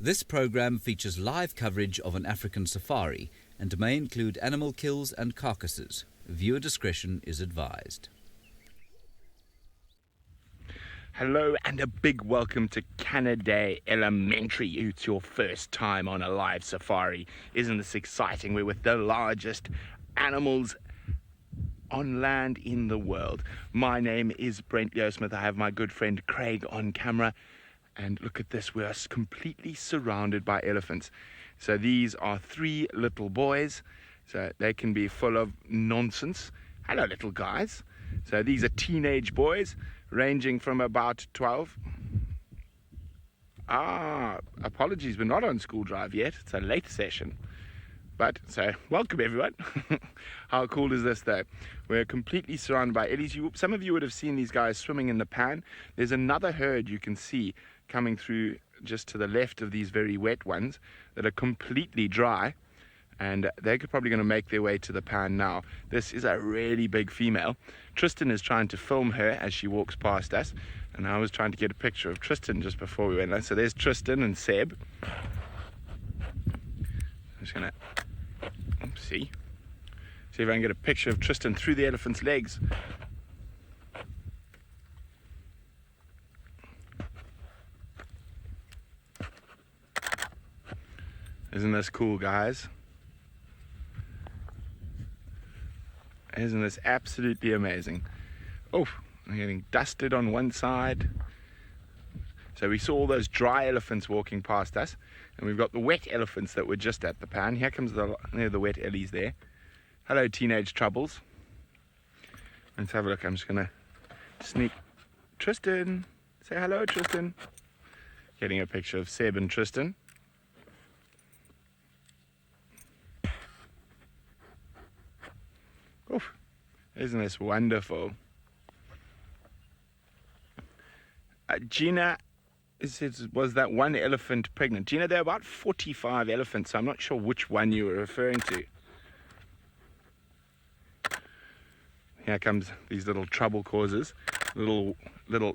This program features live coverage of an African safari and may include animal kills and carcasses. Viewer discretion is advised. Hello and a big welcome to Canada Elementary. It's your first time on a live safari. Isn't this exciting? We're with the largest animals on land in the world. My name is Brent Leosmith. I have my good friend Craig on camera. And look at this, we are completely surrounded by elephants. So these are three little boys. So they can be full of nonsense. Hello, little guys. So these are teenage boys, ranging from about 12. Apologies, we're not on school drive yet. It's a late session. But, so, welcome everyone. How cool is this though? We're completely surrounded by ellies. Some of you would have seen these guys swimming in the pan. There's another herd you can see coming through just to the left of these very wet ones that are completely dry. And they're probably going to make their way to the pan now. This is a really big female. Tristan is trying to film her as she walks past us. And I was trying to get a picture of Tristan just before we went. So there's Tristan and Seb. I'm just going to see if I can get a picture of Tristan through the elephant's legs. Isn't this cool, guys? Isn't this absolutely amazing? Oh, I'm getting dusted on one side. So we saw all those dry elephants walking past us, and we've got the wet elephants that were just at the pan. Here comes the wet ellies there. Hello, teenage troubles. Let's have a look. I'm just gonna sneak. Tristan, say hello, Tristan. Getting a picture of Seb and Tristan. Oof, isn't this wonderful? Gina was that one elephant pregnant? Gina, there are about 45 elephants, so I'm not sure which one you were referring to. Here comes these little trouble causers, little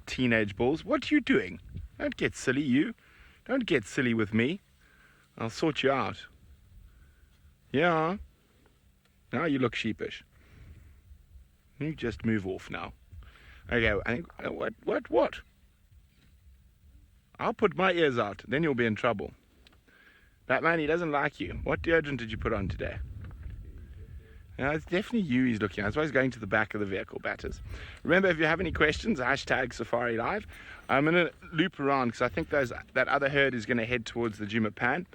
teenage bulls. What are you doing? Don't get silly, you. Don't get silly with me. I'll sort you out. Yeah. Now you look sheepish. You just move off now. Okay, I think, what? I'll put my ears out, then you'll be in trouble. Batman, he doesn't like you. What deodorant did you put on today? Yeah, it's definitely you he's looking at. That's why he's going to the back of the vehicle, Batters. Remember, if you have any questions, hashtag Safari Live. I'm going to loop around because I think that other herd is going to head towards the Djuma Pan.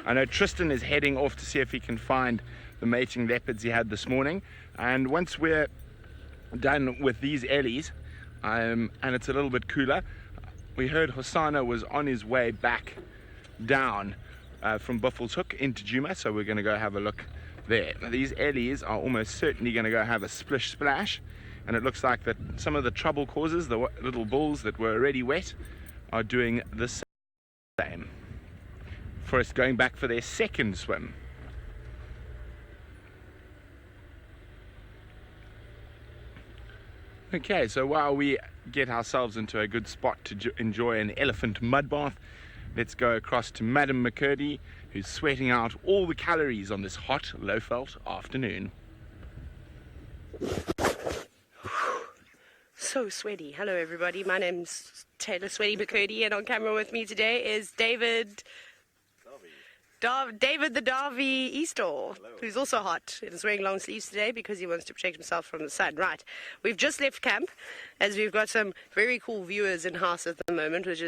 I know Tristan is heading off to see if he can find the mating leopards he had this morning. And once we're done with these ellies, and it's a little bit cooler, we heard Hosanna was on his way back down from Buffelshoek into Djuma, so we're going to go have a look there. Now, these ellies are almost certainly going to go have a splish splash, and it looks like that some of the trouble causers, the little bulls that were already wet, are doing the same. For us going back for their second swim. Okay, so while we get ourselves into a good spot to enjoy an elephant mud bath, let's go across to Madam McCurdy, who's sweating out all the calories on this hot, low-felt afternoon. So sweaty. Hello everybody, my name's Taylor Sweaty McCurdy, and on camera with me today is David the Darby Eastall, who's also hot and is wearing long sleeves today because he wants to protect himself from the sun. Right, we've just left camp as we've got some very cool viewers in house at the moment, which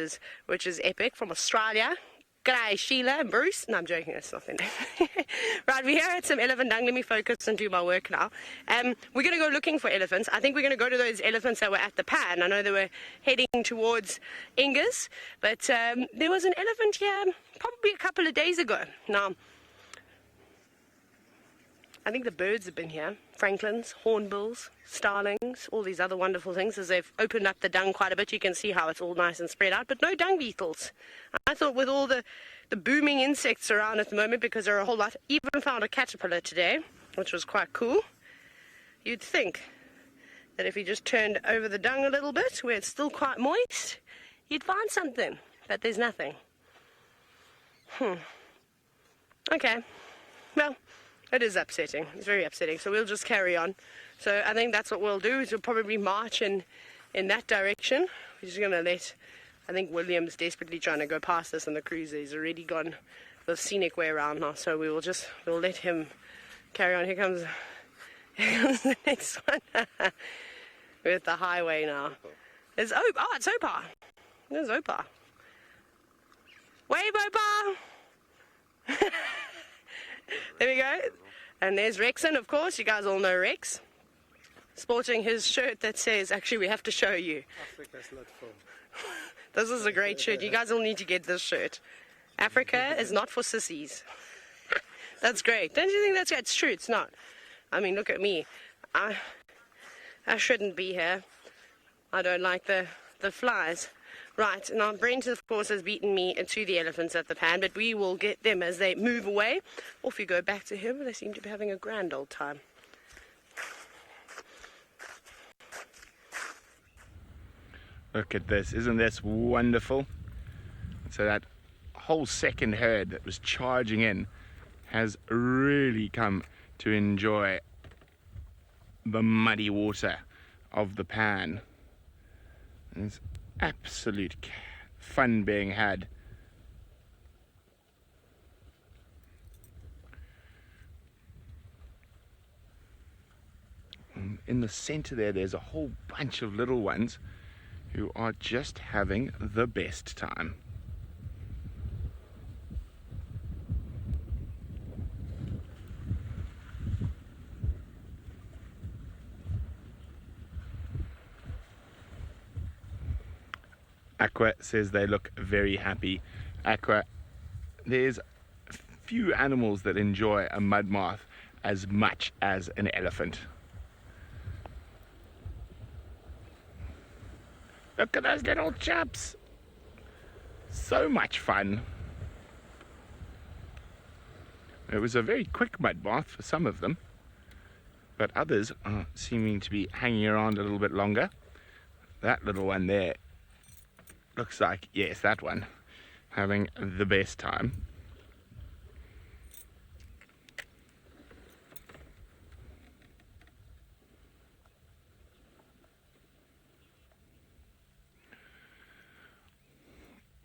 is epic, from Australia. G'day, Sheila and Bruce. No, I'm joking, that's nothing. Right, we're here at some elephant dung. Let me focus and do my work now. We're going to go looking for elephants. I think we're going to go to those elephants that were at the pan. I know they were heading towards Ingas, but there was an elephant here probably a couple of days ago. Now, I think the birds have been here. Franklins, hornbills, starlings, all these other wonderful things. As they've opened up the dung quite a bit, you can see how it's all nice and spread out, but no dung beetles. I thought with all the booming insects around at the moment, because there are a whole lot, even found a caterpillar today, which was quite cool. You'd think that if you just turned over the dung a little bit, where it's still quite moist, you'd find something, but there's nothing. Okay. Well, it is upsetting. It's very upsetting. So we'll just carry on. So I think that's what we'll do, is we'll probably march in that direction. We're just going to let, I think William's desperately trying to go past us on the cruiser. He's already gone the scenic way around now. So we'll let him carry on. Here comes the next one. We're at the highway now. It's Opar. There's Opar. Wave, Opar! There we go. And there's Rexon, of course. You guys all know Rex. Sporting his shirt that says, actually, we have to show you. Africa's not for. This is a great shirt. You guys all need to get this shirt. Africa is not for sissies. That's great. Don't you think that's great? It's true, it's not. I mean, look at me. I shouldn't be here. I don't like the flies. Right, now Brent, of course, has beaten me to the elephants at the pan, but we will get them as they move away. Off you go back to him. They seem to be having a grand old time. Look at this. Isn't this wonderful? So that whole second herd that was charging in has really come to enjoy the muddy water of the pan. There's absolute fun being had. And in the center there's a whole bunch of little ones who are just having the best time. Aqua says they look very happy. Aqua, there's few animals that enjoy a mud moth as much as an elephant. Look at those little chaps. So much fun. It was a very quick mud moth for some of them, but others are seeming to be hanging around a little bit longer. That little one there looks like, yes, that one, having the best time.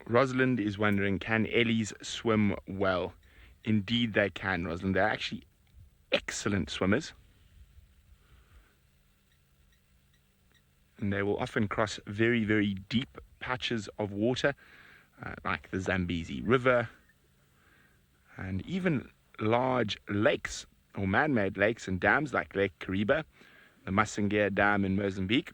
Rosalind is wondering, can ellies swim well? Indeed they can, Rosalind. They're actually excellent swimmers. And they will often cross very, very deep patches of water, like the Zambezi River, and even large lakes or man-made lakes and dams like Lake Kariba, the Massanger Dam in Mozambique.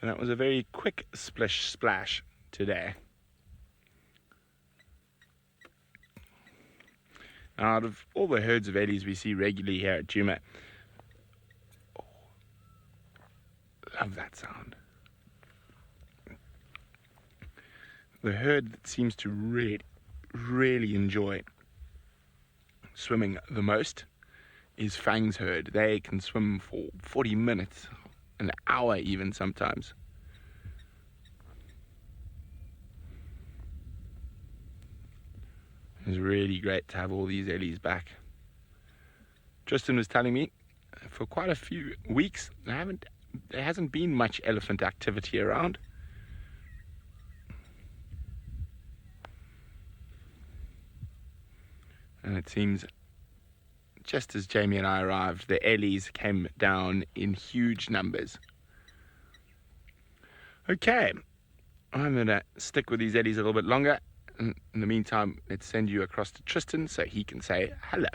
And that was a very quick splish splash today. Out of all the herds of ellies we see regularly here at Djuma, love that sound. The herd that seems to really enjoy swimming the most is Fang's herd. They can swim for 40 minutes, an hour even sometimes. It's really great to have all these ellies back. Tristan was telling me for quite a few weeks there hasn't been much elephant activity around. And it seems just as Jamie and I arrived, the ellies came down in huge numbers. Okay, I'm going to stick with these ellies a little bit longer. In the meantime, let's send you across to Tristan so he can say hello.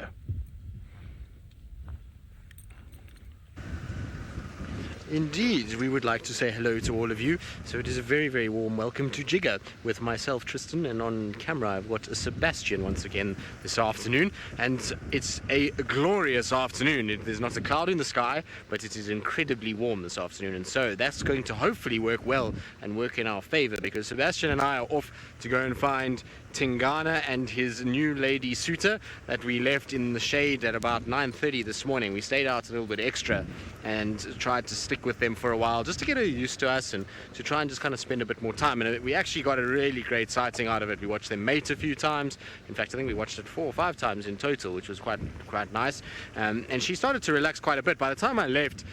Indeed, we would like to say hello to all of you. So it is a very, very warm welcome to Jigger with myself, Tristan, and on camera I've got Sebastian once again this afternoon. And it's a glorious afternoon. There's not a cloud in the sky, but it is incredibly warm this afternoon. And so that's going to hopefully work well and work in our favor, because Sebastian and I are off to go and find Tingana and his new lady suitor that we left in the shade at about 9:30 this morning. We stayed out a little bit extra and tried to stick with them for a while just to get her used to us and to try and just kind of spend a bit more time. And we actually got a really great sighting out of it. We watched them mate a few times. In fact, I think we watched it 4 or 5 times in total, which was quite nice. And she started to relax quite a bit. By the time I left,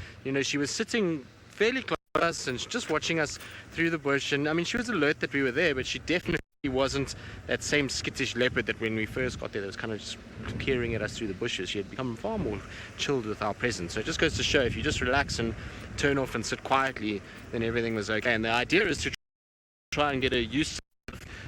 she was sitting fairly close to us and just watching us through the bush. And I mean, she was alert that we were there, but she definitely wasn't that same skittish leopard that when we first got there that was kind of just peering at us through the bushes. She had become far more chilled with our presence. So it just goes to show, if you just relax and turn off and sit quietly, then everything was okay. And the idea is to try and get her used to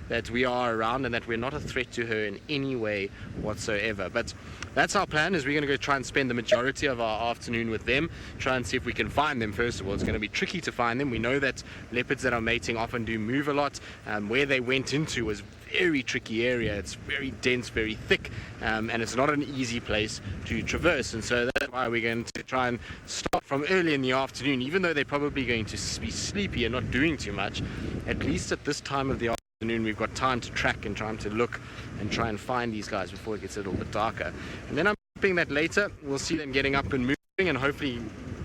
that we are around and that we're not a threat to her in any way whatsoever. But that's our plan, is we're going to go try and spend the majority of our afternoon with them, try and see if we can find them. First of all, it's going to be tricky to find them. We know that leopards that are mating often do move a lot. Where they went into was very tricky area. It's very dense, very thick, and it's not an easy place to traverse. And so that's why we're going to try and start from early in the afternoon. Even though they're probably going to be sleepy and not doing too much, at least at this time of the afternoon we've got time to track and time to look and try and find these guys before it gets a little bit darker. And then I'm hoping that later we'll see them getting up and moving and hopefully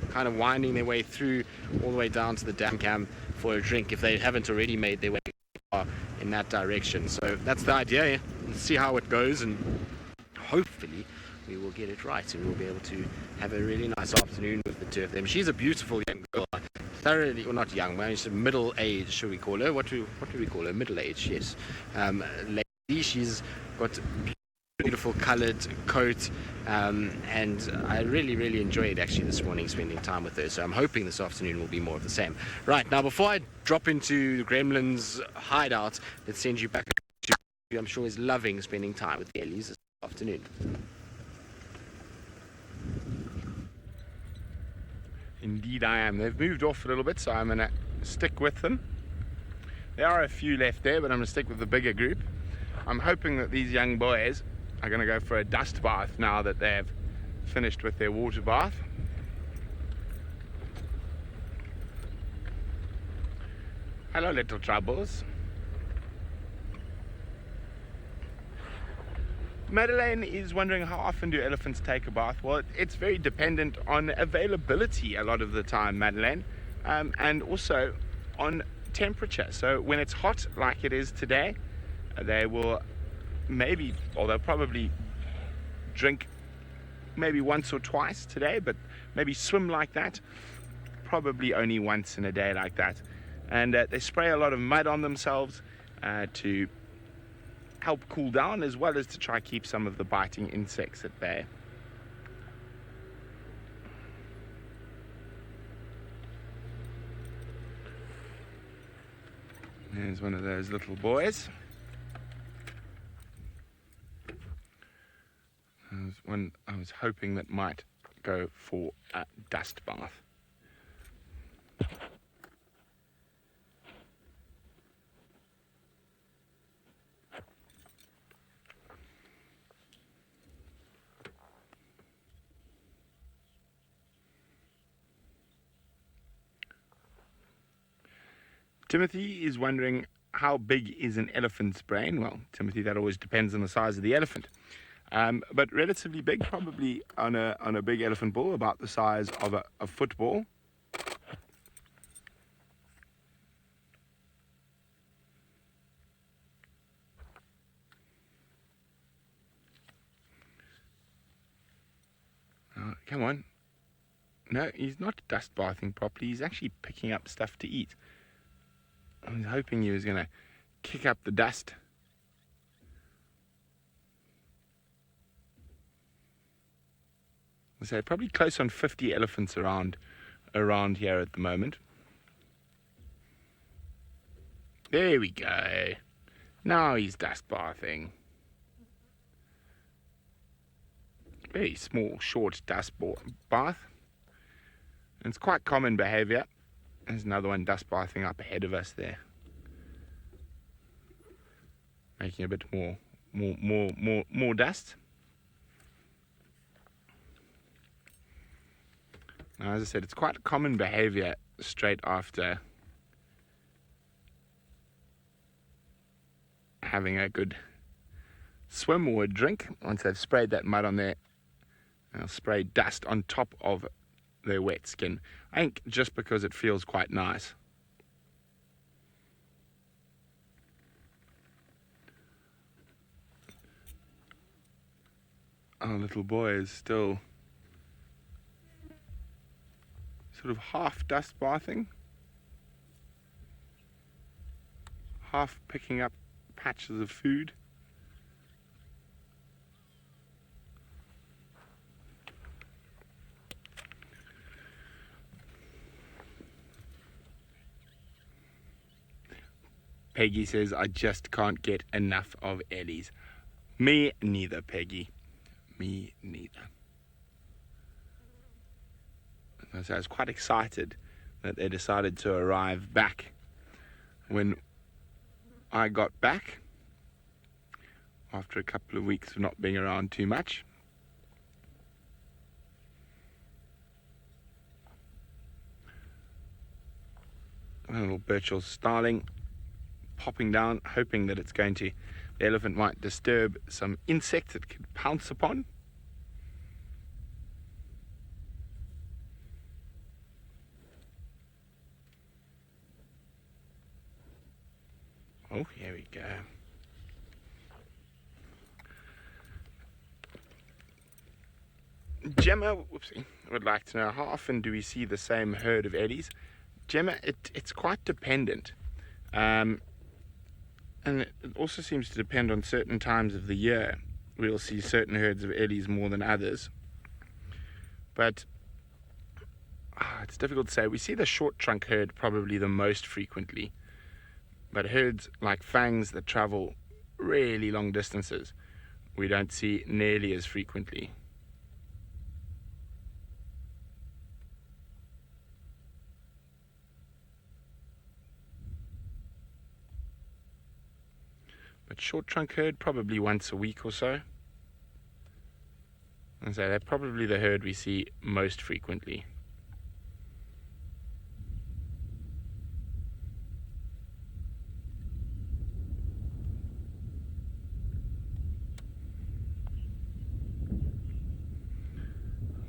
kind of winding their way through all the way down to the dam camp for a drink if they haven't already made their way in that direction. So that's the idea. Let's see how it goes, and hopefully we will get it right and we'll be able to have a really nice afternoon with the two of them. She's a beautiful young girl, thoroughly, well, not young, she's middle age, should we call her? What do we call her? Middle age, yes. Lady, she's got beautiful coloured coat, and I really enjoyed actually this morning spending time with her. So I'm hoping this afternoon will be more of the same. Right, now before I drop into the Gremlin's hideout, let's send you back to, I'm sure is loving spending time with the Ellies this afternoon. Indeed I am. They've moved off a little bit, so I'm going to stick with them. There are a few left there, but I'm going to stick with the bigger group. I'm hoping that these young boys are going to go for a dust bath now that they've finished with their water bath. Hello, little troubles. Madeleine is wondering, how often do elephants take a bath? Well, it's very dependent on availability a lot of the time, Madeleine, and also on temperature. So when it's hot like it is today, they will they'll probably drink maybe once or twice today, but maybe swim like that probably only once in a day like that. And they spray a lot of mud on themselves to help cool down, as well as to try keep some of the biting insects at bay. There's one of those little boys. I was hoping that might go for a dust bath. Timothy is wondering, how big is an elephant's brain? Well, Timothy, that always depends on the size of the elephant. But relatively big, probably on a big elephant bull, about the size of a football. Come on. No, he's not dust bathing properly. He's actually picking up stuff to eat. I was hoping he was going to kick up the dust. So probably close on 50 elephants around here at the moment. There we go. Now he's dust bathing. Very small, short dust bath. And it's quite common behavior. There's another one dust bathing up ahead of us there, making a bit more dust. Now, as I said, it's quite common behavior straight after having a good swim or a drink. Once they've sprayed that mud on there, they'll spray dust on top of their wet skin. I think just because it feels quite nice. Our little boy is still sort of half dust bathing, half picking up patches of food. Peggy says, I just can't get enough of Ellies. Me neither, Peggy. Me neither. So I was quite excited that they decided to arrive back when I got back after a couple of weeks of not being around too much. A little Birchall starling popping down, hoping that the elephant might disturb some insect it could pounce upon. Oh, here we go. Gemma, whoopsie, would like to know, how often do we see the same herd of eddies? Gemma, it's quite dependent. And it also seems to depend on certain times of the year. We'll see certain herds of eddies more than others. But it's difficult to say. We see the short trunk herd probably the most frequently. But herds like fangs that travel really long distances, we don't see nearly as frequently. But short trunk herd probably once a week or so. And so they're probably the herd we see most frequently.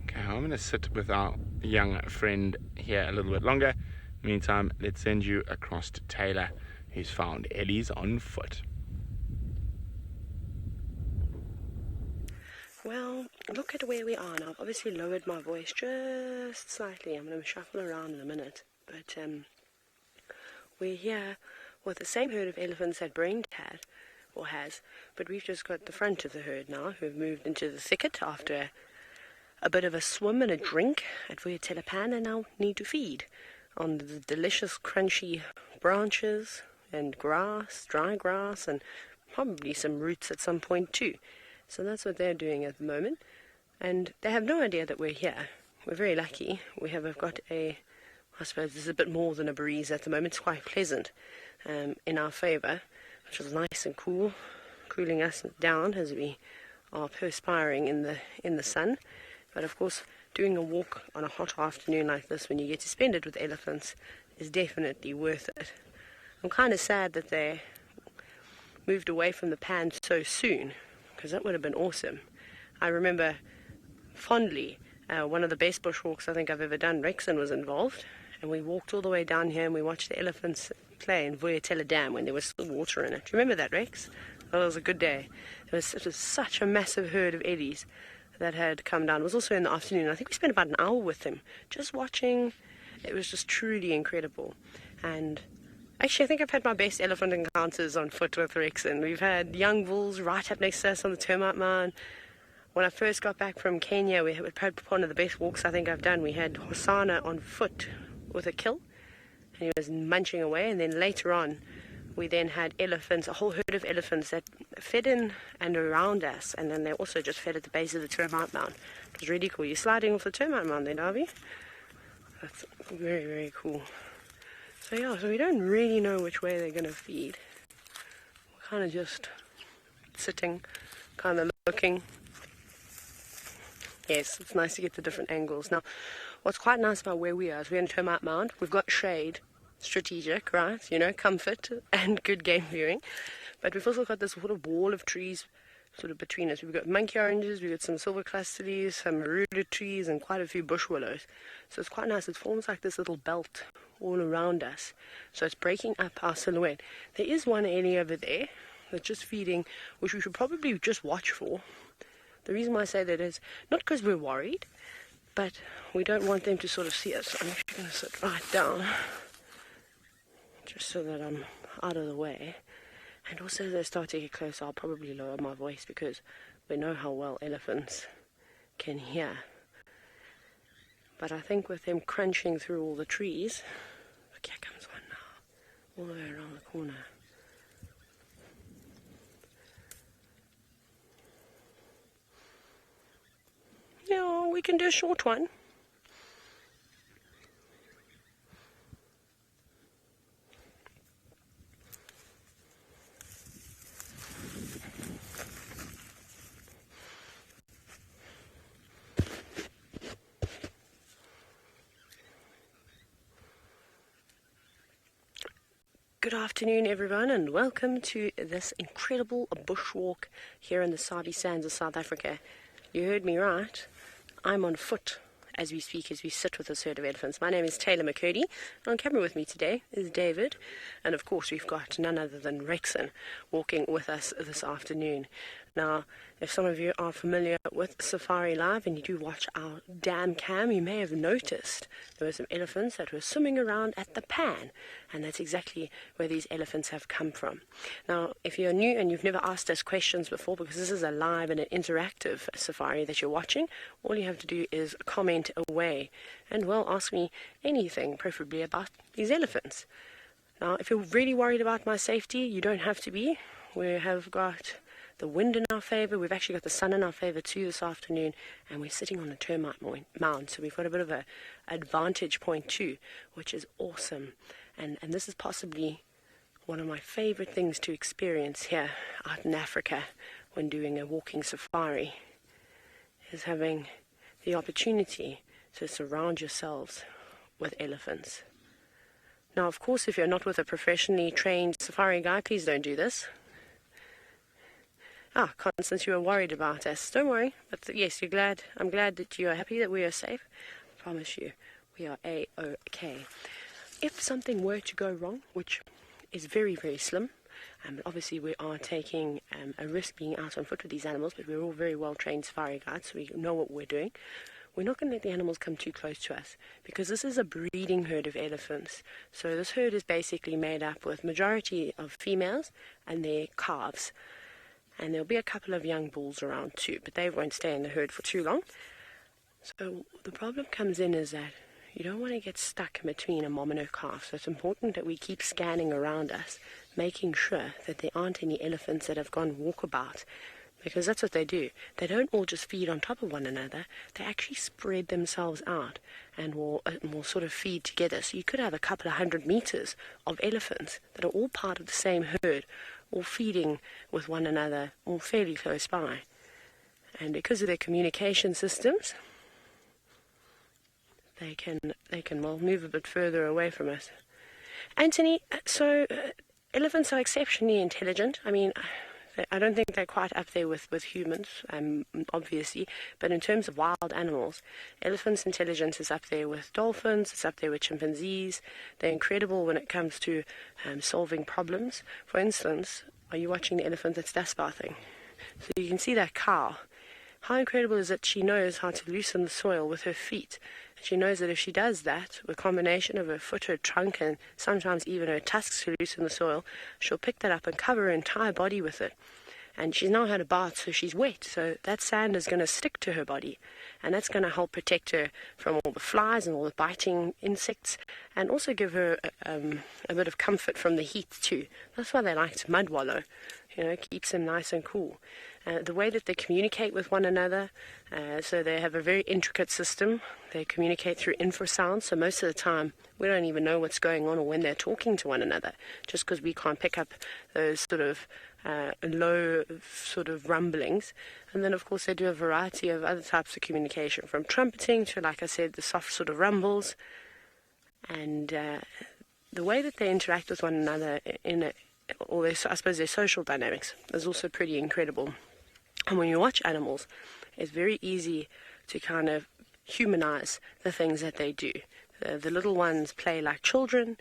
Okay, I'm going to sit with our young friend here a little bit longer. Meantime, let's send you across to Taylor, who's found eddies on foot. Well, look at where we are now. I've obviously lowered my voice just slightly. I'm going to shuffle around in a minute. But we're here with the same herd of elephants that Brent had, or has. But we've just got the front of the herd now, who've moved into the thicket after a bit of a swim and a drink at Vuatelapan, and now need to feed on the delicious crunchy branches and grass, dry grass, and probably some roots at some point too. So that's what they're doing at the moment, and they have no idea that we're here. We're very lucky. We've got I suppose there's a bit more than a breeze at the moment. It's quite pleasant in our favour, which is nice and cool, cooling us down as we are perspiring in the sun. But of course, doing a walk on a hot afternoon like this, when you get to spend it with elephants, is definitely worth it. I'm kind of sad that they moved away from the pan so soon, because that would have been awesome. I remember fondly one of the best bushwalks I think I've ever done. Rexon was involved, and we walked all the way down here and we watched the elephants play in Vuatela Dam when there was still water in it. Do you remember that, Rex? Well, it was a good day. It was such a massive herd of eddies that had come down. It was also in the afternoon. I think we spent about an hour with them just watching. It was just truly incredible. And actually, I think I've had my best elephant encounters on foot with Rexon. We've had young bulls right up next to us on the termite mound. When I first got back from Kenya, we had one of the best walks I think I've done. We had Hosanna on foot with a kill, and he was munching away. And then later on, we then had elephants, a whole herd of elephants that fed in and around us, and then they also just fed at the base of the termite mound. It was really cool. You're sliding off the termite mound there, Darby. That's very, very cool. So yeah, so we don't really know which way they're going to feed. We're kind of just sitting, kind of looking. Yes, it's nice to get the different angles. Now, what's quite nice about where we are is we're in Termite Mound. We've got shade, strategic, right? You know, comfort and good game viewing. But we've also got this sort of wall of trees sort of between us. We've got monkey oranges, we've got some silver cluster leaves, some marula trees, and quite a few bush willows. So it's quite nice. It forms like this little belt all around us. So it's breaking up our silhouette. There is one area over there that's just feeding, which we should probably just watch for. The reason why I say that is not because we're worried, but we don't want them to sort of see us. I'm actually going to sit right down, just so that I'm out of the way. And also as they start to get closer, I'll probably lower my voice because we know how well elephants can hear. But I think with them crunching through all the trees, look, here comes one now, all the way around the corner. Yeah, we can do a short one. Good afternoon, everyone, and welcome to this incredible bushwalk here in the Sabi Sands of South Africa. You heard me right. I'm on foot as we speak, as we sit with this herd of elephants. My name is Taylor McCurdy, and on camera with me today is David, and of course we've got none other than Rexon walking with us this afternoon. Now, if some of you are familiar with Safari Live and you do watch our dam cam, you may have noticed there were some elephants that were swimming around at the pan, and that's exactly where these elephants have come from. Now, if you're new and you've never asked us questions before, because this is a live and an interactive safari that you're watching, all you have to do is comment away and, well, ask me anything, preferably about these elephants. Now, if you're really worried about my safety, you don't have to be. We have got the wind in our favor. We've actually got the sun in our favor too this afternoon, and we're sitting on a termite mound, so we've got a bit of a advantage point too, which is awesome. And this is possibly one of my favorite things to experience here out in Africa when doing a walking safari, is having the opportunity to surround yourselves with elephants. Now, of course, if you're not with a professionally trained safari guide, please don't do this. Constance, you were worried about us. Don't worry. But yes, you're glad. I'm glad that you are happy that we are safe. I promise you, we are A-OK. If something were to go wrong, which is very, very slim, obviously we are taking a risk being out on foot with these animals, but we're all very well-trained safari guides, so we know what we're doing. We're not going to let the animals come too close to us, because this is a breeding herd of elephants. So this herd is basically made up with majority of females and their calves. And there'll be a couple of young bulls around too, but they won't stay in the herd for too long. So the problem comes in is that you don't want to get stuck in between a mom and her calf. So it's important that we keep scanning around us, making sure that there aren't any elephants that have gone walkabout, because that's what they do. They don't all just feed on top of one another. They actually spread themselves out and will sort of feed together. So you could have a couple of 100 meters of elephants that are all part of the same herd, all feeding with one another, all fairly close by. And because of their communication systems, they can move a bit further away from us. Anthony, so elephants are exceptionally intelligent. I mean, I don't think they're quite up there with humans, obviously, but in terms of wild animals, elephants' intelligence is up there with dolphins, it's up there with chimpanzees. They're incredible when it comes to solving problems. For instance, are you watching the elephant that's dust bathing? So you can see that cow. How incredible is it she knows how to loosen the soil with her feet. She knows that if she does that, with a combination of her foot, her trunk, and sometimes even her tusks to loosen the soil, she'll pick that up and cover her entire body with it. And she's now had a bath, so she's wet, so that sand is going to stick to her body, and that's going to help protect her from all the flies and all the biting insects, and also give her a bit of comfort from the heat too. That's why they like to mud wallow. It keeps them nice and cool. The way that they communicate with one another, so they have a very intricate system. They communicate through infrasound, so most of the time we don't even know what's going on or when they're talking to one another, just because we can't pick up those sort of low sort of rumblings. And then of course they do a variety of other types of communication, from trumpeting to, like I said, the soft sort of rumbles. And the way that they interact with one another in or I suppose their social dynamics is also pretty incredible. And when you watch animals, it's very easy to kind of humanize the things that they do. The little ones play like children,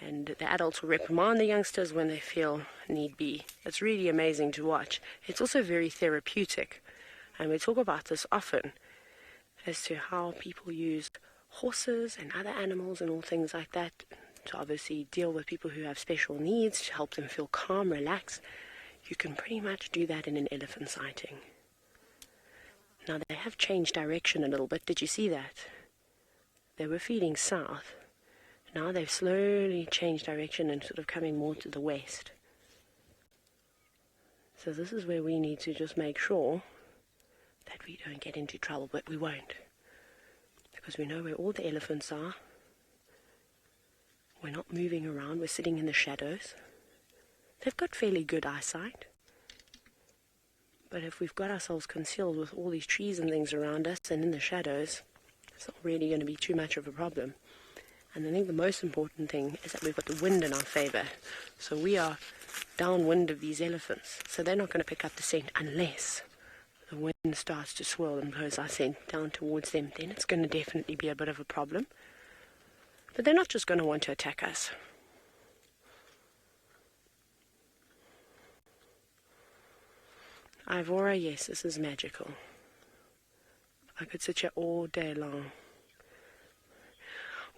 and the adults will reprimand the youngsters when they feel need be. It's really amazing to watch. It's also very therapeutic, and we talk about this often as to how people use horses and other animals and all things like that to obviously deal with people who have special needs, to help them feel calm, relaxed. You can pretty much do that in an elephant sighting. Now, they have changed direction a little bit. Did you see that? They were feeding south. Now they've slowly changed direction and sort of coming more to the west. So this is where we need to just make sure that we don't get into trouble, but we won't. Because we know where all the elephants are. We're not moving around, we're sitting in the shadows. They've got fairly good eyesight. But if we've got ourselves concealed with all these trees and things around us and in the shadows, it's not really going to be too much of a problem. And I think the most important thing is that we've got the wind in our favor. So we are downwind of these elephants. So they're not going to pick up the scent unless the wind starts to swirl and blows our scent down towards them. Then it's going to definitely be a bit of a problem. But they're not just going to want to attack us. Ivora, yes, this is magical. I could sit here all day long.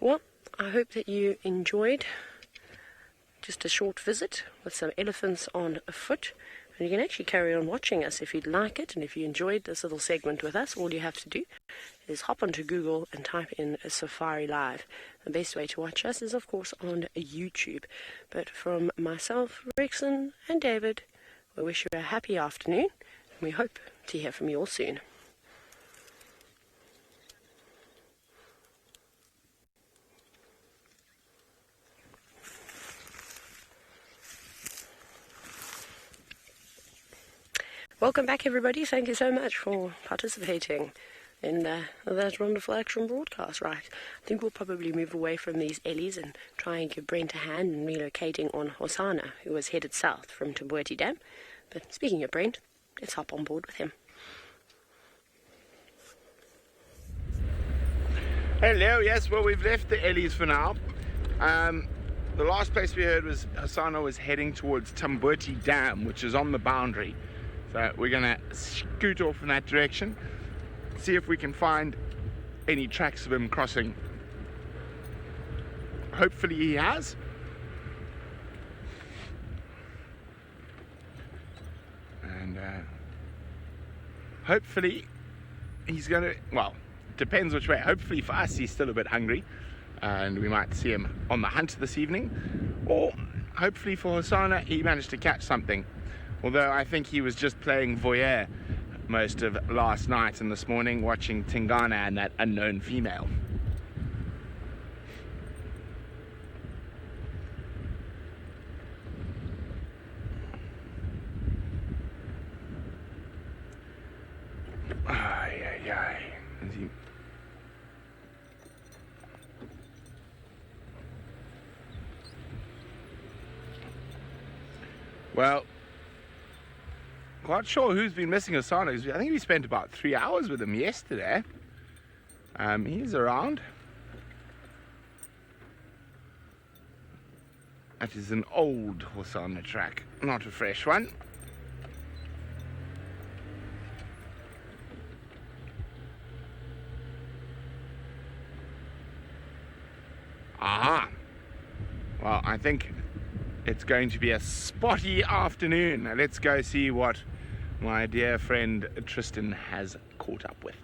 Well, I hope that you enjoyed just a short visit with some elephants on foot. And you can actually carry on watching us if you'd like it. And if you enjoyed this little segment with us, all you have to do is hop onto Google and type in Safari Live. The best way to watch us is, of course, on YouTube. But from myself, Rexon, and David, we wish you a happy afternoon. And we hope to hear from you all soon. Welcome back, everybody. Thank you so much for participating in that wonderful action broadcast. Right, I think we'll probably move away from these Ellies and try and give Brent a hand in relocating on Hosanna, who was headed south from Tumbuti Dam. But speaking of Brent, let's hop on board with him. Hello, yes, well, we've left the Ellies for now. The last place we heard was Hosanna was heading towards Tumbuti Dam, which is on the boundary. So we're going to scoot off in that direction, see if we can find any tracks of him crossing. Hopefully he has. And hopefully he's going to, well, depends which way. Hopefully for us he's still a bit hungry and we might see him on the hunt this evening. Or hopefully for Hosanna he managed to catch something. Although I think he was just playing voyeur most of last night and this morning, watching Tingana and that unknown female. Ay, ay, ay. Is he... Well, quite sure who's been missing Hosanna. I think we spent about 3 hours with him yesterday. He's around. That is an old Hosanna track, not a fresh one. Aha! Well, I think it's going to be a spotty afternoon. Now let's go see what my dear friend Tristan has caught up with.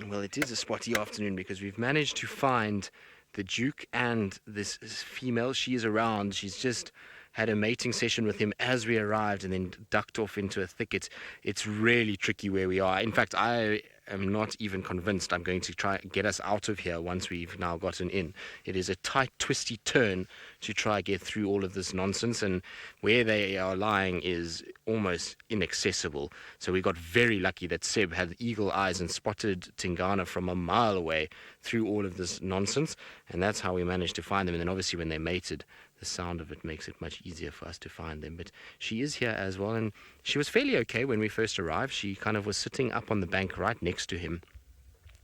Well, it is a spotty afternoon because we've managed to find the Duke and this female. She is around. She's just had a mating session with him as we arrived and then ducked off into a thicket. It's really tricky where we are. In fact, I am not even convinced I'm going to try and get us out of here once we've now gotten in. It is a tight, twisty turn to try get through all of this nonsense, and where they are lying is almost inaccessible. So we got very lucky that Seb had eagle eyes and spotted Tingana from a mile away through all of this nonsense, and that's how we managed to find them. And then obviously when they mated, the sound of it makes it much easier for us to find them. But she is here as well, and she was fairly okay when we first arrived. She kind of was sitting up on the bank right next to him,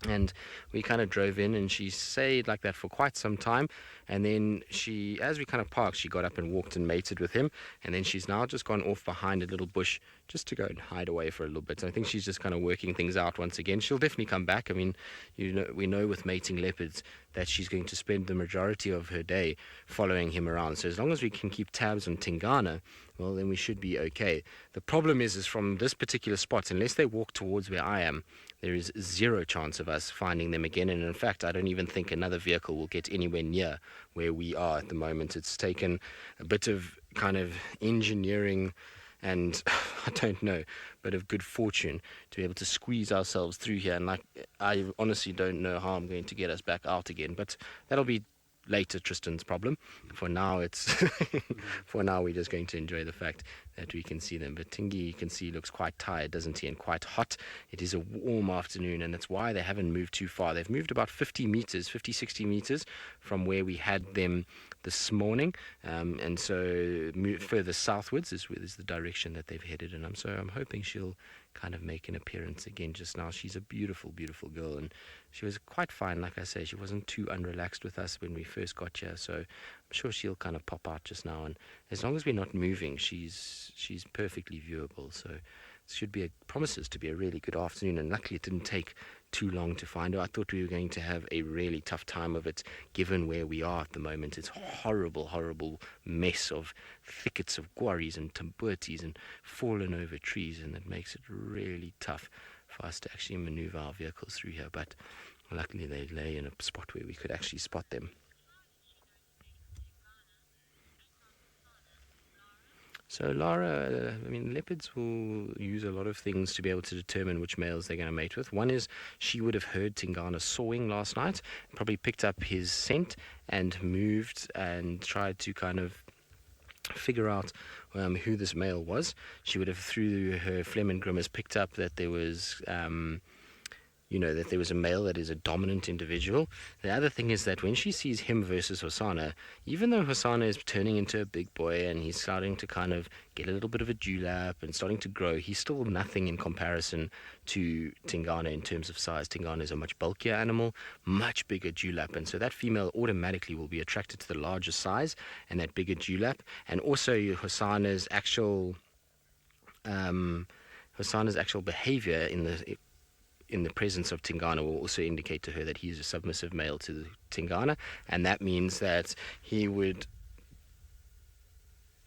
and we kind of drove in, and she stayed like that for quite some time. And then she, as we kind of parked, she got up and walked and mated with him. And then she's now just gone off behind a little bush just to go and hide away for a little bit. So I think she's just kind of working things out once again. She'll definitely come back. I mean, we know with mating leopards that she's going to spend the majority of her day following him around. So as long as we can keep tabs on Tingana, well, then we should be okay. The problem is from this particular spot, unless they walk towards where I am, there is zero chance of us finding them again. And in fact, I don't even think another vehicle will get anywhere near where we are at the moment. It's taken a bit of kind of engineering and I don't know, but of good fortune to be able to squeeze ourselves through here. And I honestly don't know how I'm going to get us back out again, but that'll be later Tristan's problem. For now, we're just going to enjoy the fact that we can see them. But Tingy, you can see, looks quite tired, doesn't he, and quite hot. It is a warm afternoon, and that's why they haven't moved too far. They've moved about 60 meters from where we had them this morning, and so further southwards is the direction that they've headed. And I'm hoping she'll kind of make an appearance again just now. She's a beautiful, beautiful girl, and she was quite fine. Like I say, she wasn't too unrelaxed with us when we first got here, so I'm sure she'll kind of pop out just now. And as long as we're not moving, she's perfectly viewable. So it promises to be a really good afternoon. And luckily, it didn't take too long to find her. I thought we were going to have a really tough time of it, given where we are at the moment. It's a horrible, horrible mess of thickets of quarries and tamburtis and fallen over trees, and it makes it really tough for us to actually maneuver our vehicles through here. But luckily, they lay in a spot where we could actually spot them. So Lara, leopards will use a lot of things to be able to determine which males they're going to mate with. One is she would have heard Tingana sawing last night, probably picked up his scent and moved and tried to kind of figure out who this male was. She would have, through her phlegm and grimace, picked up that there was that there was a male that is a dominant individual. The other thing is that when she sees him versus Hosanna, even though Hosanna is turning into a big boy and he's starting to kind of get a little bit of a dewlap and starting to grow, he's still nothing in comparison to Tingana in terms of size. Tingana is a much bulkier animal, much bigger dewlap, and so that female automatically will be attracted to the larger size and that bigger dewlap. And also Hosanna's actual behavior in the presence of Tingana will also indicate to her that he's a submissive male to Tingana, and that means that he would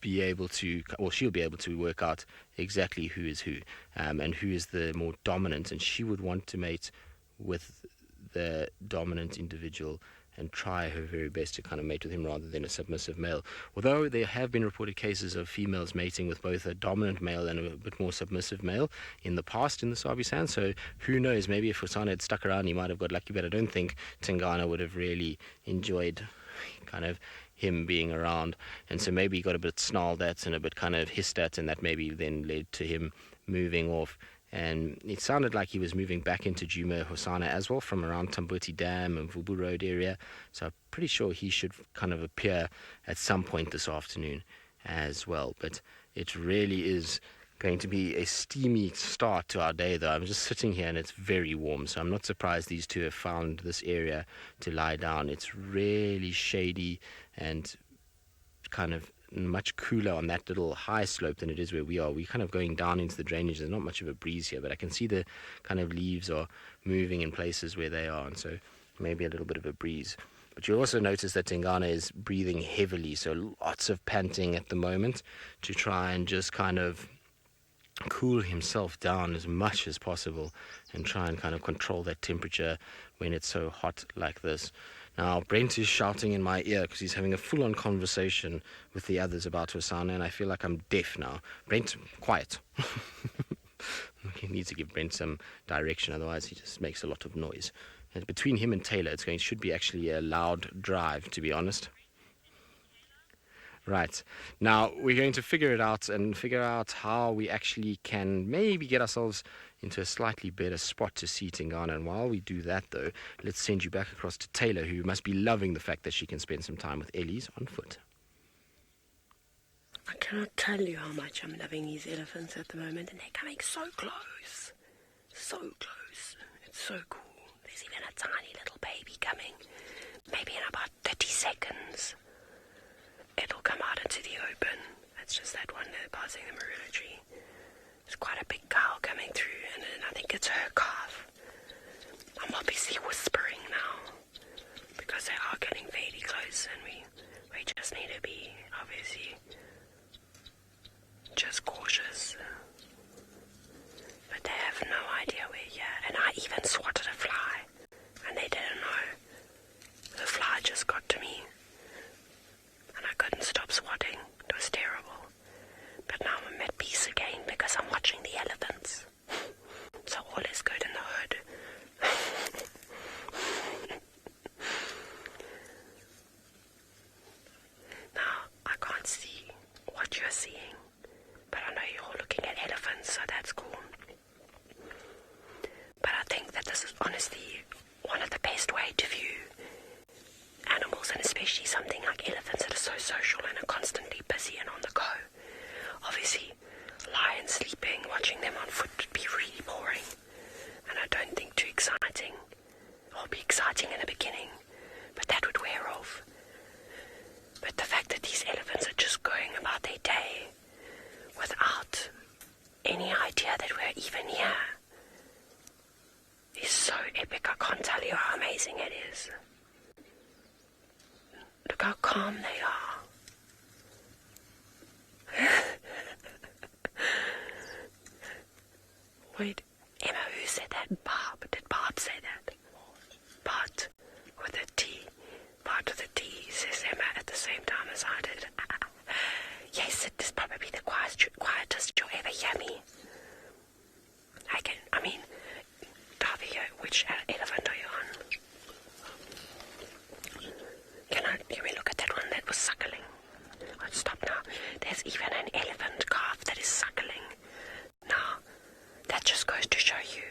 be able to, or she'll be able to work out exactly who is who, and who is the more dominant, and she would want to mate with the dominant individual and try her very best to kind of mate with him rather than a submissive male. Although there have been reported cases of females mating with both a dominant male and a bit more submissive male in the past in the Sabi Sand, so who knows, maybe if Hosanna had stuck around he might have got lucky, but I don't think Tingana would have really enjoyed kind of him being around, and so maybe he got a bit snarled at and a bit kind of hissed at, and that maybe then led to him moving off. And it sounded like he was moving back into Djuma Hosanna as well from around Tambuti Dam and Vubu Road area. So I'm pretty sure he should kind of appear at some point this afternoon as well. But it really is going to be a steamy start to our day, though. I'm just sitting here and it's very warm, so I'm not surprised these two have found this area to lie down. It's really shady and kind of much cooler on that little high slope than it is where we are. We're kind of going down into the drainage. There's not much of a breeze here, but I can see the kind of leaves are moving in places where they are, and so maybe a little bit of a breeze. But you'll also notice that Tingana is breathing heavily, so lots of panting at the moment to try and just kind of cool himself down as much as possible and try and kind of control that temperature when it's so hot like this. Now, Brent is shouting in my ear because he's having a full-on conversation with the others about Hosanna, and I feel like I'm deaf now. Brent, quiet. He needs to give Brent some direction, otherwise he just makes a lot of noise. And between him and Taylor, should be actually a loud drive, to be honest. Right. Now, we're going to figure it out and figure out how we actually can maybe get ourselves into a slightly better spot to see Tingana. And while we do that, though, let's send you back across to Taylor, who must be loving the fact that she can spend some time with Ellie's on foot. I cannot tell you how much I'm loving these elephants at the moment, and they're coming so close. So close. It's so cool. There's even a tiny little baby coming. Maybe in about 30 seconds. It'll come out into the open. It's just that one there passing the marula tree. There's quite a big cow coming through, and then I think it's her calf. I'm obviously whispering now, because they are getting fairly close, and we just need to be, obviously, just cautious. But they have no idea we're here, and I even swatted a fly, and they didn't know. The fly just got to me, and I couldn't stop swatting. It was terrible. But now I'm at peace again because I'm watching the elephants. So all is good in the hood. Now, I can't see what you're seeing, but I know you're looking at elephants, so that's cool. But I think that this is honestly one of the best way to view animals, and especially something like elephants that are so social and are constantly busy and on the go. Obviously, lions sleeping, watching them on foot would be really boring, and I don't think too exciting. It'll be exciting in the beginning, but that would wear off. But the fact that these elephants are just going about their day without any idea that we're even here is so epic. I can't tell you how amazing it is. Look how calm they are. Wait, Emma, who said that? Barb. Did Barb say that? Bart with a T. Bart with a T, says Emma at the same time as I did. Yes, it is probably the quietest you'll ever hear me. Darby, which elephant are you on? Can we look at that one that was suckling? I'll stop now. There's even an elephant calf that is suckling. Now, that just goes to show you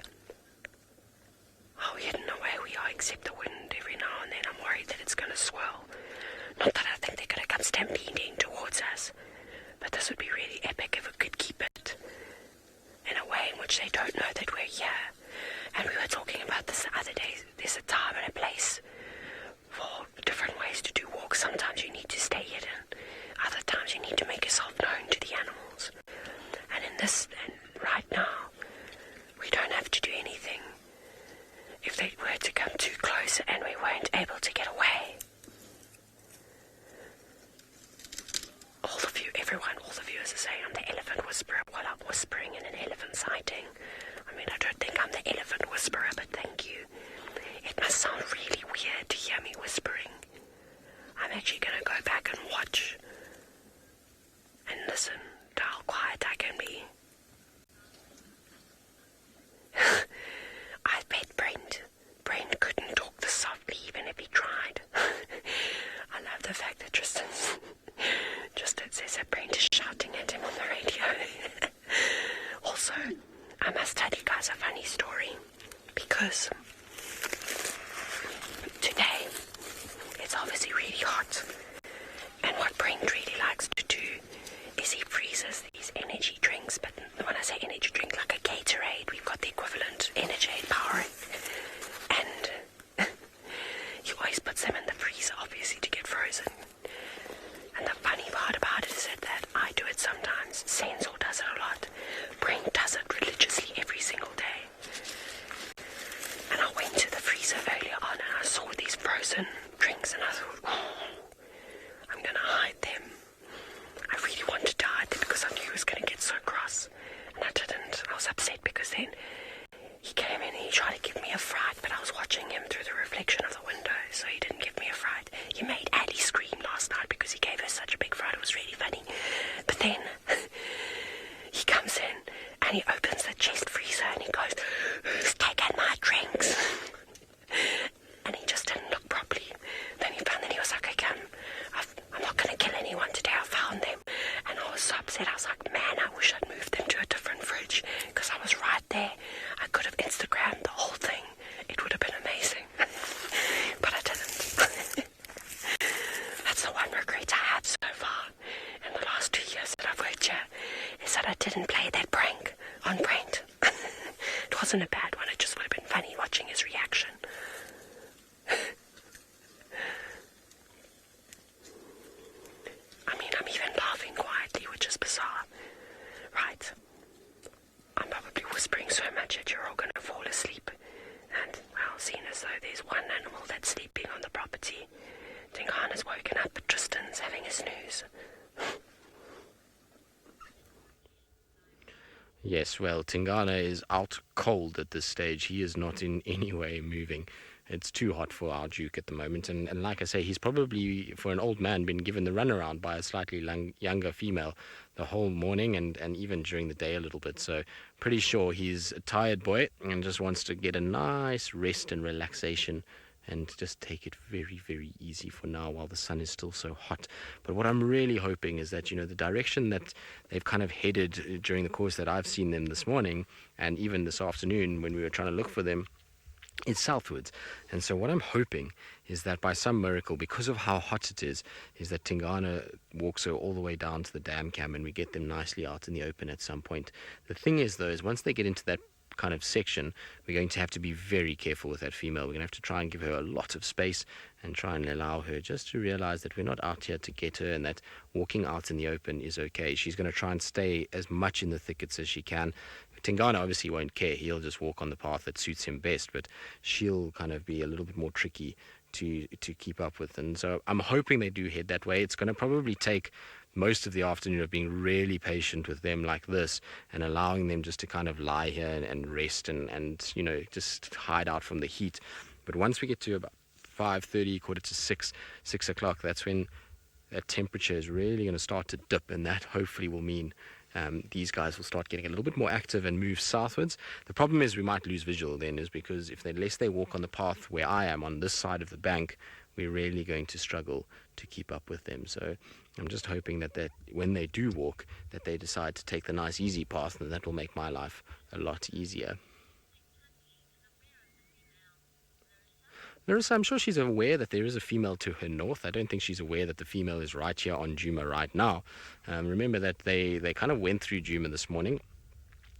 how hidden away we are, except the wind every now and then. I'm worried that it's going to swirl. Not that I think they're going to come stampeding towards us, but this would be really epic if we could keep it in a way in which they don't know that we're here. And we were talking about this the other day. There's a time and a place for different ways to do walks. Sometimes you need to stay hidden. Other times you need to make yourself known to the animals. And right now, we don't have to do anything. If they were to come too close and we weren't able to get away, all the viewers are saying I'm the elephant whisperer. Well, I'm whispering in an elephant sighting. I don't think I'm the elephant whisperer, but thank you. It must sound really weird to hear me whispering. I'm actually going to go back and watch and listen to how quiet I can be. I bet Brent couldn't talk this softly even if he tried. I love the fact that Tristan says that Brent is shouting at him on the radio. Also, I must tell you guys a funny story, because today it's obviously really hot, and what Brent really likes to do is he freezes these energy drinks. But when I say energy drink, like a Gatorade, we've got the equivalent Energy Powering, and he always puts them in the freezer, obviously, to get frozen. And the funny part about it is that I do it sometimes. Sensor does it a lot. Brent does it religiously every single day. And I went to the freezer earlier on and I saw these frozen drinks and I thought, I'm going to hide them. I really wanted to hide them because I knew he was going to get so cross. And I didn't. I was upset because then he came in and he tried to give me a fright, but I was watching him through the reflection of the window, so he didn't give me then he comes in and he opens the chest freezer and he goes, "Who's taken my drinks?" And he just didn't look properly. Then he was like, "Okay, I'm not going to kill anyone today. I found them." And I was so upset. I was like, "Man, I wish I'd moved them to a different fridge because I was right there. I could have Instagrammed the whole thing. It would have been amazing." But I didn't. That's the one regret I had so far in the last 2 years that I've worked here, is that I didn't play that prank on Brent. It wasn't a bad one. It just would have been funny watching his reaction. I mean, I'm even laughing quietly, which is bizarre. Right. I'm probably whispering so much that you're all going to fall asleep. And, well, seeing as though there's one animal that's sleeping on the property, Tingana's woken up, but Tristan's having a snooze. Yes, well, Tingana is out cold at this stage. He is not in any way moving. It's too hot for our Duke at the moment. And like I say, he's probably, for an old man, been given the runaround by a slightly younger female the whole morning and even during the day a little bit. So pretty sure he's a tired boy and just wants to get a nice rest and relaxation and just take it very, very easy for now while the sun is still so hot. But what I'm really hoping is that, the direction that they've kind of headed during the course that I've seen them this morning and even this afternoon when we were trying to look for them, it's southwards. And so what I'm hoping is that by some miracle, because of how hot it is that Tingana walks her all the way down to the dam cam and we get them nicely out in the open at some point. The thing is, though, is once they get into that kind of section, we're going to have to be very careful with that female. We're going to have to try and give her a lot of space and try and allow her just to realize that we're not out here to get her and that walking out in the open is okay. She's going to try and stay as much in the thickets as she can. Tingana obviously won't care. He'll just walk on the path that suits him best, but she'll kind of be a little bit more tricky to keep up with. And so I'm hoping they do head that way. It's going to probably take most of the afternoon of being really patient with them like this and allowing them just to kind of lie here and rest and just hide out from the heat. But once we get to about 5:30, 5:45, 6 o'clock, that's when that temperature is really going to start to dip, and that hopefully will mean these guys will start getting a little bit more active and move southwards. The problem is we might lose visual then, is because unless they walk on the path where I am on this side of the bank, we're really going to struggle to keep up with them. So I'm just hoping that when they do walk, that they decide to take the nice easy path, and that will make my life a lot easier. Larissa, I'm sure she's aware that there is a female to her north. I don't think she's aware that the female is right here on Djuma right now. Remember that they kind of went through Djuma this morning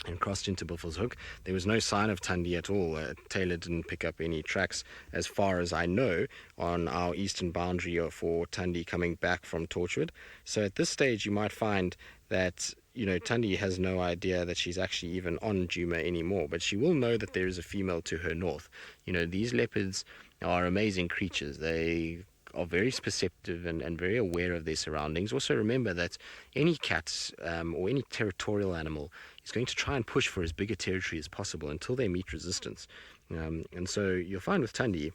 and crossed into Buffelshoek. There was no sign of Tundi at all. Taylor didn't pick up any tracks, as far as I know, on our eastern boundary for Tundi coming back from Torchwood. So at this stage, you might find that Tundi has no idea that she's actually even on Djuma anymore, but she will know that there is a female to her north. These leopards are amazing creatures. They are very perceptive and very aware of their surroundings. Also remember that any cat or any territorial animal is going to try and push for as big a territory as possible until they meet resistance. And so you'll find with Tundi,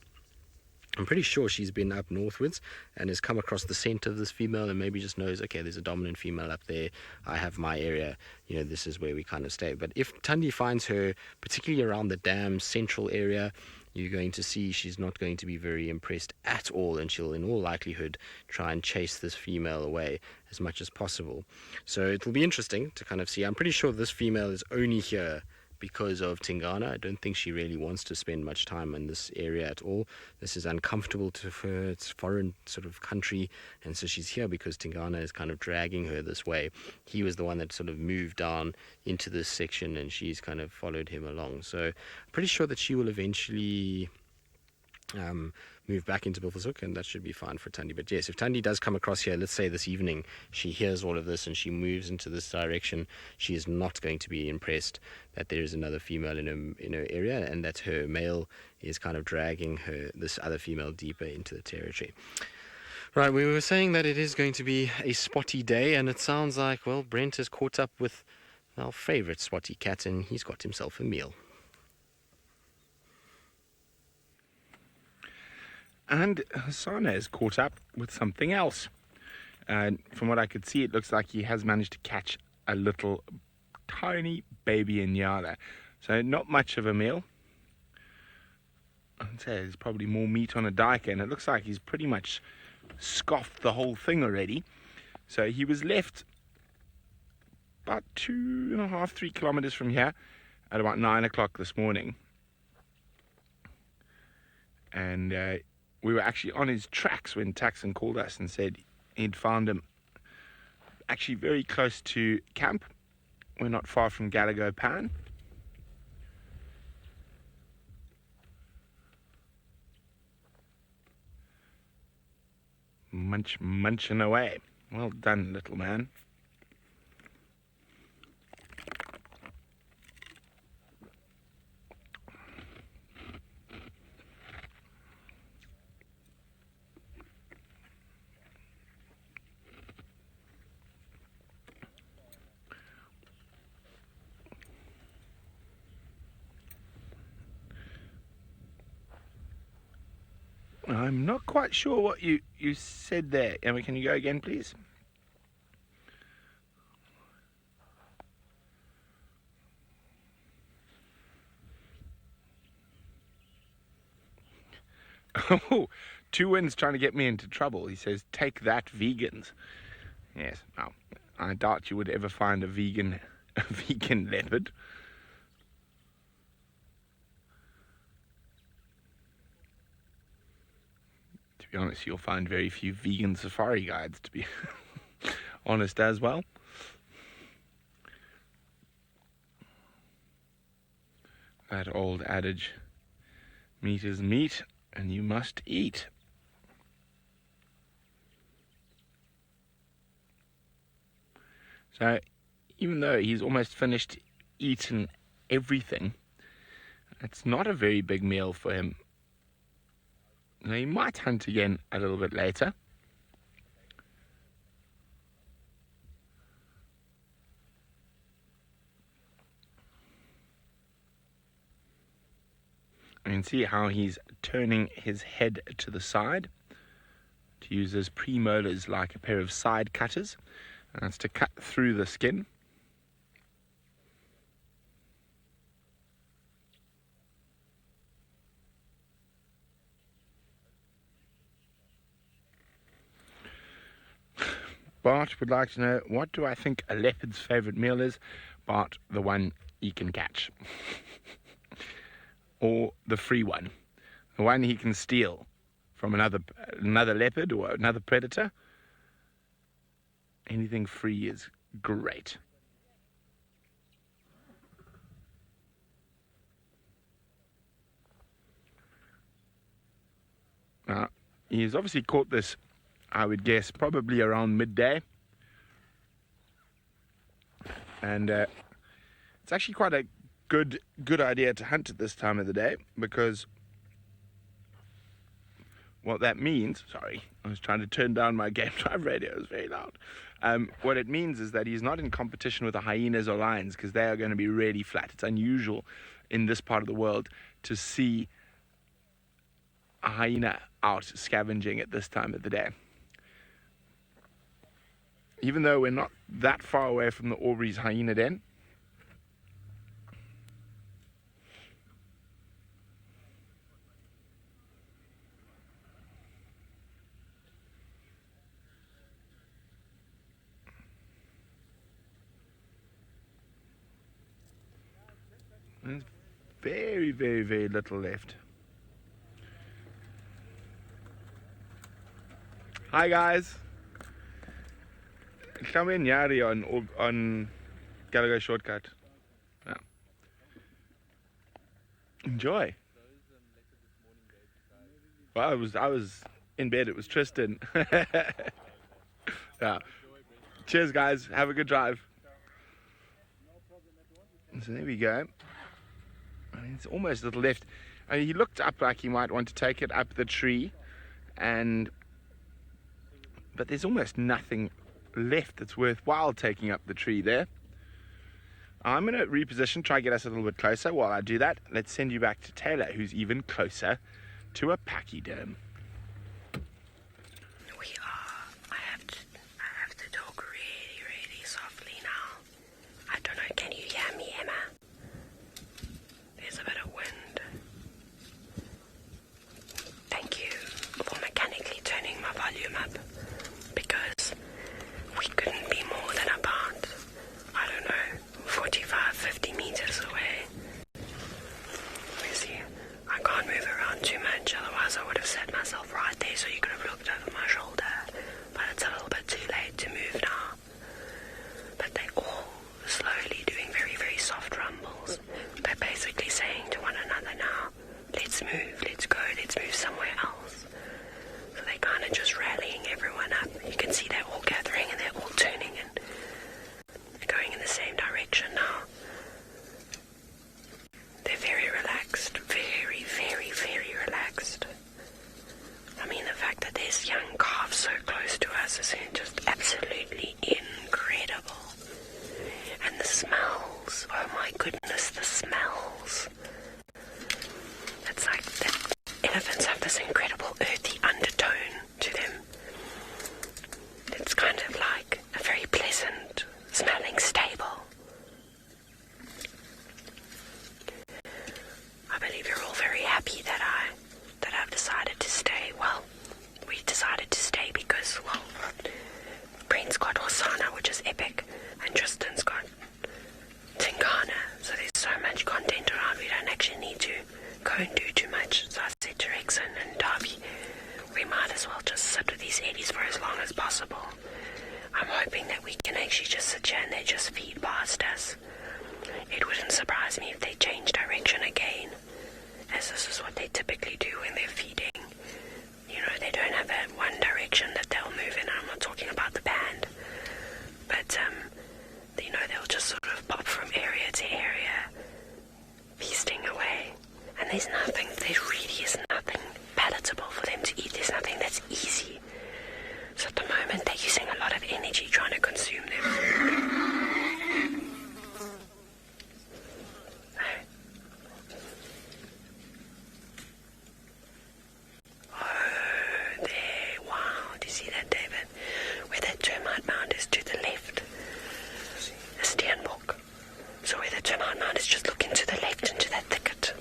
I'm pretty sure she's been up northwards and has come across the scent of this female and maybe just knows, okay, there's a dominant female up there. I have my area. This is where we kind of stay. But if Tundi finds her, particularly around the dam central area, you're going to see she's not going to be very impressed at all, and she'll in all likelihood try and chase this female away as much as possible. So it will be interesting to kind of see. I'm pretty sure this female is only here because of Tingana. I don't think she really wants to spend much time in this area at all. This is uncomfortable to her. It's foreign sort of country, and so she's here because Tingana is kind of dragging her this way. He was the one that sort of moved down into this section, and she's kind of followed him along. So I'm pretty sure that she will eventually move back into Buffelshoek, and that should be fine for Tundi. But yes, if Tundi does come across here, let's say this evening, she hears all of this and she moves into this direction, she is not going to be impressed that there is another female in her area, and that her male is kind of dragging this other female deeper into the territory. Right, we were saying that it is going to be a spotty day, and it sounds like, well, Brent has caught up with our favourite spotty cat, and he's got himself a meal. And Hassan has caught up with something else. And from what I could see, it looks like he has managed to catch a little tiny baby Inyala. So not much of a meal. I'd say there's probably more meat on a dike, and it looks like he's pretty much scoffed the whole thing already. So he was left about 2.5, 3 kilometers from here at about 9 o'clock this morning. And we were actually on his tracks when Taxon called us and said he'd found him actually very close to camp. We're not far from Gallagher Pan. Munching away. Well done, little man. I'm not quite sure what you said there. Emma, can you go again, please? Oh, Two Winds trying to get me into trouble. He says, take that, vegans. Yes, well, I doubt you would ever find a vegan leopard. To be honest, you'll find very few vegan safari guides, to be honest as well. That old adage, meat is meat, and you must eat. So, even though he's almost finished eating everything, it's not a very big meal for him. Now, he might hunt again a little bit later. You can see how he's turning his head to the side to use his premolars like a pair of side cutters. And that's to cut through the skin. Bart would like to know, what do I think a leopard's favourite meal is? Bart, the one he can catch. Or the free one. The one he can steal from another leopard or another predator. Anything free is great. Now, he's obviously caught this, I would guess, probably around midday. And it's actually quite a good idea to hunt at this time of the day, because what that means, sorry, I was trying to turn down my game drive radio, it was very loud. What it means is that he's not in competition with the hyenas or lions, because they are going to be really flat. It's unusual in this part of the world to see a hyena out scavenging at this time of the day. Even though we're not that far away from the Aubrey's hyena den, there's very, very, very little left. Hi guys. Come in Yari on Gallagher Shortcut. Yeah. Enjoy. Well, I was in bed. It was Tristan. Yeah. Cheers, guys. Have a good drive. So there we go. I mean, it's almost a little left. I mean, he looked up like he might want to take it up the tree, but there's almost nothing left that's worthwhile taking up the tree there. I'm going to reposition, try to get us a little bit closer. While I do that, let's send you back to Taylor, who's even closer to a pachyderm. We are. direction now. They're very relaxed, very, very, very relaxed. I mean, the fact that there's young calves so close to us is just absolutely incredible. And the smells, oh my goodness, the smells. It's like that elephants have this incredible earthy undertone to them. It's kind of like a very pleasant smelling stable. I believe you're all very happy that I've decided to stay. Well, we decided to stay because, well, Brent's got Osana, which is epic, and Tristan's got Tingana, so there's so much content around, we don't actually need to go and do too much. So I said to Rexon and Darby, we might as well just sit with these eddies for as long as possible. I'm hoping that we can actually just sit here and they just feed past us. It wouldn't surprise me if they change direction again, as this is what they typically do when they're feeding. You know, they don't have a one direction that they'll move in. I'm not talking about the band, but you know, they'll just sort of pop from area to area, feasting away. And there really is nothing palatable for them to eat. There's nothing that's easy. So at the moment, they're using a lot of energy trying to consume their food. Oh, there. Wow. Do you see that, David? Where that termite mound is to the left. A steenbok. So where the termite mound is, just looking to the left into that thicket.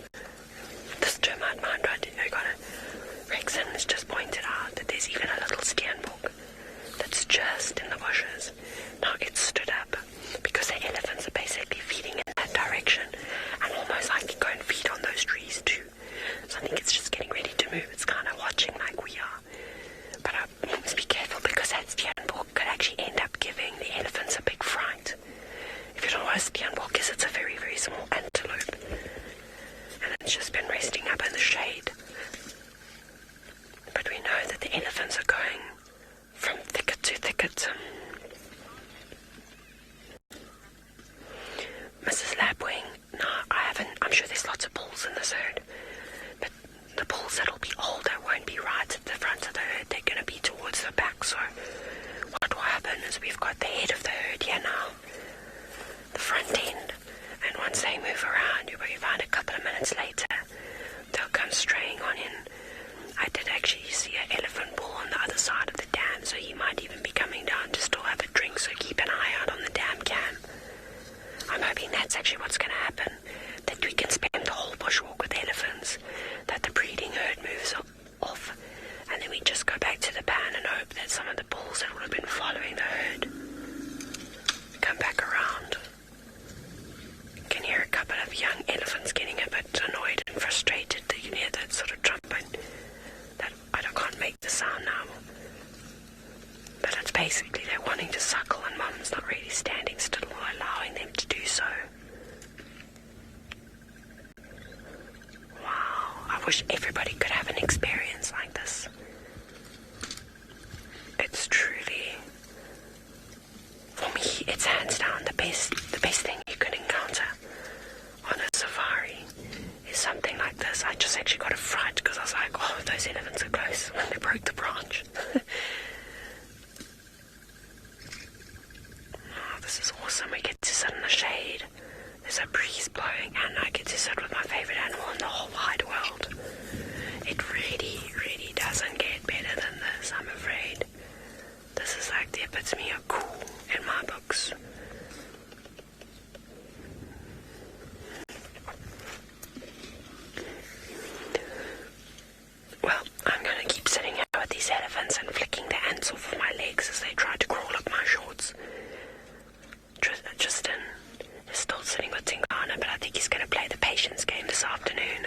This termite mound right there, you got it. Rexon has just pointed out that there's even a little steenbok that's just in the bushes. Now it stood up because the elephants are basically feeding in that direction and almost like go and feed on those trees too. So I think it's just getting ready to move. It's kind of watching like we are. But I must be careful because that steenbok could actually end up giving the elephants a big fright. If you don't know what a steenbok is, it's a very, very small antelope. And it's just been resting up in the shade. But we know that the elephants are going from thicket to thicket. Mrs. Lapwing, no, I'm sure there's lots of bulls in this herd. But the bulls that'll be older won't be right at the front of the herd. They're going to be towards the back. So what will happen is we've got the head of the herd here now, the front end. And once they move around, you'll find a couple of minutes later, they'll come straying on in. I did actually see an elephant bull on the other side of the dam, so he might even be coming down to still have a drink, so keep an eye out on the dam cam. I'm hoping that's actually what's going to happen, that we can spend the whole bushwalk with elephants, that the breeding herd moves off, and then we just go back to the pan and hope that some of the bulls that would have been following the herd come back around. You can hear a couple of young elephants getting a bit annoyed and frustrated. You can hear that sort of trumpet. That I can't make the sound now. But it's basically they're wanting to suckle and Mum's not really standing still or allowing them to do so. Wow, I wish everybody could have an experience like this. It's truly, for me, it's hands down the best thing you could encounter on a safari is something like this. I just actually got a fright because I was like, oh, those elephants are close when they broke the branch. Oh, this is awesome. We get to sit in the shade. There's a breeze blowing and I get to sit with my favorite animal in the whole wide world. It really, really doesn't get better than this, I'm afraid. This is like the epitome of cool in my books. Well, I'm going to keep sitting here with these elephants and flicking the ants off of my legs as they try to crawl up my shorts. Tristan is still sitting with Tingana, but I think he's going to play the patience game this afternoon.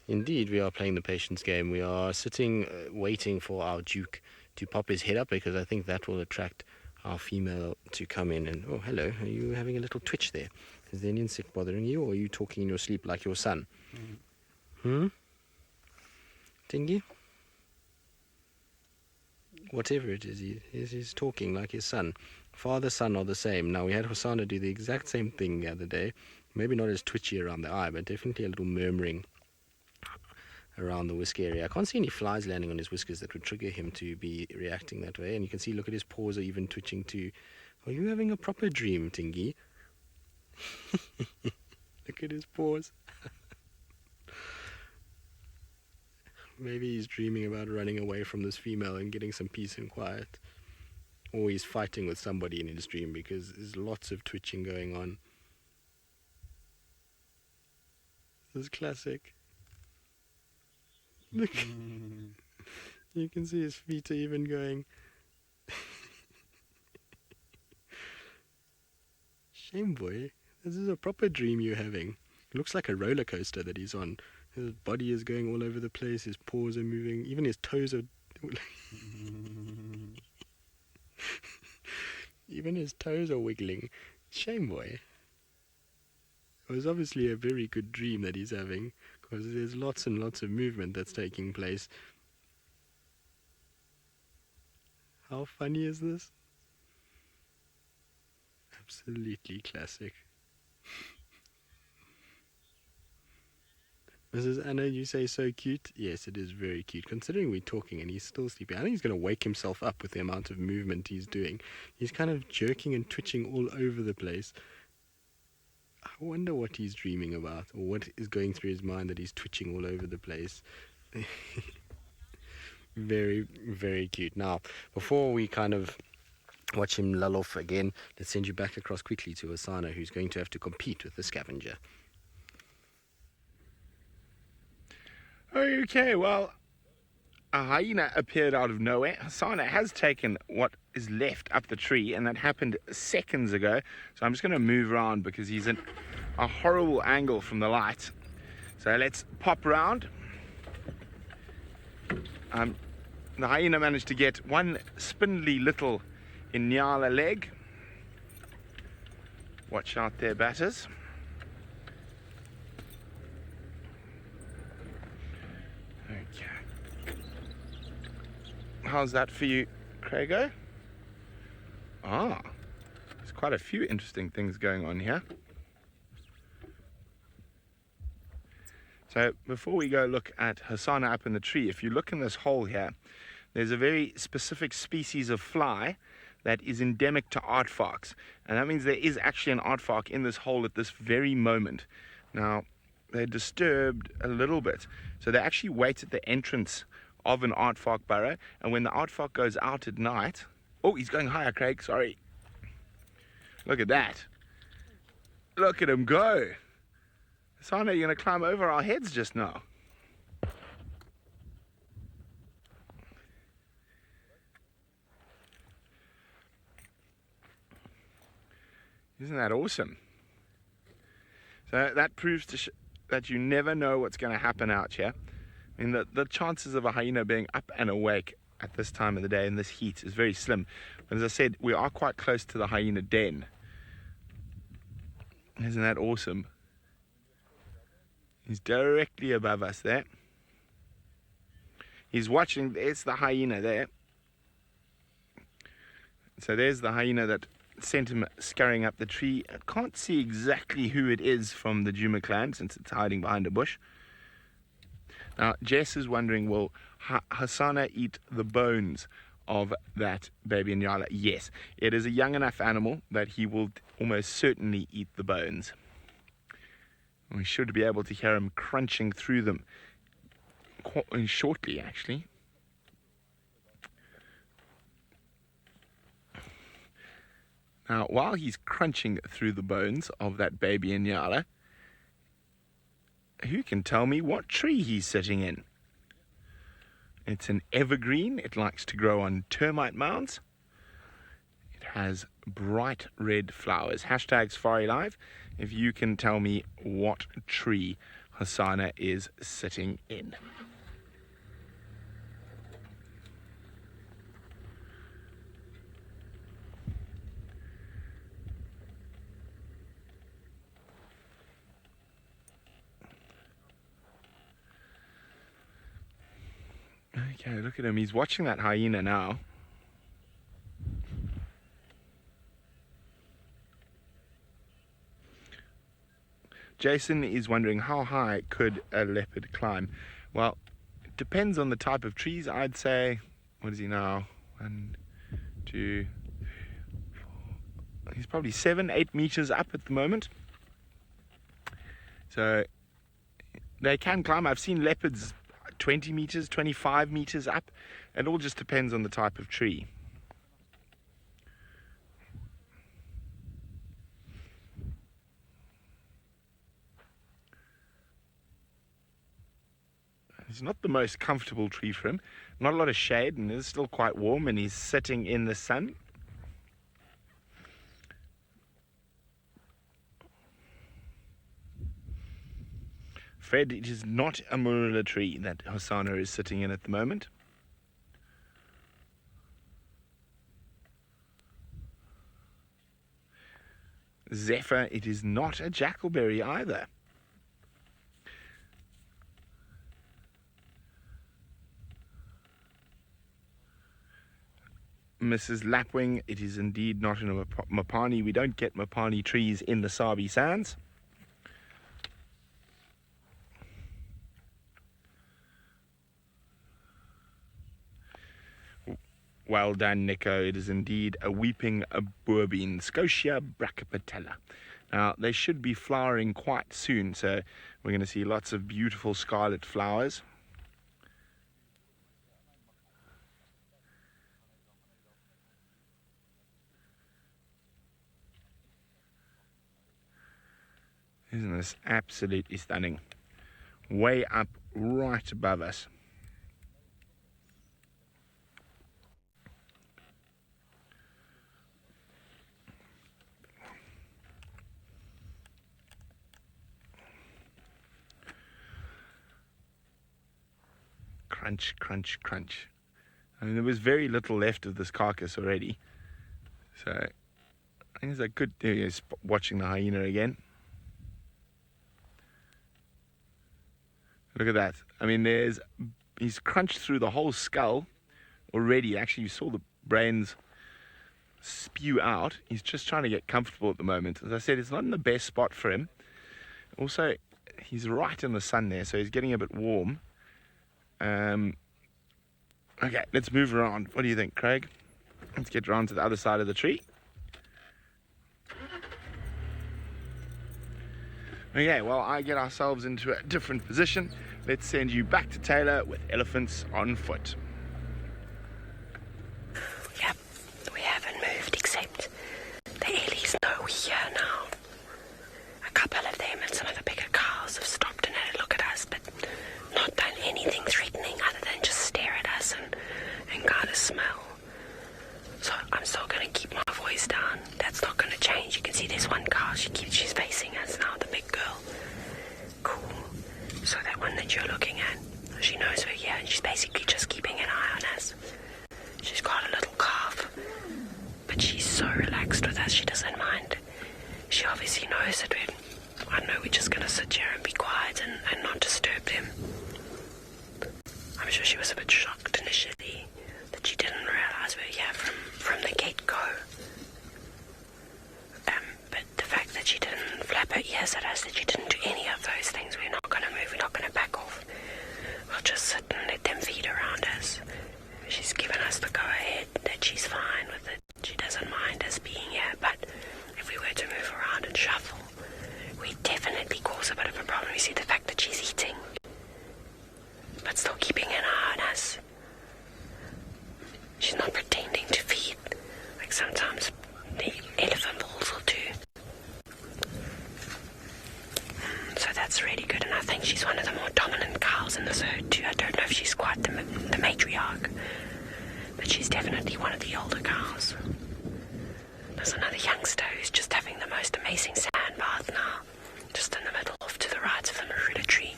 Indeed, we are playing the patience game. We are sitting, waiting for our Duke to pop his head up because I think that will attract our female to come in. And, oh, hello, are you having a little twitch there? Is there an insect bothering you, or are you talking in your sleep like your son? Dingy? whatever it is, he's talking like his son. Father, son are the same. Now, we had Hosana do the exact same thing the other day. Maybe not as twitchy around the eye, but definitely a little murmuring around the whisker area. I can't see any flies landing on his whiskers that would trigger him to be reacting that way. And you can see, look at his paws are even twitching too. Are you having a proper dream, Tingy? Look at his paws. Maybe he's dreaming about running away from this female and getting some peace and quiet. Or he's fighting with somebody in his dream, because there's lots of twitching going on. This is classic. Look. You can see his feet are even going. Shame, boy. This is a proper dream you're having. It looks like a roller coaster that he's on. His body is going all over the place. His paws are moving. Even his toes are... Even his toes are wiggling. Shame, boy. It was obviously a very good dream that he's having, because there's lots and lots of movement that's taking place. How funny is this? Absolutely classic. Mrs. Anna, you say so cute? Yes, it is very cute, considering we're talking and he's still sleeping. I think he's going to wake himself up with the amount of movement he's doing. He's kind of jerking and twitching all over the place. I wonder what he's dreaming about, or what is going through his mind that he's twitching all over the place. Very, very cute. Now, before we kind of watch him lull off again, let's send you back across quickly to Asana, who's going to have to compete with the scavenger. Okay, well, a hyena appeared out of nowhere. Hasana has taken what is left up the tree, and that happened seconds ago. So I'm just going to move around because he's in a horrible angle from the light. So let's pop around. The hyena managed to get one spindly little Inyala leg. Watch out there, batters. Okay. How's that for you, Craigo? Ah, there's quite a few interesting things going on here. So before we go look at Hasana up in the tree, if you look in this hole here, there's a very specific species of fly that is endemic to aardvarks. And that means there is actually an aardvark in this hole at this very moment. Now, they're disturbed a little bit. So they actually wait at the entrance of an aardvark burrow. And when the aardvark goes out at night... Oh, he's going higher, Craig, sorry. Look at that. Look at him go. Sana, you're going to climb over our heads just now. Isn't that awesome? So that proves that you never know what's going to happen out here. I mean, the chances of a hyena being up and awake at this time of the day in this heat is very slim. But as I said, we are quite close to the hyena den. Isn't that awesome? He's directly above us there. He's watching. There's the hyena there. So there's the hyena that sent him scurrying up the tree. I can't see exactly who it is from the Djuma clan since it's hiding behind a bush. Now, Jess is wondering, will Hasana eat the bones of that baby Inyala? Yes, it is a young enough animal that he will almost certainly eat the bones. We should be able to hear him crunching through them shortly, actually. Now, while he's crunching through the bones of that baby Inyala, who can tell me what tree he's sitting in? It's an evergreen. It likes to grow on termite mounds. It has bright red flowers. Hashtag Safari Live if you can tell me what tree Hasana is sitting in. Okay, look at him. He's watching that hyena now. Jason is wondering, how high could a leopard climb? Well, it depends on the type of trees. I'd say, what is he now? 1, 2, 4. He's probably 7-8 meters up at the moment. So they can climb. I've seen leopards 20 meters, 25 meters up. It all just depends on the type of tree. It's not the most comfortable tree for him. Not a lot of shade, and it's still quite warm, and he's sitting in the sun. Fred, it is not a marula tree that Hosanna is sitting in at the moment. Zephyr, it is not a jackalberry either. Mrs. Lapwing, it is indeed not in a Mopani. We don't get Mopani trees in the Sabi Sands. Well done, Nico. It is indeed a weeping boerbean, Scotia brachypetala. Now, they should be flowering quite soon, so we're going to see lots of beautiful scarlet flowers. Isn't this absolutely stunning? Way up, right above us. Crunch, crunch, crunch. I mean, there was very little left of this carcass already. So, I think it's a good... There he is, watching the hyena again. Look at that. I mean, he's crunched through the whole skull already. Actually, you saw the brains spew out. He's just trying to get comfortable at the moment. As I said, it's not in the best spot for him. Also, he's right in the sun there, so he's getting a bit warm. Okay, let's move around. What do you think, Craig? Let's get around to the other side of the tree. Okay, well, I get ourselves into a different position. Let's send you back to Taylor with elephants on foot. Yep, we haven't moved except the Ellies know we're here now. A couple of them and some of the bigger cows have stopped and had a look at us, but not done anything threatening other than just stare at us and kind of smell. So I'm still going to keep my voice down. That's not going to change. You can see there's one cow. She's facing us now, the big girl. Cool. So that one that you're looking at, she knows we're here and she's basically just keeping an eye on us. She's got a little calf, but she's so relaxed with us, she doesn't mind. She obviously knows that we're just going to sit here and be quiet and not disturb them. I'm sure she was a bit shocked initially that she didn't realize we're here from the get-go. But the fact that she didn't flap her ears at us, that she didn't do any of those things, we're not going to move, we're not going to back off. We'll just sit and let them feed around us. She's given us the go-ahead that she's fine with it. She doesn't mind us being here, but if we were to move around and shuffle, we'd definitely cause a bit of a problem. We see the fact that she's eating, but still keeping an eye on us. She's not pretending to feed, like sometimes the elephant bulls will do. So that's really good, and I think she's one of the more dominant cows in this herd too. I don't know if she's quite the matriarch, but she's definitely one of the older cows. There's another youngster who's just having the most amazing sand bath now, just in the middle off to the right of the marula tree.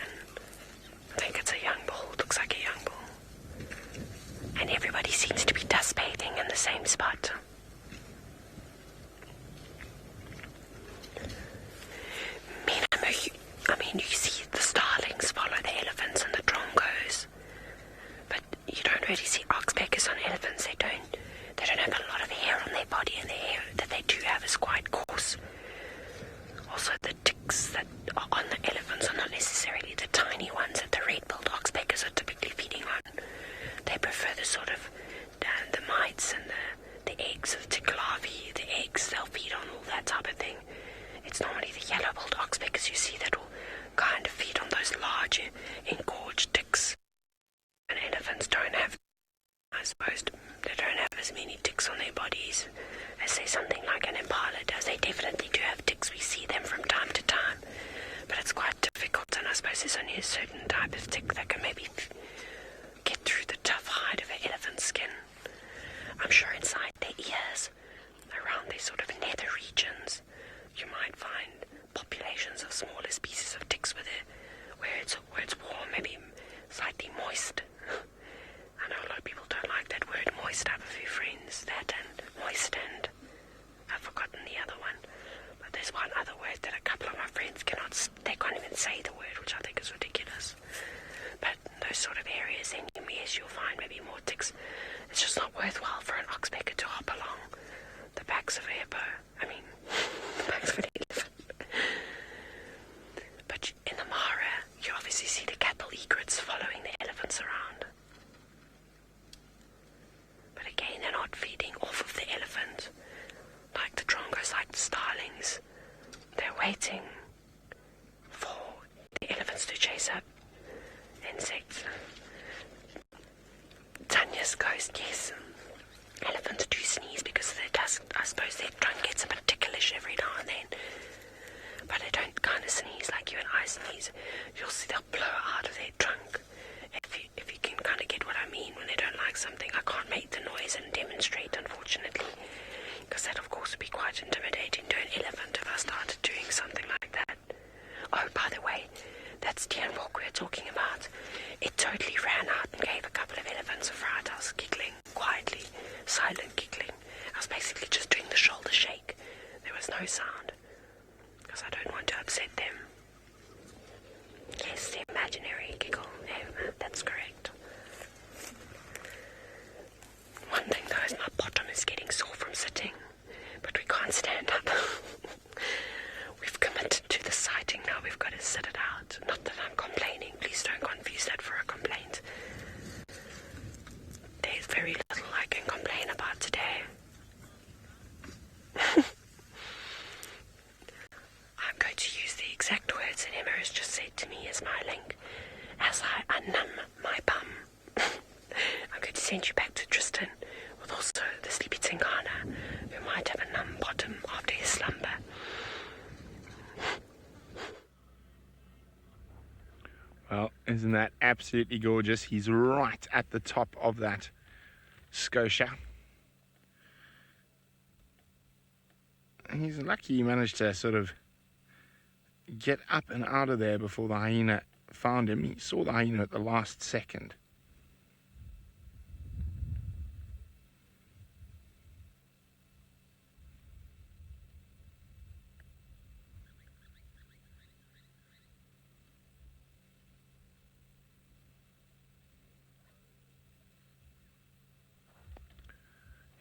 And I think it's a young bull, looks like a young bull. And everybody seems to be dust bathing in the same spot. You see the starlings follow the elephants and the drongos, but you don't really see oxpeckers on elephants. They don't have a lot of hair on their body, and the hair that they do have is quite coarse. Also, the ticks that are on the elephants are not necessarily the tiny ones that the red-billed oxpeckers are typically feeding on. They prefer the sort of the mites and the eggs of tick larvae, the eggs they'll feed on, all that type of thing. It's normally the yellow-billed oxpeckers you see that will kind of feed on those large engorged ticks. And elephants don't have, I suppose, they don't have as many ticks on their bodies as say something like an impala does. They definitely do have ticks. We see them from time to time, but it's quite difficult, and I suppose there's only a certain type of tick that can maybe get through the tough hide of an elephant's skin. I'm sure inside their ears, around their sort of nether regions, you might find populations of smaller species of ticks where it's warm, maybe slightly moist. I know a lot of people don't like that word moist. I have a few friends that and moist, and I've forgotten the other one. But there's one other word that a couple of my friends they can't even say the word, which I think is ridiculous. But those sort of areas, then yes, you'll find maybe more ticks. It's just not worthwhile for an oxpecker to hop along the backs of a hippo. The backs of an elephant. But in the Mara, you obviously see the cattle egrets following the elephants around. But again, they're not feeding off of the elephant like the drongos, like the starlings. They're waiting for the elephants to chase up insects. Tanya's ghost, yes. Elephants do sneeze because I suppose their trunk gets a bit ticklish every now and then. But they don't kind of sneeze like you and I sneeze. You'll see they'll blow out of their trunk. If you can kind of get what I mean when they don't like something. I can't make the noise and demonstrate, unfortunately, because that of course would be quite intimidating to an elephant if I started doing something like that. Oh, by the way, that steenbok we're talking about, it totally ran out and gave a couple of elephants a fright. I was giggling quietly, silent giggling. I was basically just doing the shoulder shake. There was no sound, because I don't want to upset them. Yes, the imaginary giggle. That's correct. One thing though is my bottom is getting sore from sitting, but we can't stand up. We've committed to the sighting now, we've got to sit it out. Not that I'm complaining, please don't confuse that for a complaint. There's very little I can complain about today. I'm going to use the exact words that Emma has just said to me as my link, as I unnumb my bum. I'm going to send you back to Tristan with also the sleepy Tingana, who might have a numb bottom after his slumber. Well, isn't that absolutely gorgeous? He's right at the top of that scotia. And he's lucky he managed to sort of get up and out of there before the hyena found him. He saw the hyena at the last second.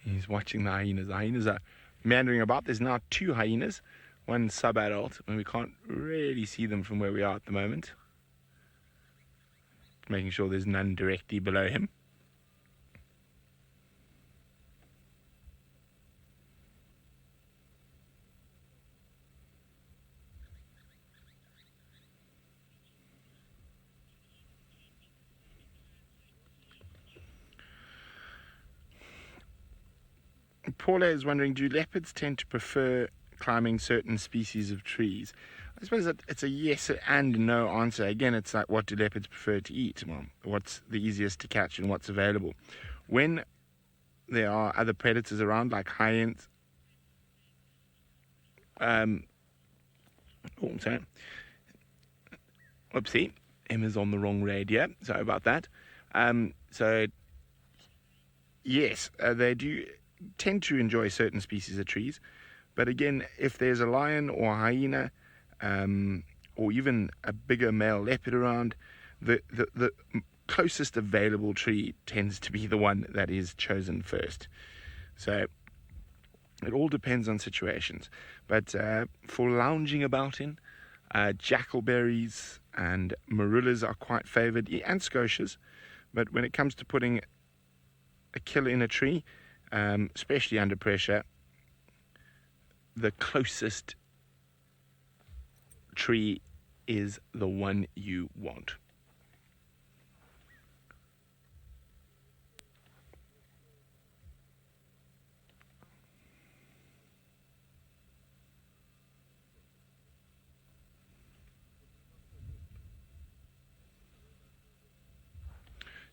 He's watching the hyenas. The hyenas are meandering about. There's now 2 hyenas, one sub-adult, and we can't really see them from where we are at the moment. Making sure there's none directly below him. Paula is wondering, do leopards tend to prefer climbing certain species of trees? I suppose that it's a yes and no answer. Again, it's like, what do leopards prefer to eat? Well, what's the easiest to catch and what's available? When there are other predators around, like hyenas, Oopsie, Emma's on the wrong radio. Sorry about that. So, yes, they do tend to enjoy certain species of trees. But again, if there's a lion or a hyena, or even a bigger male leopard around, the closest available tree tends to be the one that is chosen first. So It all depends on situations. But for lounging about in, jackalberries and marillas are quite favoured, and scotias. But when it comes to putting a killer in a tree, especially under pressure, the closest tree is the one you want.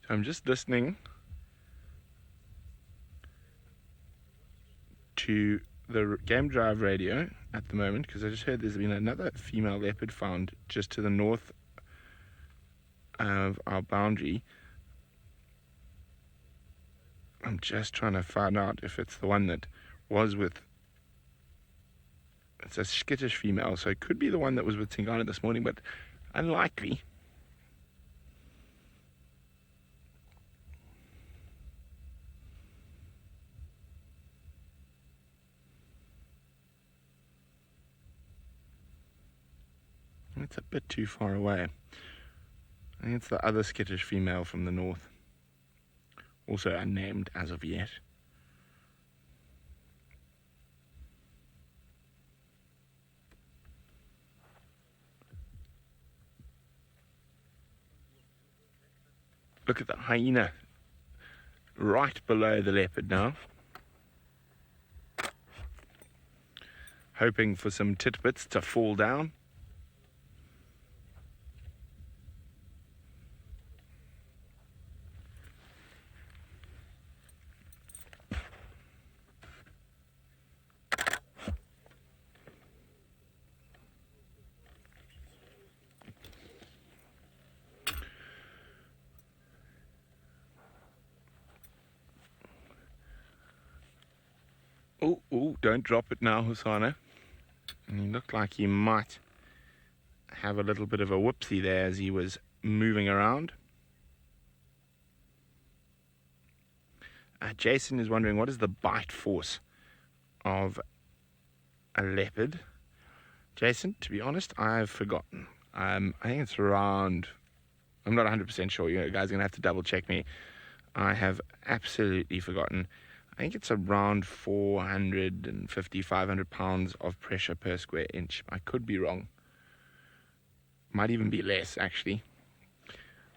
So I'm just listening to the game drive radio at the moment, because I just heard there's been another female leopard found just to the north of our boundary. I'm just trying to find out if it's the one that was with, it's a skittish female, so it could be the one that was with Tingana this morning, but unlikely. It's a bit too far away. I think it's the other skittish female from the north. Also unnamed as of yet. Look at the hyena right below the leopard now. Hoping for some titbits to fall down. Oh, don't drop it now, Hosanna. And he looked like he might have a little bit of a whoopsie there as he was moving around. Jason is wondering, what is the bite force of a leopard? Jason, to be honest, I've forgotten. I think it's around, I'm not 100% sure. You guys are going to have to double check me. I have absolutely forgotten. I think it's around 450, 500 pounds of pressure per square inch. I could be wrong. Might even be less, actually.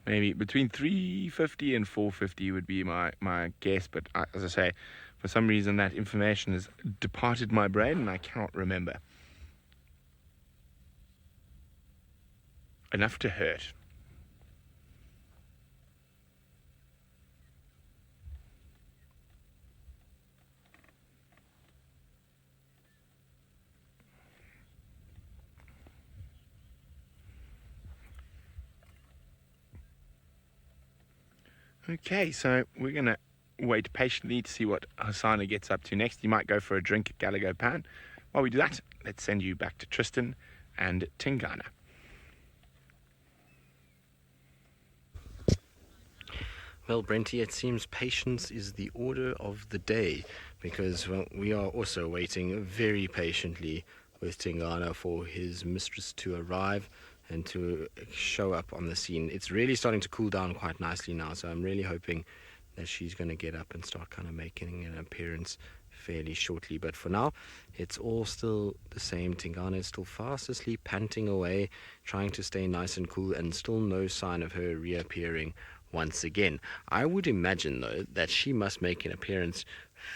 Maybe between 350 and 450 would be my guess. But as I say, for some reason that information has departed my brain and I cannot remember. Enough to hurt. Okay, so we're going to wait patiently to see what Hosanna gets up to next. He might go for a drink at Galago Pan. While we do that, let's send you back to Tristan and Tingana. Well, Brenty, it seems patience is the order of the day, because we are also waiting very patiently with Tingana for his mistress to arrive and to show up on the scene. It's really starting to cool down quite nicely now, so I'm really hoping that she's going to get up and start kind of making an appearance fairly shortly. But for now, it's all still the same. Tingana is still fast asleep, panting away, trying to stay nice and cool, and still no sign of her reappearing once again. I would imagine, though, that she must make an appearance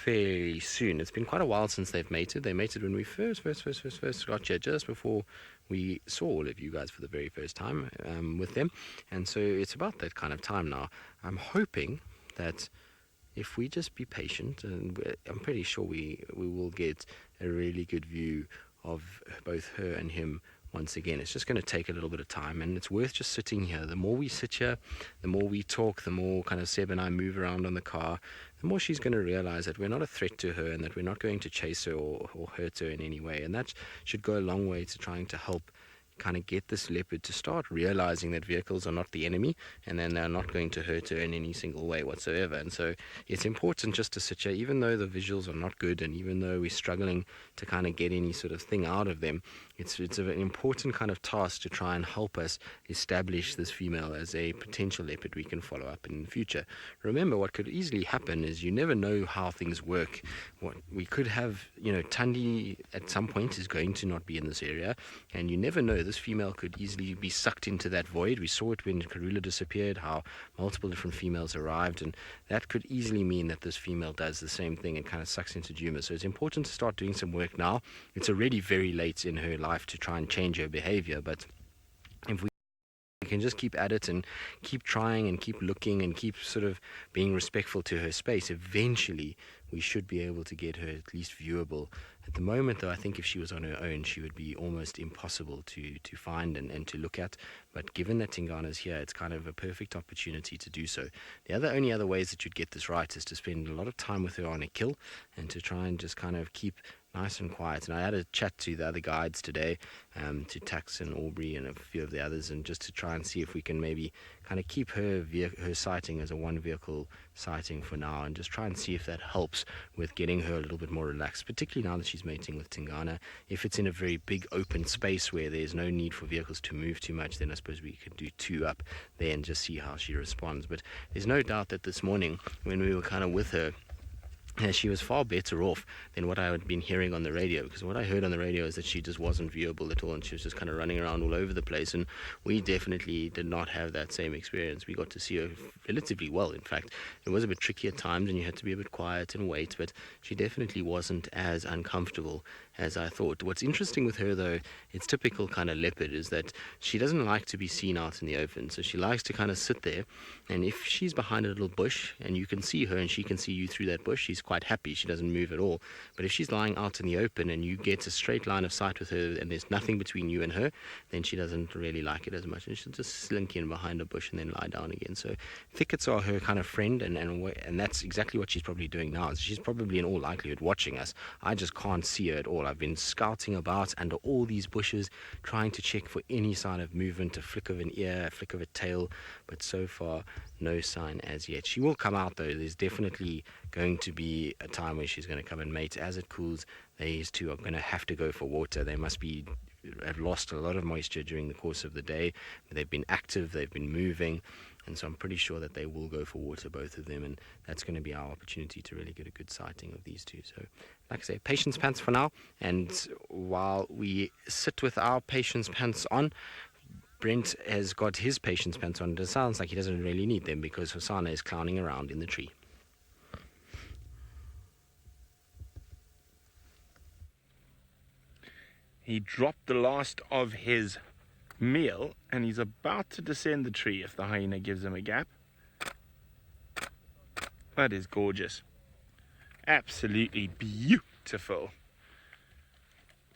fairly soon. It's been quite a while since they've mated. They mated when we first got here, just before we saw all of you guys for the very first time with them. And so it's about that kind of time now. I'm hoping that if we just be patient, and I'm pretty sure we will get a really good view of both her and him once again. It's just going to take a little bit of time, and it's worth just sitting here. The more we sit here, the more we talk, the more kind of Seb and I move around on the car, the more she's going to realize that we're not a threat to her and that we're not going to chase her or hurt her in any way. And that should go a long way to trying to help kind of get this leopard to start realizing that vehicles are not the enemy, and then they're not going to hurt her in any single way whatsoever. And so it's important just to sit here, even though the visuals are not good, and even though we're struggling to kind of get any sort of thing out of them, it's an important kind of task to try and help us establish this female as a potential leopard we can follow up in the future. Remember, what could easily happen is you never know how things work. What we could have, Tundi at some point is going to not be in this area, and you never know. This female could easily be sucked into that void. We saw it when Karula disappeared, how multiple different females arrived, and that could easily mean that this female does the same thing and kind of sucks into Duma. So it's important to start doing some work now. It's already very late in her life to try and change her behavior, but if we can just keep at it and keep trying and keep looking and keep sort of being respectful to her space, eventually we should be able to get her at least viewable. At the moment, though, I think if she was on her own, she would be almost impossible to find and to look at. But given that Tingana's here, it's kind of a perfect opportunity to do so. The only other ways that you'd get this right is to spend a lot of time with her on a kill and to try and just kind of keep nice and quiet. And I had a chat to the other guides today, to Tax and Aubrey and a few of the others, and just to try and see if we can maybe kind of keep her sighting as a one vehicle sighting for now, and just try and see if that helps with getting her a little bit more relaxed, particularly now that she's mating with Tingana. If it's in a very big open space where there's no need for vehicles to move too much, then I suppose we could do two up there and just see how she responds. But there's no doubt that this morning when we were kind of with her, she was far better off than what I had been hearing on the radio, because what I heard on the radio is that she just wasn't viewable at all, and she was just kind of running around all over the place, and we definitely did not have that same experience. We got to see her relatively well. In fact, it was a bit tricky at times, and you had to be a bit quiet and wait, but she definitely wasn't as uncomfortable as I thought. What's interesting with her, though, it's typical kind of leopard, is that she doesn't like to be seen out in the open, so she likes to kind of sit there, and if she's behind a little bush and you can see her and she can see you through that bush, she's quite happy. She doesn't move at all. But if she's lying out in the open and you get a straight line of sight with her and there's nothing between you and her, then she doesn't really like it as much, and she'll just slink in behind a bush and then lie down again. So thickets are her kind of friend, and that's exactly what she's probably doing now. She's probably in all likelihood watching us. I just can't see her at all. I've been scouting about under all these bushes, trying to check for any sign of movement, a flick of an ear, a flick of a tail, but so far no sign as yet. She will come out, though. There's definitely going to be a time where she's going to come and mate. As it cools, these two are going to have to go for water. They must have lost a lot of moisture during the course of the day. They've been active, they've been moving, and so I'm pretty sure that they will go for water, both of them, and that's going to be our opportunity to really get a good sighting of these two. So, like I say, patience pants for now, and while we sit with our patience pants on, Brent has got his patience pants on. It sounds like he doesn't really need them because Hosana is clowning around in the tree. He dropped the last of his meal and he's about to descend the tree if the hyena gives him a gap. That is gorgeous. Absolutely beautiful.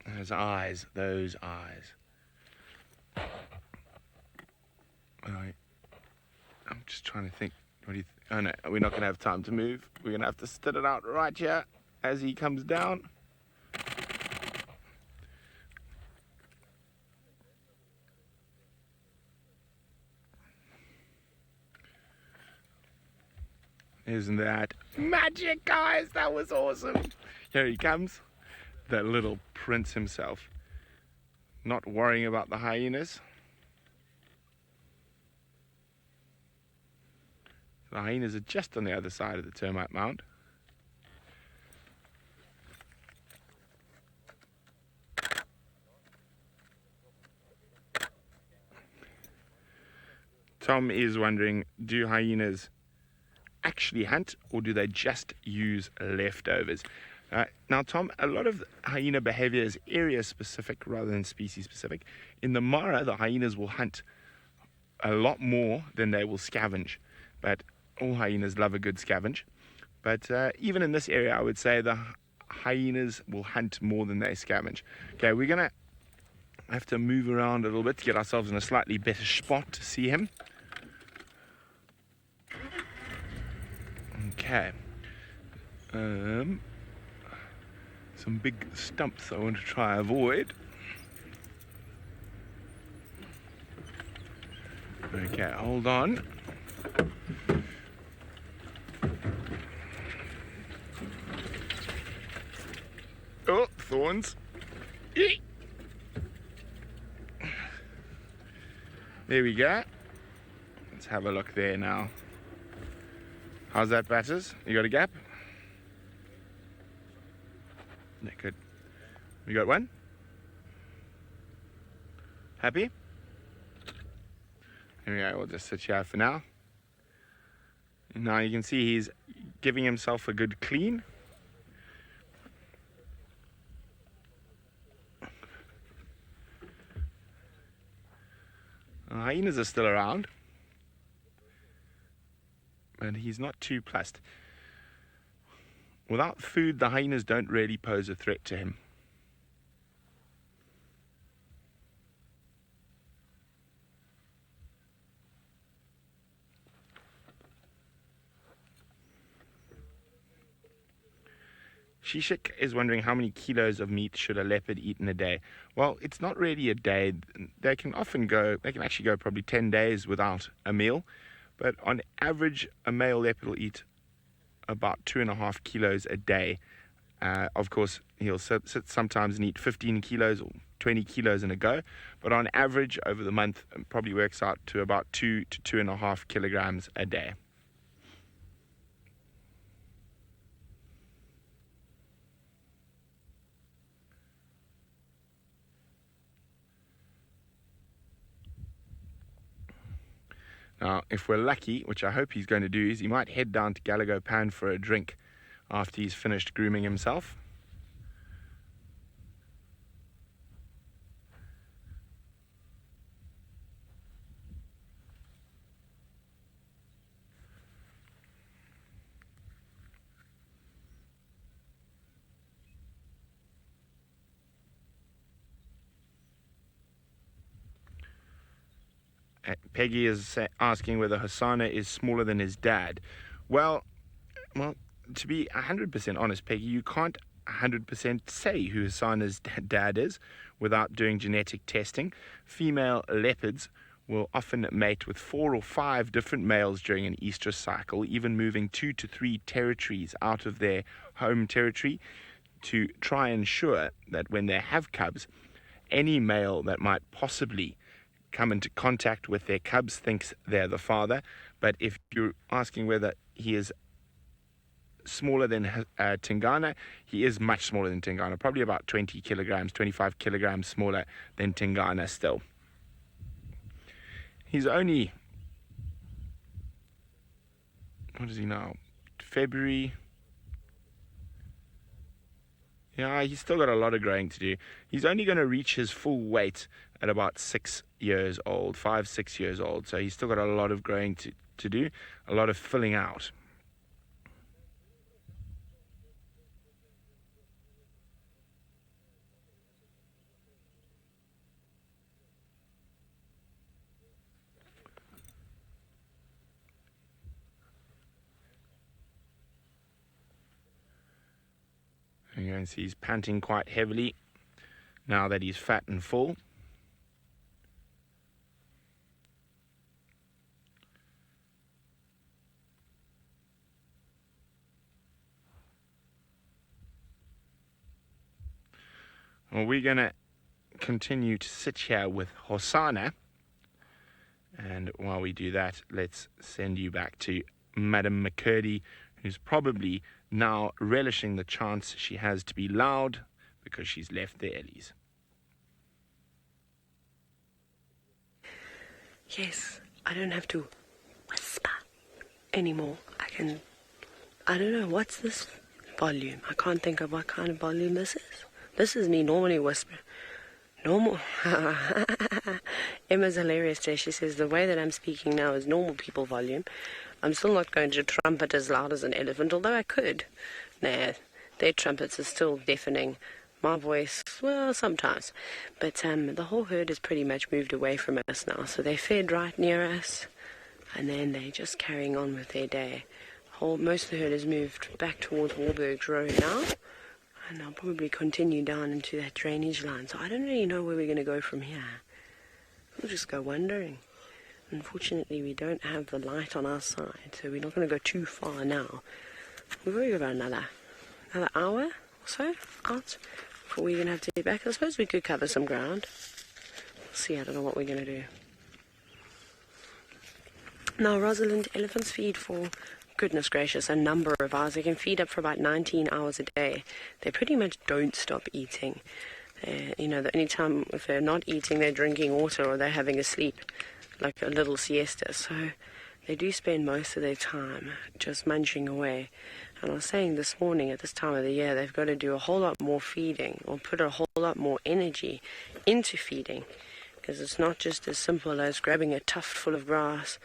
Those eyes. I'm just trying to think. What do you oh no, we're not going to have time to move. We're going to have to sit it out right here as he comes down. Isn't that magic, guys? That was awesome. Here he comes, the little prince himself, not worrying about the hyenas. The hyenas are just on the other side of the termite mound. Tom is wondering, do hyenas actually hunt, or do they just use leftovers? Now, Tom, a lot of hyena behavior is area specific rather than species specific. In the Mara, the hyenas will hunt a lot more than they will scavenge, but all hyenas love a good scavenge. But even in this area, I would say the hyenas will hunt more than they scavenge. Okay, we're gonna have to move around a little bit to get ourselves in a slightly better spot to see him. Okay, some big stumps I want to try and avoid. Okay, hold on. Oh, thorns. Eek. There we go. Let's have a look there now. How's that, Batters? You got a gap? Yeah, good. We got one? Happy? There we go, we'll just sit here for now. And now you can see he's giving himself a good clean. Hyenas are still around, and he's not too plussed. Without food, the hyenas don't really pose a threat to him. Shishik is wondering how many kilos of meat should a leopard eat in a day. Well, it's not really a day. They can actually go probably 10 days without a meal. But on average, a male leopard will eat about 2.5 kilos a day. Of course, he'll sit sometimes and eat 15 kilos or 20 kilos in a go. But on average, over the month, it probably works out to about 2 to 2.5 kilograms a day. Now, if we're lucky, which I hope he's going to do, is he might head down to Galago Pan for a drink after he's finished grooming himself. Peggy is asking whether Hosanna is smaller than his dad. Well, to be 100% honest, Peggy, you can't 100% say who Hosanna's dad is without doing genetic testing. Female leopards will often mate with 4 or 5 different males during an estrus cycle, even moving 2 to 3 territories out of their home territory to try and ensure that when they have cubs, any male that might possibly come into contact with their cubs thinks they're the father. But if you're asking whether he is smaller than Tingana, he is much smaller than Tingana, probably about 20 kilograms, 25 kilograms smaller than Tingana still. He's only, what is he now, February? Yeah, he's still got a lot of growing to do. He's only going to reach his full weight at about 6 years old, 5, 6 years old. So he's still got a lot of growing to do, a lot of filling out. And you can see he's panting quite heavily now that he's fat and full. Well, we're going to continue to sit here with Hosanna. And while we do that, let's send you back to Madam McCurdy, who's probably now relishing the chance she has to be loud because she's left the Ellies. Yes, I don't have to whisper anymore. I don't know, what's this volume? I can't think of what kind of volume this is. This is me normally whisper. Normal. Emma's hilarious today. She says the way that I'm speaking now is normal people volume. I'm still not going to trumpet as loud as an elephant, although I could. Nah, their trumpets are still deafening. My voice, well, sometimes. But the whole herd has pretty much moved away from us now. So they fed right near us, and then they're just carrying on with their day. Most of the herd has moved back towards Warburg's Road now. And I'll probably continue down into that drainage line. So I don't really know where we're going to go from here. We'll just go wandering. Unfortunately, we don't have the light on our side, so we're not going to go too far now. We've already got about another hour or so out before we're going to have to get back. I suppose we could cover some ground. We'll see, I don't know what we're going to do. Now, Rosalind, elephants feed for, goodness gracious, a number of hours. They can feed up for about 19 hours a day. They pretty much don't stop eating. The only time if they're not eating, they're drinking water or they're having a sleep, like a little siesta. So they do spend most of their time just munching away. And I was saying this morning, at this time of the year, they've got to do a whole lot more feeding or put a whole lot more energy into feeding, because it's not just as simple as grabbing a tuft full of grass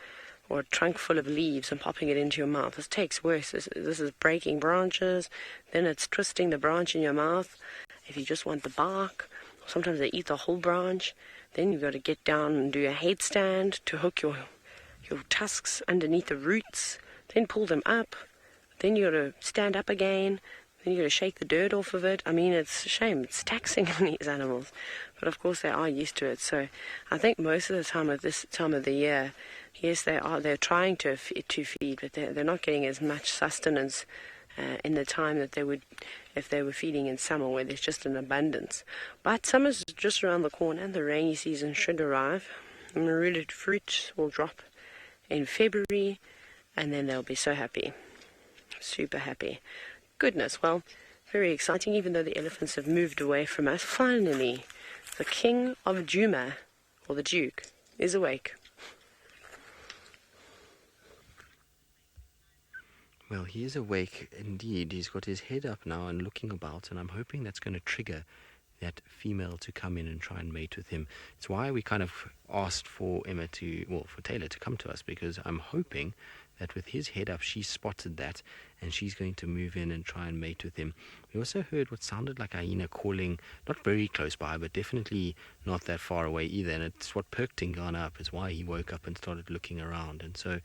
or a trunk full of leaves and popping it into your mouth. This takes worse. This is breaking branches, then it's twisting the branch in your mouth. If you just want the bark, sometimes they eat the whole branch. Then you've got to get down and do a headstand to hook your tusks underneath the roots, then pull them up. Then you got to stand up again. Then you got to shake the dirt off of it. I mean, it's a shame. It's taxing on these animals. But of course, they are used to it. So I think most of the time at this time of the year, yes, they're trying to feed, but they're not getting as much sustenance in the time that they would if they were feeding in summer, where there's just an abundance. But summer's just around the corner, and the rainy season should arrive. And marulated fruit will drop in February, and then they'll be so happy. Super happy. Goodness, well, very exciting, even though the elephants have moved away from us. Finally, the king of Djuma, or the Duke, is awake. Well, he is awake indeed. He's got his head up now and looking about, and I'm hoping that's going to trigger that female to come in and try and mate with him. It's why we kind of asked for for Taylor to come to us, because I'm hoping that with his head up, she spotted that, and she's going to move in and try and mate with him. We also heard what sounded like a hyena calling, not very close by, but definitely not that far away either, and it's what perked Tingana up. It's why he woke up and started looking around. And so I'm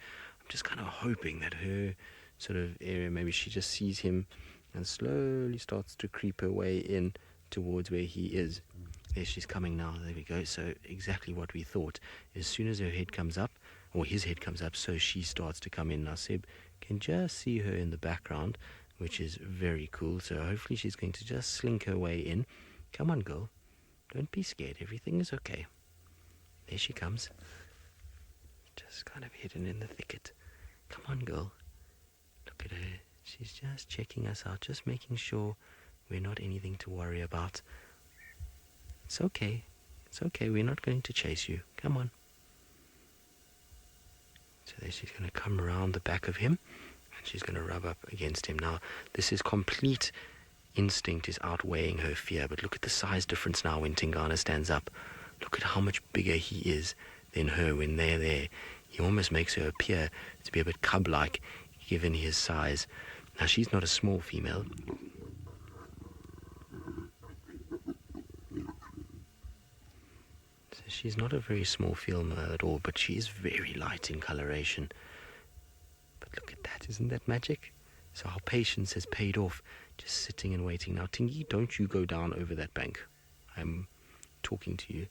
just kind of hoping that her sort of area, maybe she just sees him and slowly starts to creep her way in towards where he is. There she's coming now. There we go. So exactly what we thought. As soon as her head comes up, or his head comes up, so she starts to come in. Now Seb can just see her in the background, which is very cool. So hopefully she's going to just slink her way in. Come on, girl. Don't be scared. Everything is okay. There she comes. Just kind of hidden in the thicket. Come on, girl. Look at her. She's just checking us out, just making sure we're not anything to worry about. It's okay. It's okay. We're not going to chase you. Come on. So there she's going to come around the back of him, and she's going to rub up against him. Now, this is complete instinct is outweighing her fear, but look at the size difference now when Tingana stands up. Look at how much bigger he is than her when they're there. He almost makes her appear to be a bit cub-like, given his size. Now, she's not a small female. So she's not a very small female at all, but she is very light in coloration. But look at that, isn't that magic? So our patience has paid off, just sitting and waiting. Now, Tingy, don't you go down over that bank. I'm talking to you.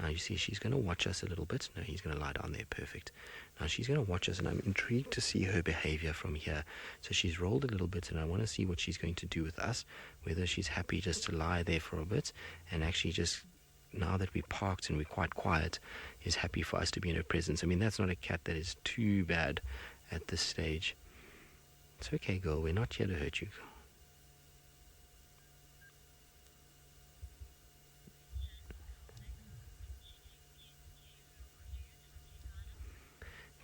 Now, you see, she's going to watch us a little bit. No, he's going to lie down there. Perfect. Now, she's going to watch us, and I'm intrigued to see her behavior from here. So she's rolled a little bit, and I want to see what she's going to do with us, whether she's happy just to lie there for a bit and actually just, now that we're parked and we're quite quiet, is happy for us to be in her presence. I mean, that's not a cat that is too bad at this stage. It's okay, girl. We're not here to hurt you.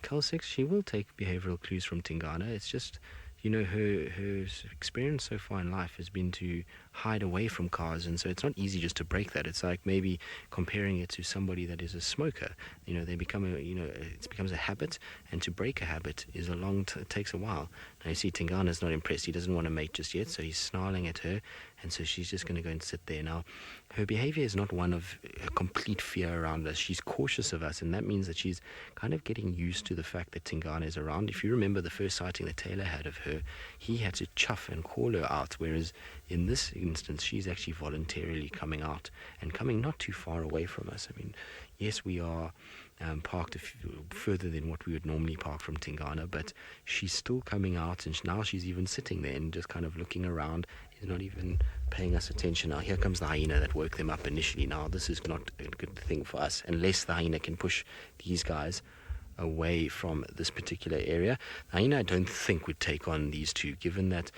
Cal6, she will take behavioral clues from Tingana. It's just, you know, her experience so far in life has been to hide away from cars, and so it's not easy just to break that. It's like maybe comparing it to somebody that is a smoker. You know, they become it becomes a habit, and to break a habit is it takes a while. Now you see Tingana's not impressed. He doesn't want to mate just yet, so he's snarling at her, and so she's just going to go and sit there. Now, her behavior is not one of a complete fear around us. She's cautious of us, and that means that she's kind of getting used to the fact that Tingana is around. If you remember the first sighting that Taylor had of her, he had to chuff and call her out, whereas in this instance, she's actually voluntarily coming out and coming not too far away from us. I mean, yes, we are parked further than what we would normally park from Tingana, but she's still coming out, and now she's even sitting there and just kind of looking around. She's not even paying us attention. Now here comes the hyena that woke them up initially. Now this is not a good thing for us unless the hyena can push these guys away from this particular area. The hyena, I don't think, would take on these two, given that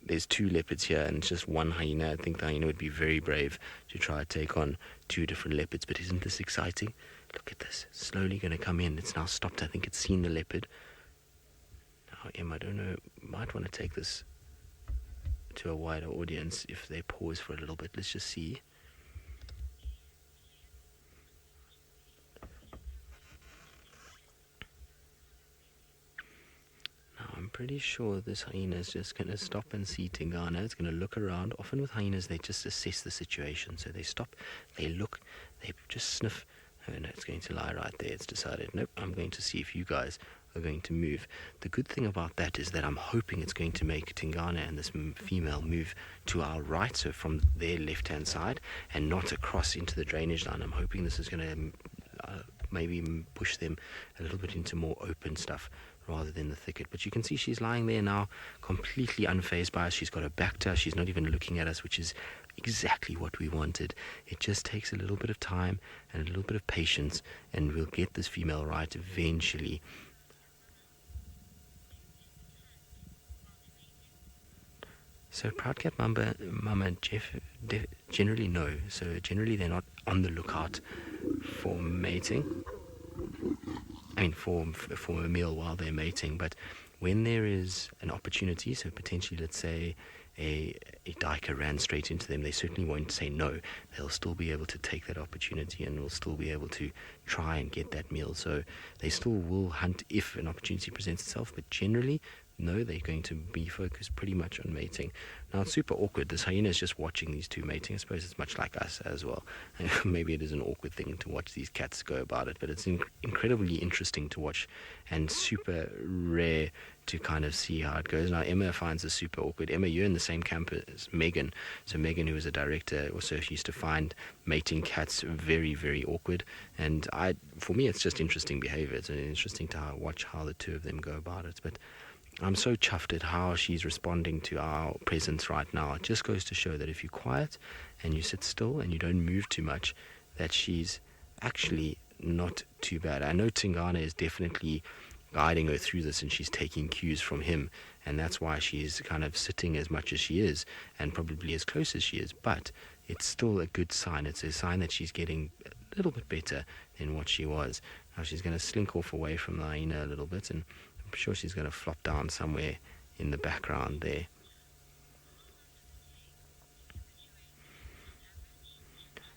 there's 2 leopards here and it's just one hyena. I think the hyena would be very brave to try to take on 2 different leopards. But isn't this exciting? Look at this. It's slowly going to come in. It's now stopped. I think it's seen the leopard. Now, I don't know. Might want to take this to a wider audience if they pause for a little bit. Let's just see. I'm pretty sure this hyena is just going to stop and see Tingana. It's going to look around. Often with hyenas, they just assess the situation. So they stop, they look, they just sniff. Oh no, it's going to lie right there. It's decided, nope, I'm going to see if you guys are going to move. The good thing about that is that I'm hoping it's going to make Tingana and this female move to our right, so from their left-hand side, and not across into the drainage line. I'm hoping this is going to maybe push them a little bit into more open stuff rather than the thicket. But you can see she's lying there now, completely unfazed by us. She's got her back to us. She's not even looking at us, which is exactly what we wanted. It just takes a little bit of time and a little bit of patience, and we'll get this female right eventually. So proud cat mama generally no. So generally they're not on the lookout for mating. I mean, for a meal while they're mating, but when there is an opportunity, so potentially, let's say, a duiker ran straight into them, they certainly won't say no. They'll still be able to take that opportunity and will still be able to try and get that meal. So they still will hunt if an opportunity presents itself, but generally, no, they're going to be focused pretty much on mating. Now, it's super awkward. This hyena is just watching these two mating. I suppose it's much like us as well. Maybe it is an awkward thing to watch these cats go about it, but it's incredibly interesting to watch and super rare to kind of see how it goes. Now, Emma finds this super awkward. Emma, you're in the same camp as Megan. So Megan, who was a director, also used to find mating cats very, very awkward. And for me, it's just interesting behavior. It's interesting to watch how the two of them go about it. But I'm so chuffed at how she's responding to our presence right now. It just goes to show that if you're quiet and you sit still and you don't move too much, that she's actually not too bad. I know Tingana is definitely guiding her through this, and she's taking cues from him, and that's why she's kind of sitting as much as she is and probably as close as she is. But it's still a good sign. It's a sign that she's getting a little bit better than what she was. Now she's going to slink off away from the hyena a little bit, and I'm sure she's going to flop down somewhere in the background there.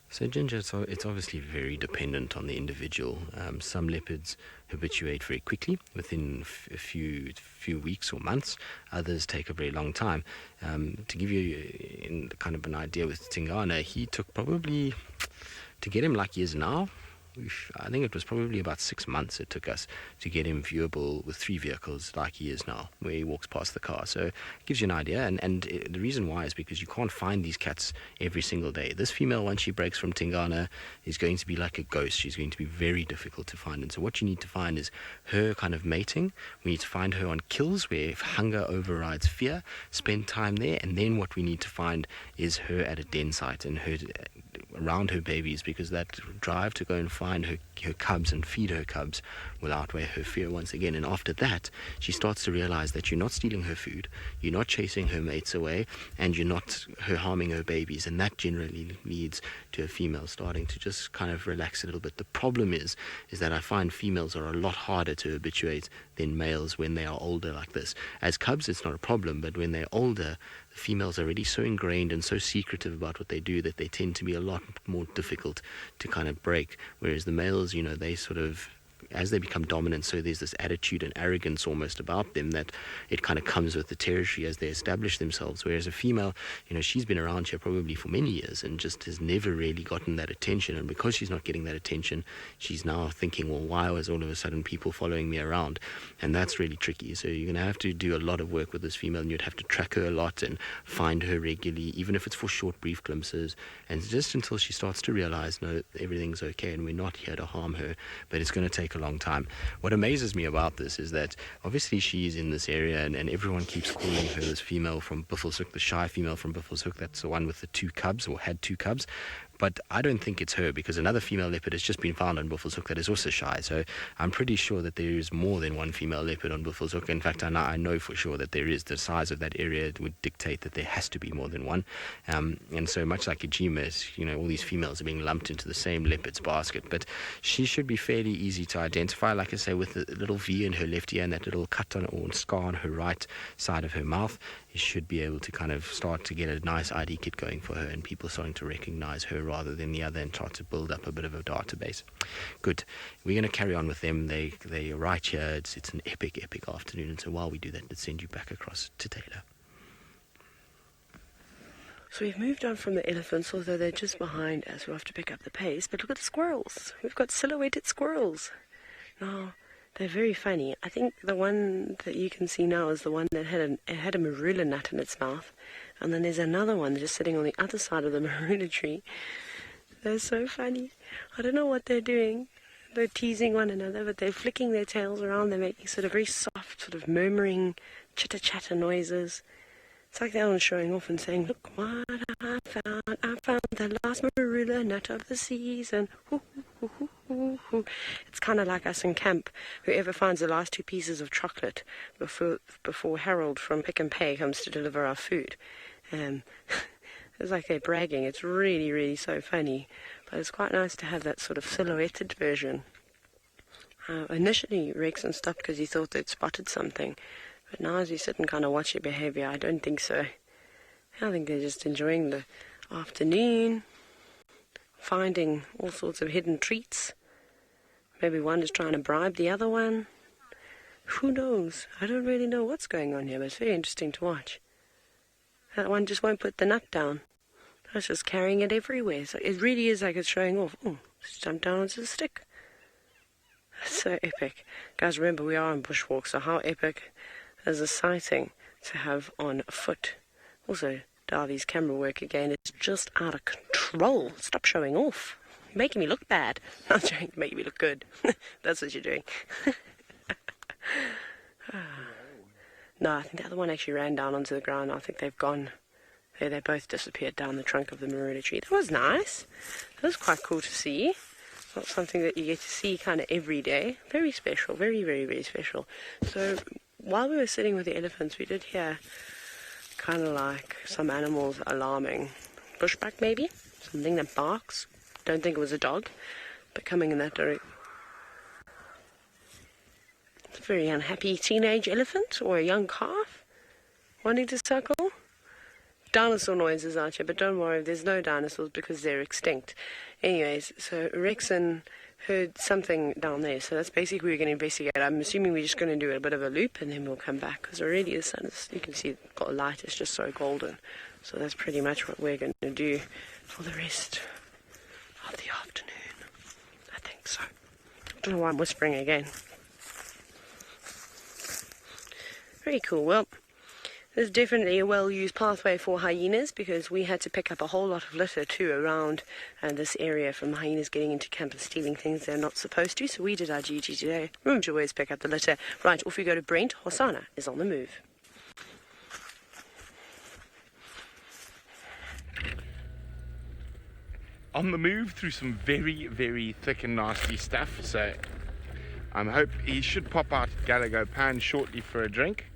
So ginger, it's obviously very dependent on the individual. Some leopards habituate very quickly, within a few weeks or months. Others take a very long time. To give you kind of an idea with Tingana, he took probably, to get him like he is now, I think it was probably about 6 months it took us to get him viewable with 3 vehicles like he is now, where he walks past the car. So it gives you an idea. And the reason why is because you can't find these cats every single day. This female, once she breaks from Tingana, is going to be like a ghost. She's going to be very difficult to find. And so what you need to find is her kind of mating. We need to find her on kills where hunger overrides fear, spend time there. And then what we need to find is her at a den site and her around her babies, because that drive to go and find her cubs and feed her cubs will outweigh her fear once again. And after that, she starts to realize that you're not stealing her food, you're not chasing her mates away, and you're not harming her babies. And that generally leads to a female starting to just kind of relax a little bit. The problem is that I find females are a lot harder to habituate than males when they are older like this. As cubs, it's not a problem, but when they're older, the females are already so ingrained and so secretive about what they do that they tend to be a lot more difficult to kind of break. Whereas the males, they sort of as they become dominant, so there's this attitude and arrogance almost about them that it kind of comes with the territory as they establish themselves. Whereas a female, she's been around here probably for many years and just has never really gotten that attention. And because she's not getting that attention, she's now thinking, well, why was all of a sudden people following me around? And that's really tricky. So you're going to have to do a lot of work with this female, and you'd have to track her a lot and find her regularly, even if it's for short, brief glimpses, and just until she starts to realize, no, everything's okay and we're not here to harm her. But it's going to take a long time. What amazes me about this is that obviously she's in this area, and everyone keeps calling her this female from Buffelshoek, the shy female from Buffelshoek. That's the one with the 2 cubs, or had 2 cubs. But I don't think it's her, because another female leopard has just been found on Buffelshoek that is also shy. So I'm pretty sure that there is more than one female leopard on Buffelshoek. In fact, I know for sure that there is. The size of that area would dictate that there has to be more than one. And so much like Ejima, all these females are being lumped into the same leopard's basket. But she should be fairly easy to identify, like I say, with the little V in her left ear and that little cut on or scar on her right side of her mouth. You should be able to kind of start to get a nice ID kit going for her, and people starting to recognize her rather than the other, and try to build up a bit of a database. Good. We're going to carry on with them. They're right here. It's an epic afternoon. And so while we do that, let's send you back across to Taylor. So we've moved on from the elephants, although they're just behind us. We'll have to pick up the pace. But look at the squirrels. We've got silhouetted squirrels. Now, they're very funny. I think the one that you can see now is the one that had a marula nut in its mouth. And then there's another one just sitting on the other side of the marula tree. They're so funny. I don't know what they're doing. They're teasing one another, but they're flicking their tails around. They're making sort of very soft, sort of murmuring, chitter-chatter noises. It's like they're all showing off and saying, look what I found. I found the last marula nut of the season. Hoo, hoo, hoo, hoo, hoo. It's kind of like us in camp. Whoever finds the last 2 pieces of chocolate before Harold from Pick and Pay comes to deliver our food. It's like they're bragging. It's really, really so funny. But it's quite nice to have that sort of silhouetted version. Initially, Rexon stopped because he thought they'd spotted something. But now as we sit and kind of watch their behavior, I don't think so. I think they're just enjoying the afternoon, finding all sorts of hidden treats. Maybe one is trying to bribe the other one. Who knows? I don't really know what's going on here, but it's very interesting to watch. That one just won't put the nut down. It's just carrying it everywhere. So it really is like it's showing off. Oh, just jumped down onto the stick. That's so epic. Guys, remember we are on bushwalk, so how epic is a sighting to have on foot? Also, Darby's camera work again. It's just out of control. Stop showing off. You're making me look bad. I'm trying to make me look good. That's what you're doing. No, I think the other one actually ran down onto the ground. I think they've gone. They both disappeared down the trunk of the marula tree. That was nice. That was quite cool to see. Not something that you get to see kind of every day. Very special. Very, very, very special. So while we were sitting with the elephants, we did hear kind of like some animals alarming. Bushbuck maybe? Something that barks. Don't think it was a dog, but coming in that direction. It's a very unhappy teenage elephant or a young calf wanting to suckle. Dinosaur noises out here, but don't worry, there's no dinosaurs because they're extinct. Anyways, so Rexon heard something down there, so that's basically what we're going to investigate. I'm assuming we're just going to do a bit of a loop and then we'll come back, because already the sun is, you can see the light is just so golden. So that's pretty much what we're going to do for the rest of the afternoon. I think so. I don't know why I'm whispering again. Very cool. Well, there's definitely a well-used pathway for hyenas, because we had to pick up a whole lot of litter too around this area from hyenas getting into camp and stealing things they're not supposed to. So we did our duty today. Remember to always pick up the litter. Right, off we go to Brent. Hosanna is on the move. On the move through some very, very thick and nasty stuff. So I hope he should pop out at Gallagher Pan shortly for a drink.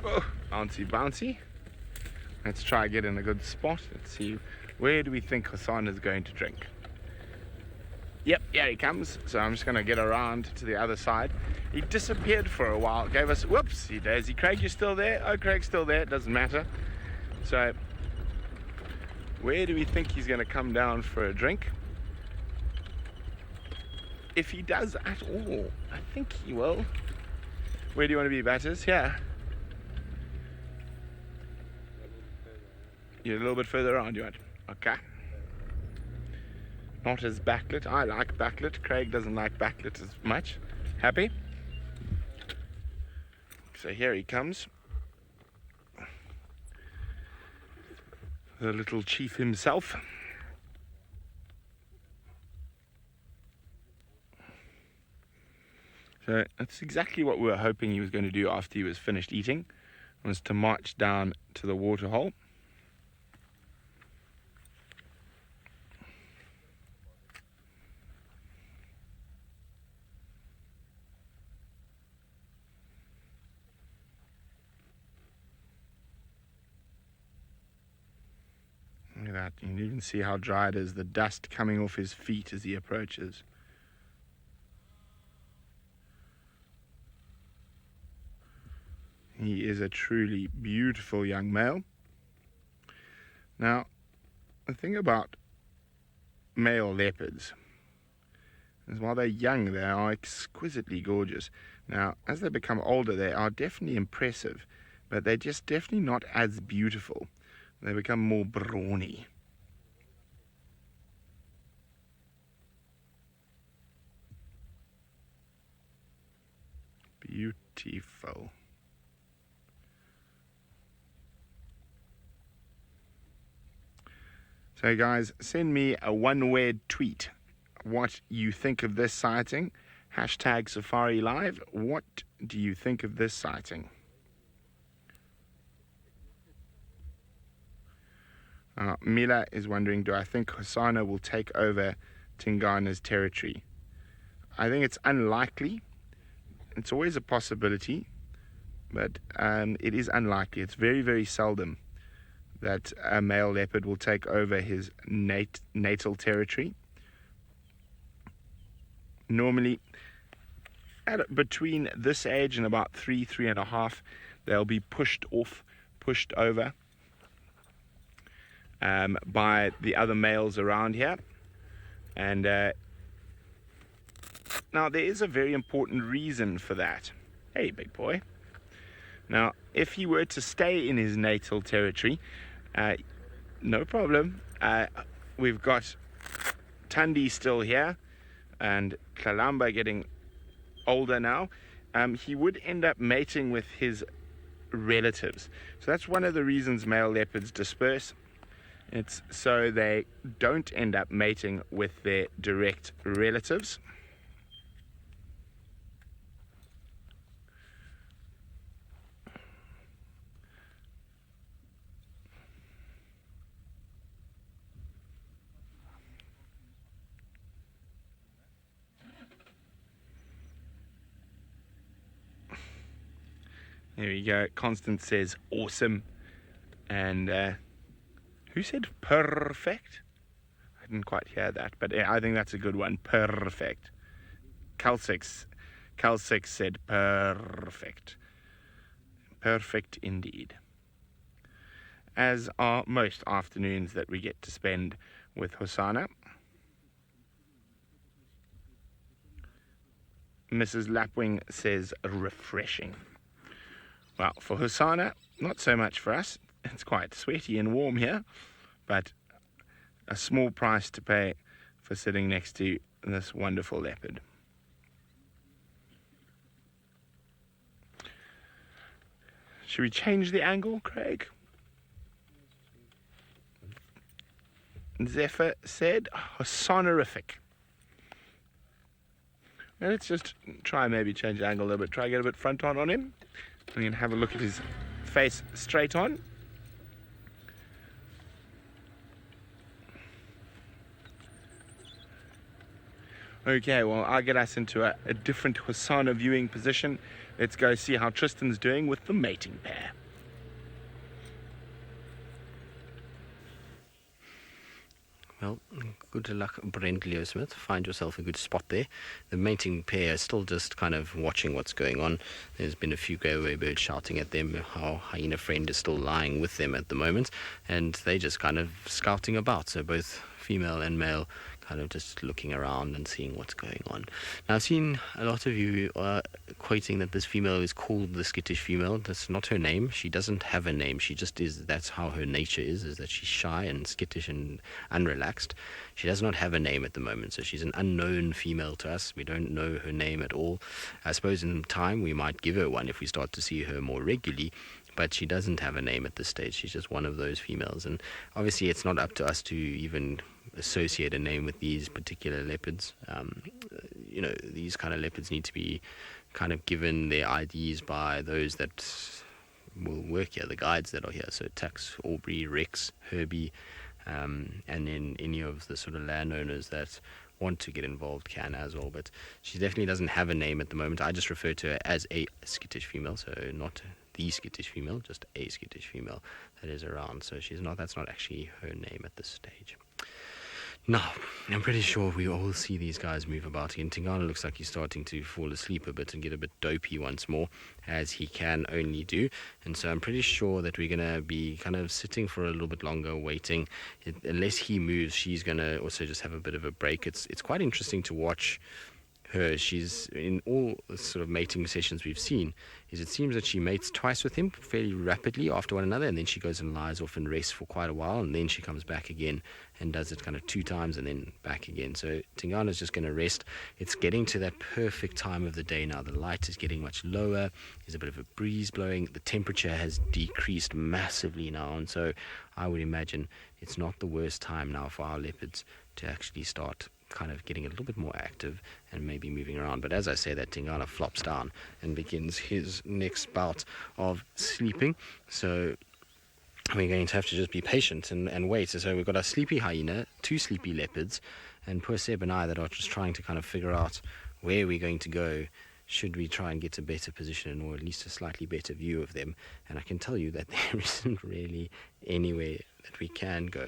Oh, bouncy, bouncy. Let's try and get in a good spot. Let's see, where do we think Hassan is going to drink? Yep, here he comes. So I'm just going to get around to the other side. He disappeared for a while, gave us, whoopsie daisy. Craig, you still there? Oh, Craig's still there, it doesn't matter. So, where do we think he's going to come down for a drink? if he does at all. I think he will. Where do you want to be, Batters? Here. You're a little bit further on, you want? Okay. Not as backlit. I like backlit. Craig doesn't like backlit as much. Happy? So here he comes. The little chief himself. So that's exactly what we were hoping he was going to do after he was finished eating, was to march down to the waterhole. Look at that. You can even see how dry it is, the dust coming off his feet as he approaches. He is a truly beautiful young male. Now, the thing about male leopards is while they're young, they are exquisitely gorgeous. Now, as they become older, they are definitely impressive, but they're just definitely not as beautiful. They become more brawny. Beautiful. So guys, send me a one-word tweet what you think of this sighting. Hashtag Safari Live. What do you think of this sighting? Mila is wondering, do I think Hosana will take over Tingana's territory? I think it's unlikely. It's always a possibility, but it is unlikely. It's very, very seldom that a male leopard will take over his natal territory. Normally, between this age and about 3.5, they'll be pushed over by the other males around here. And now there is a very important reason for that. Hey, big boy. Now, if he were to stay in his natal territory, no problem. We've got Tundi still here and Kalamba getting older now. He would end up mating with his relatives. So that's one of the reasons male leopards disperse. It's so they don't end up mating with their direct relatives. There we go. Constance says awesome. And who said perfect? I didn't quite hear that, but I think that's a good one. Perfect. Cal6 said perfect. Perfect indeed. As are most afternoons that we get to spend with Hosana. Mrs. Lapwing says refreshing. Well, for Hosana, not so much for us. It's quite sweaty and warm here, but a small price to pay for sitting next to this wonderful leopard. Should we change the angle, Craig? Zephyr said, Hosonorific. Now let's just try maybe change the angle a little bit. Try to get a bit front on him. We can have a look at his face straight on. Okay, well, I'll get us into a different Hosana viewing position. Let's go see how Tristan's doing with the mating pair. Well, good luck, Brent Leo Smith. Find yourself a good spot there. The mating pair is still just kind of watching what's going on. There's been a few go-away birds shouting at them. Our hyena friend is still lying with them at the moment, and they're just kind of scouting about. So both female and male kind of just looking around and seeing what's going on. Now, I've seen a lot of you quoting that this female is called the skittish female. That's not her name. She doesn't have a name. She just is. That's how her nature is that she's shy and skittish and unrelaxed. She does not have a name at the moment, so she's an unknown female to us. We don't know her name at all. I suppose in time we might give her one if we start to see her more regularly, but she doesn't have a name at this stage. She's just one of those females, and obviously it's not up to us to even associate a name with these particular leopards. These kind of leopards need to be kind of given their IDs by those that will work here, the guides that are here. So Tax, Aubrey, Rex, Herbie, and then any of the sort of landowners that want to get involved can as well. But she definitely doesn't have a name at the moment. I just refer to her as a skittish female, so not the skittish female, just a skittish female that is around. So that's not actually her name at this stage. Now, I'm pretty sure we all see these guys move about again. Tingana looks like he's starting to fall asleep a bit and get a bit dopey once more, as he can only do. And so I'm pretty sure that we're going to be kind of sitting for a little bit longer, waiting. Unless he moves, she's going to also just have a bit of a break. It's quite interesting to watch her. She's in all the sort of mating sessions we've seen, it seems that she mates twice with him fairly rapidly after one another, and then she goes and lies off and rests for quite a while, and then she comes back again and does it kind of 2 times and then back again. So Tingana's just going to rest. It's getting to that perfect time of the day now. The light is getting much lower. There's a bit of a breeze blowing. The temperature has decreased massively now, and so I would imagine it's not the worst time now for our leopards to actually start kind of getting a little bit more active and maybe moving around. But as I say, that Tingana flops down and begins his next bout of sleeping. So we're going to have to just be patient and wait. So we've got a sleepy hyena, 2 sleepy leopards, and poor Seb and I that are just trying to kind of figure out where we're going to go. Should we try and get a better position or at least a slightly better view of them? And I can tell you that there isn't really anywhere that we can go.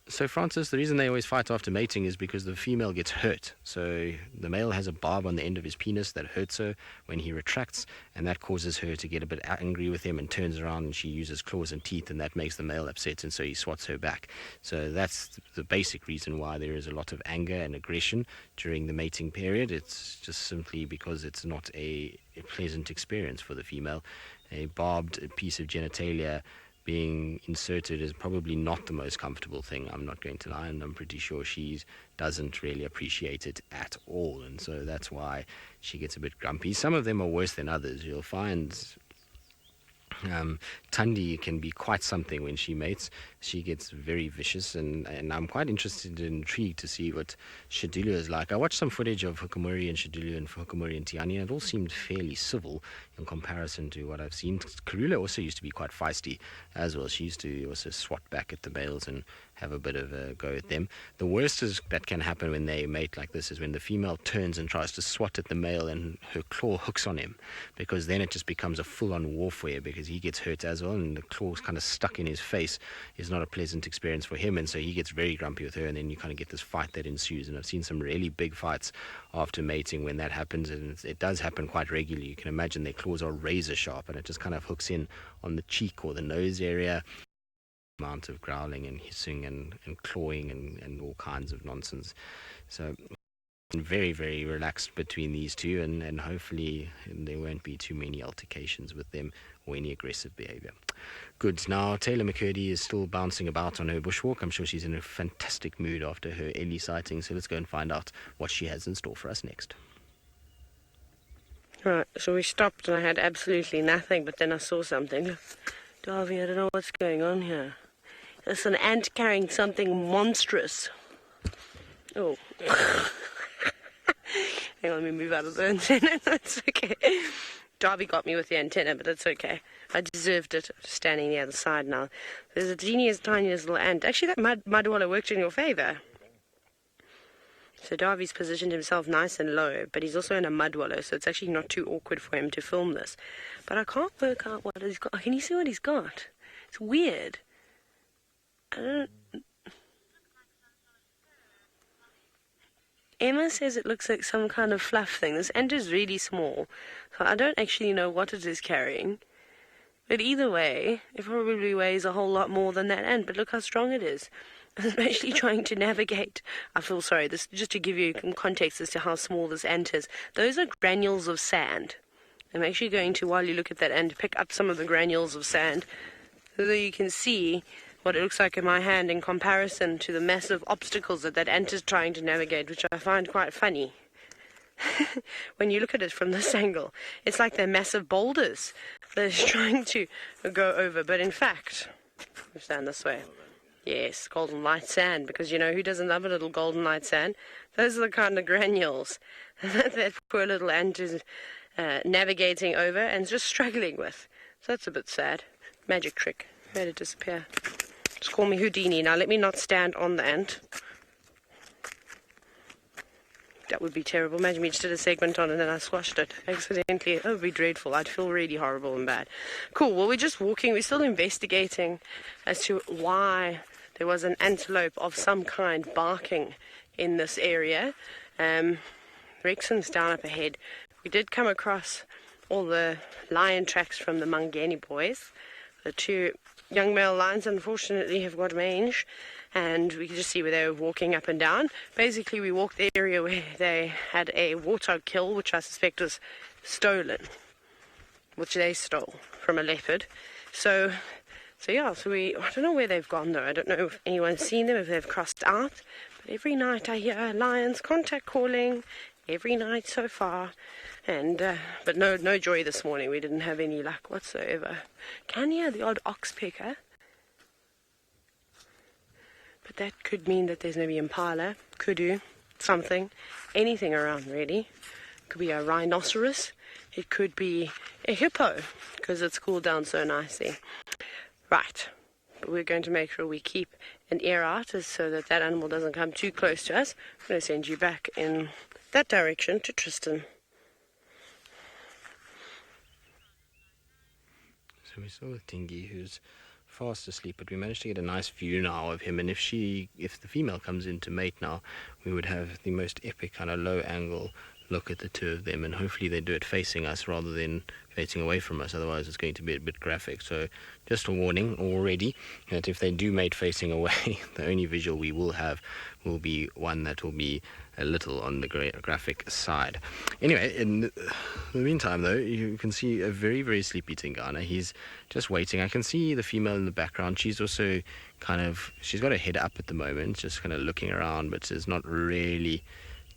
So, Francis, the reason they always fight after mating is because the female gets hurt. So the male has a barb on the end of his penis that hurts her when he retracts, and that causes her to get a bit angry with him and turns around and she uses claws and teeth, and that makes the male upset, and so he swats her back. So that's the basic reason why there is a lot of anger and aggression during the mating period. It's just simply because it's not a pleasant experience for the female. A barbed piece of genitalia being inserted is probably not the most comfortable thing, I'm not going to lie, and I'm pretty sure she doesn't really appreciate it at all, and so that's why she gets a bit grumpy. Some of them are worse than others. You'll find Tundi can be quite something when she mates. She gets very vicious, and I'm quite interested and intrigued to see what Shadulu is like. I watched some footage of Hukumuri and Shadulu and Hukumuri and Tiani, and it all seemed fairly civil in comparison to what I've seen. Karula also used to be quite feisty as well. She used to also swat back at the males and have a bit of a go at them. The worst that can happen when they mate like this is when the female turns and tries to swat at the male and her claw hooks on him, because then it just becomes a full-on warfare, because he gets hurt as well, and the claw's kind of stuck in his face is not a pleasant experience for him, and so he gets very grumpy with her, and then you kind of get this fight that ensues. And I've seen some really big fights after mating when that happens, and it does happen quite regularly. You can imagine their claws are razor sharp, and it just kind of hooks in on the cheek or the nose area. Amount of growling and hissing and clawing and all kinds of nonsense. So very, very relaxed between these two, and hopefully there won't be too many altercations with them or any aggressive behavior. Good. Now Taylor McCurdy is still bouncing about on her bushwalk. I'm sure she's in a fantastic mood after her Ellie sighting, so let's go and find out what she has in store for us next. Right, so we stopped and I had absolutely nothing, but then I saw something. Darby, I don't know what's going on here. There's an ant carrying something monstrous. Oh. Hang on, let me move out of the antenna. That's okay. Darby got me with the antenna, but that's okay. I deserved it. I'm standing the other side now. There's a teeniest, tiniest little ant. Actually, that mud wallow worked in your favour. So Darby's positioned himself nice and low, but he's also in a mud wallow, so it's actually not too awkward for him to film this. But I can't work out what he's got. Can you see what he's got? It's weird. Emma says it looks like some kind of fluff thing. This ant is really small, so I don't actually know what it is carrying. But either way, it probably weighs a whole lot more than that ant, but look how strong it is. Especially trying to navigate. I feel sorry, this just to give you context as to how small this ant is. Those are granules of sand. I'm actually going to, while you look at that ant, pick up some of the granules of sand so that you can see what it looks like in my hand in comparison to the massive obstacles that ant is trying to navigate, which I find quite funny. When you look at it from this angle, it's like they're massive boulders that it's trying to go over. But in fact, we stand this way. Yes, golden light sand, because you know who doesn't love a little golden light sand? Those are the kind of granules that poor little ant is navigating over and just struggling with. So that's a bit sad. Magic trick. Made it disappear. Just call me Houdini. Now let me not stand on the ant. That would be terrible. Imagine we just did a segment on it and then I squashed it accidentally. That would be dreadful. I'd feel really horrible and bad. Cool. Well, we're just walking. We're still investigating as to why there was an antelope of some kind barking in this area. Rexon's down up ahead. We did come across all the lion tracks from the Mangeni boys. The two young male lions, unfortunately, have got mange. And we could just see where they were walking up and down. Basically, we walked the area where they had a warthog kill, which I suspect was stolen, which they stole from a leopard. So I don't know where they've gone though. I don't know if anyone's seen them, if they've crossed out. But every night I hear lions contact calling, every night so far. And but no joy this morning. We didn't have any luck whatsoever. Can hear the odd ox pecker. But that could mean that there's maybe impala, kudu, something, anything around really. It could be a rhinoceros. It could be a hippo, because it's cooled down so nicely. Right, but we're going to make sure we keep an ear out so that animal doesn't come too close to us. I'm going to send you back in that direction to Tristan. So we saw the Tingy, who's fast asleep, but we managed to get a nice view now of him, and if the female comes in to mate now, we would have the most epic kind of low angle look at the two of them, and hopefully they do it facing us rather than facing away from us, otherwise it's going to be a bit graphic. So just a warning already that if they do mate facing away, the only visual we will have will be one that will be a little on the graphic side. Anyway, in the meantime though, you can see a very, very sleepy Tingana. He's just waiting. I can see the female in the background. She's also she's got her head up at the moment, just kind of looking around, but is not really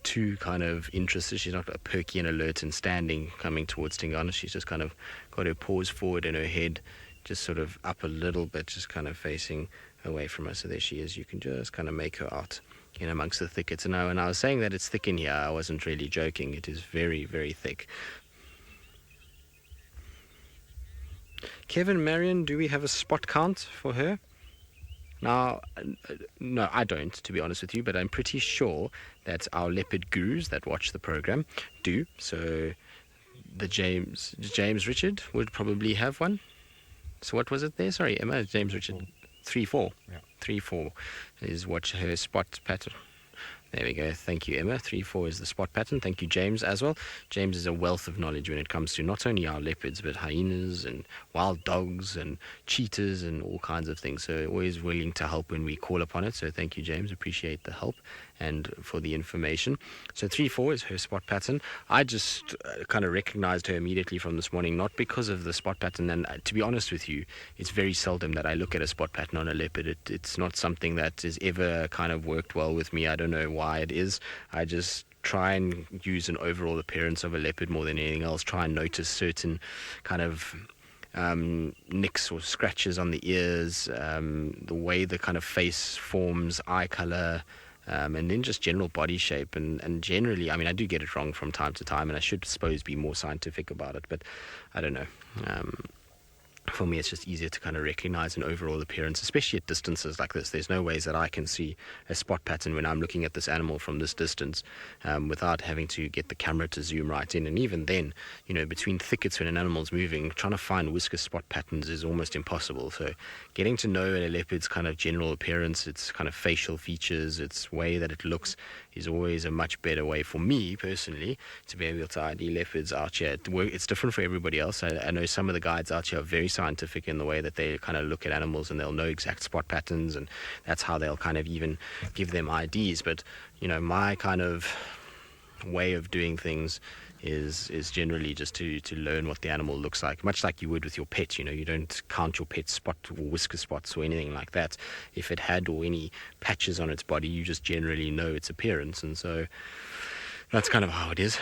too kind of interested. She's not perky and alert and standing coming towards Tingana. She's just kind of got her paws forward and her head just sort of up a little bit, just kind of facing away from us. So there she is. You can just kind of make her out in amongst the thickets. And when I was saying that it's thick in here, I wasn't really joking. It is very, very thick. Kevin, Marion, do we have a spot count for her? Now, no, I don't, to be honest with you, but I'm pretty sure that our leopard gurus that watch the program do. So the James Richard would probably have one. So what was it there? Sorry, Emma, James Richard. 3-4. Yeah. 3-4 is what her spot pattern. There we go. Thank you, Emma. 3-4 is the spot pattern. Thank you, James, as well. James is a wealth of knowledge when it comes to not only our leopards, but hyenas and wild dogs and cheetahs and all kinds of things. So always willing to help when we call upon it. So thank you, James. Appreciate the help and for the information. So 3-4 is her spot pattern. I just kind of recognized her immediately from this morning, not because of the spot pattern. And to be honest with you, it's very seldom that I look at a spot pattern on a leopard. It's not something that has ever kind of worked well with me. I don't know why it is. I just try and use an overall appearance of a leopard more than anything else. Try and notice certain kind of nicks or scratches on the ears, the way the kind of face forms, eye color, and then just general body shape. And generally, I mean, I do get it wrong from time to time, and I should suppose be more scientific about it, but I don't know. For me, it's just easier to kind of recognize an overall appearance, especially at distances like this. There's no ways that I can see a spot pattern when I'm looking at this animal from this distance without having to get the camera to zoom right in. And even then, you know, between thickets when an animal's moving, trying to find whisker spot patterns is almost impossible. So getting to know a leopard's kind of general appearance, its kind of facial features, its way that it looks, is always a much better way for me personally to be able to ID leopards out here. It's different for everybody else. I know some of the guides out here are very scientific in the way that they kind of look at animals and they'll know exact spot patterns, and that's how they'll kind of even give them IDs. But my kind of way of doing things is generally just to learn what the animal looks like, much like you would with your pet. You don't count your pet's spot or whisker spots or anything like that. If it had or any patches on its body, you just generally know its appearance, and so that's kind of how it is.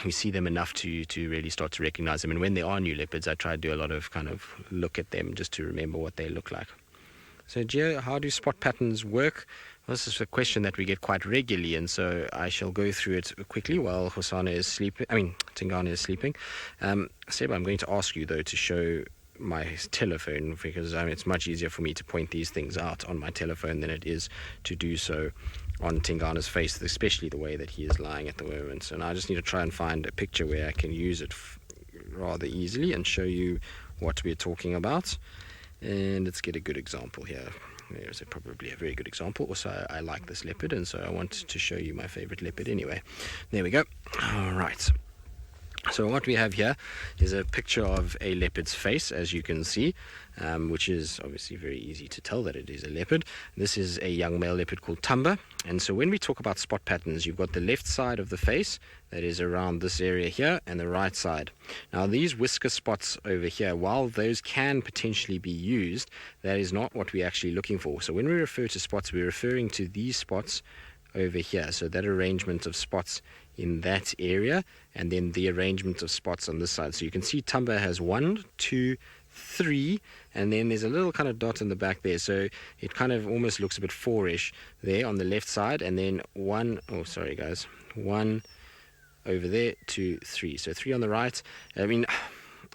We see them enough to really start to recognize them, and when there are new leopards, I try to do a lot of kind of look at them just to remember what they look like. So, Geo, how do spot patterns work? Well, this is a question that we get quite regularly, and so I shall go through it quickly while Tingana is sleeping. Seb, I'm going to ask you, though, to show my telephone, because it's much easier for me to point these things out on my telephone than it is to do so on Tingana's face, especially the way that he is lying at the moment. So now I just need to try and find a picture where I can use it rather easily and show you what we're talking about. And let's get a good example here. There's probably a very good example. Also, I like this leopard, and so I want to show you my favorite leopard anyway. There we go. All right. So what we have here is a picture of a leopard's face, as you can see, which is obviously very easy to tell that it is a leopard. This is a young male leopard called Tumba. And so when we talk about spot patterns, you've got the left side of the face, that is around this area here, and the right side. Now, these whisker spots over here, while those can potentially be used, that is not what we're actually looking for. So when we refer to spots, we're referring to these spots over here. So that arrangement of spots in that area, and then the arrangement of spots on this side. So you can see Tumba has 1, 2, 3, and then there's a little kind of dot in the back there. So it kind of almost looks a bit 4-ish there on the left side, and then 1 over there, 2, 3. So 3 on the right.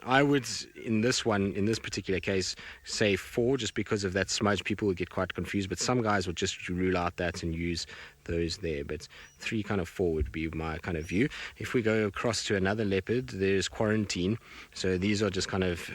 I would, in this particular case, say 4, just because of that smudge. People would get quite confused, but some guys would just rule out that and use those there. But 3, kind of 4 would be my kind of view. If we go across to another leopard, there's Quarantine. So these are just kind of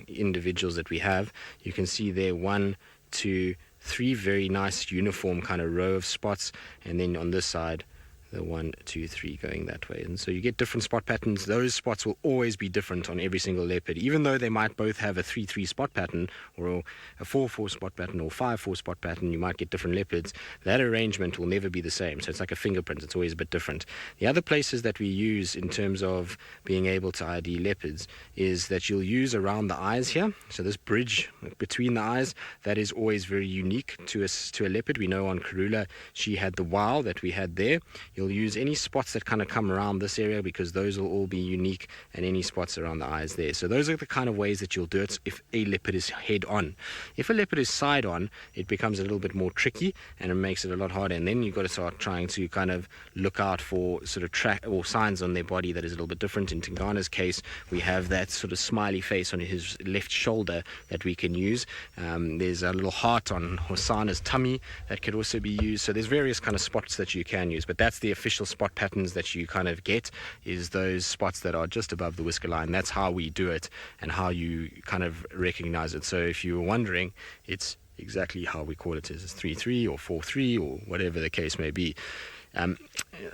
individuals that we have. You can see there 1, 2, 3, very nice uniform kind of row of spots, and then on this side, the 1, 2, 3 going that way. And so you get different spot patterns. Those spots will always be different on every single leopard, even though they might both have a 3-3 spot pattern or a 4-4 spot pattern or 5-4 spot pattern. You might get different leopards. That arrangement will never be the same. So it's like a fingerprint. It's always a bit different. The other places that we use in terms of being able to ID leopards is that you'll use around the eyes here. So this bridge between the eyes, that is always very unique to a leopard. We know on Karula, she had the wow that we had there. You'll use any spots that kind of come around this area, because those will all be unique, and any spots around the eyes there. So those are the kind of ways that you'll do it if a leopard is head on. If a leopard is side on, it becomes a little bit more tricky and it makes it a lot harder, and then you've got to start trying to kind of look out for sort of track or signs on their body that is a little bit different. In Tingana's case, we have that sort of smiley face on his left shoulder that we can use. There's a little heart on Hosana's tummy that could also be used. So there's various kind of spots that you can use, but that's the official spot patterns that you kind of get, is those spots that are just above the whisker line. That's how we do it and how you kind of recognize it. So if you were wondering, it's exactly how we call it. It's 3-3 or 4-3 or whatever the case may be.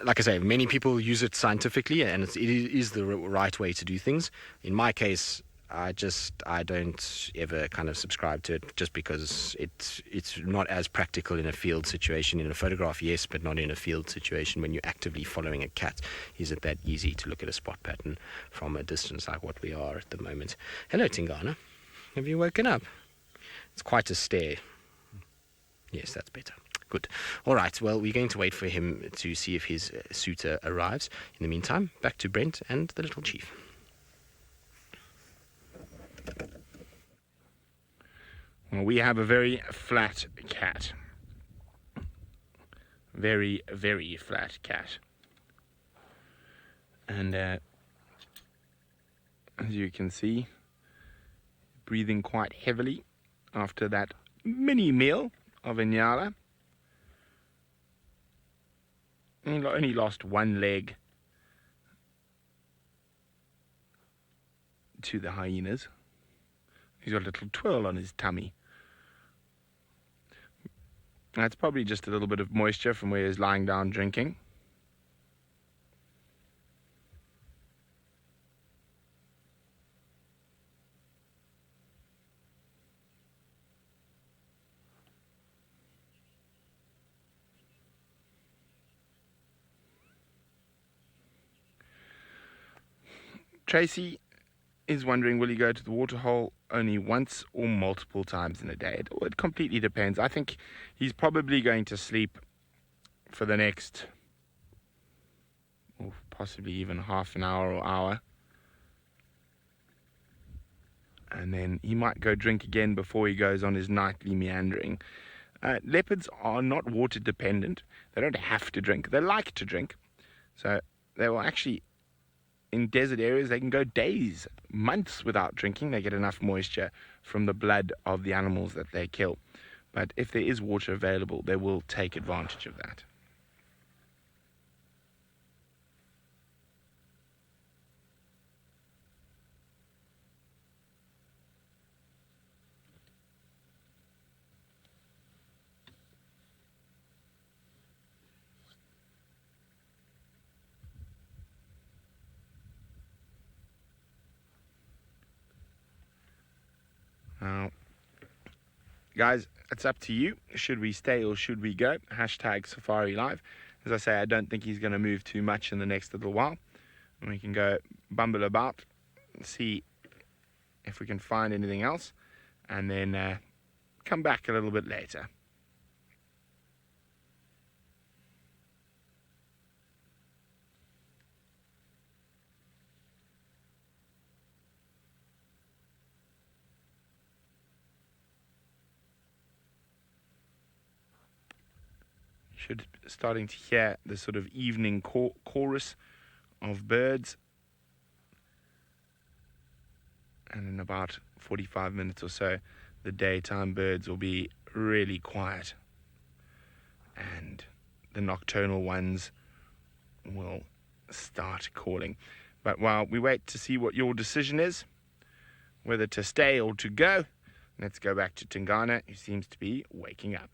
Like I say, many people use it scientifically, and it is the right way to do things. In my case, I don't ever kind of subscribe to it, just because it's not as practical in a field situation. In a photograph, yes, but not in a field situation. When you're actively following a cat, is it that easy to look at a spot pattern from a distance like what we are at the moment? Hello, Tingana. Have you woken up? It's quite a stare. Yes, that's better. Good. All right, well, we're going to wait for him to see if his suitor arrives. In the meantime, back to Brent and the little chief. Well, we have a very flat cat. Very, very flat cat. And as you can see, breathing quite heavily after that mini meal of a nyala. He only lost one leg to the hyenas. He's got a little twirl on his tummy. That's probably just a little bit of moisture from where he's lying down drinking. Tracy is wondering, will he go to the waterhole only once or multiple times in a day? It completely depends. I think he's probably going to sleep for the next, or possibly even half an hour or hour. And then he might go drink again before he goes on his nightly meandering. Leopards are not water dependent. They don't have to drink. They like to drink. So they will actually, in desert areas, they can go days, months without drinking. They get enough moisture from the blood of the animals that they kill. But if there is water available, they will take advantage of that. Now, guys, it's up to you. Should we stay or should we go? Hashtag Safari Live. As I say, I don't think he's going to move too much in the next little while. And we can go bumble about and see if we can find anything else. And then come back a little bit later. Should starting to hear the sort of evening chorus of birds, and in about 45 minutes or so the daytime birds will be really quiet and the nocturnal ones will start calling. But while we wait to see what your decision is, whether to stay or to go, let's go back to Tingana, who seems to be waking up.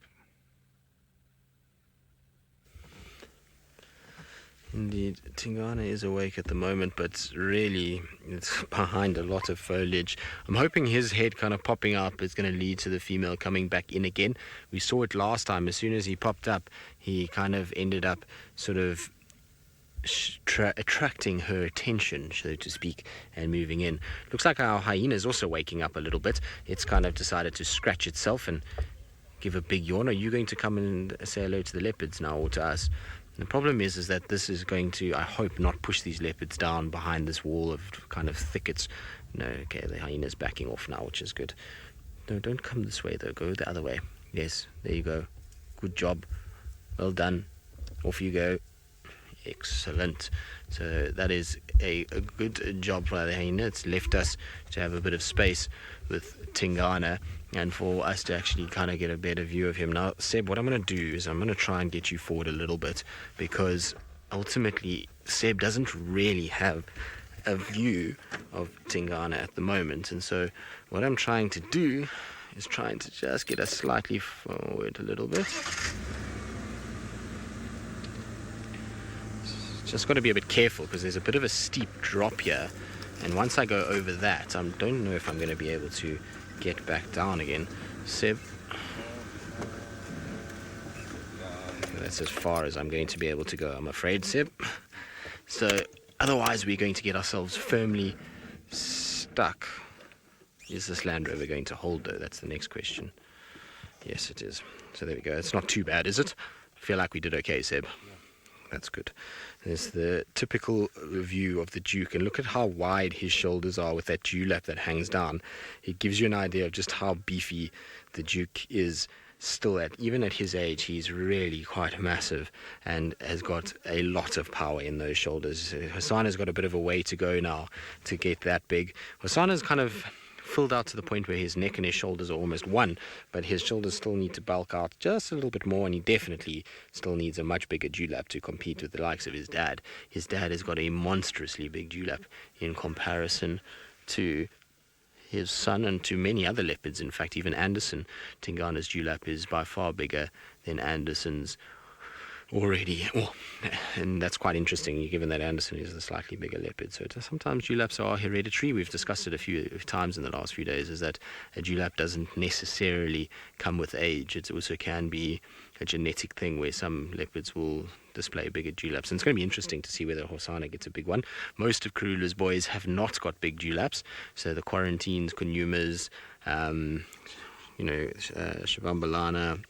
Indeed, Tingana is awake at the moment, but really it's behind a lot of foliage. I'm hoping his head kind of popping up is going to lead to the female coming back in again. We saw it last time. As soon as he popped up, he kind of ended up sort of attracting her attention, so to speak, and moving in. Looks like our hyena is also waking up a little bit. It's kind of decided to scratch itself and give a big yawn. Are you going to come and say hello to the leopards now or to us? The problem is that this is going to, I hope, not push these leopards down behind this wall of kind of thickets. No, okay, the hyena's backing off now, which is good. No, don't come this way, though. Go the other way. Yes, there you go. Good job. Well done. Off you go. Excellent. So that is a good job for the hyena. It's left us to have a bit of space with Tingana and for us to actually kind of get a better view of him. Now, Seb, what I'm going to do is I'm going to try and get you forward a little bit, because ultimately Seb doesn't really have a view of Tingana at the moment. And so what I'm trying to do is trying to just get us slightly forward a little bit. Just got to be a bit careful because there's a bit of a steep drop here, and once I go over that, I don't know if I'm going to be able to get back down again. Seb, that's as far as I'm going to be able to go, I'm afraid, Seb. So otherwise we're going to get ourselves firmly stuck. Is this Land Rover going to hold, though? That's the next question. Yes, it is. So there we go. It's not too bad, is it? I feel like we did okay, Seb. That's good. There's the typical view of the Duke, and look at how wide his shoulders are with that dewlap that hangs down. It gives you an idea of just how beefy the Duke is still at. Even at his age, he's really quite massive and has got a lot of power in those shoulders. Hosana's got a bit of a way to go now to get that big. Hosana's kind of filled out to the point where his neck and his shoulders are almost one, but his shoulders still need to bulk out just a little bit more, and he definitely still needs a much bigger dewlap to compete with the likes of his dad. His dad has got a monstrously big dewlap in comparison to his son and to many other leopards. In fact, even Anderson, Tingana's dewlap is by far bigger than Anderson's already. And that's quite interesting, given that Anderson is a slightly bigger leopard. So sometimes dewlaps are hereditary. We've discussed it a few times in the last few days, is that a dewlap doesn't necessarily come with age. It also can be a genetic thing where some leopards will display bigger dewlaps. And it's going to be interesting to see whether Hosana gets a big one. Most of Karula's boys have not got big dewlaps. So the Quarantines, Kunyumas, Shabambalana,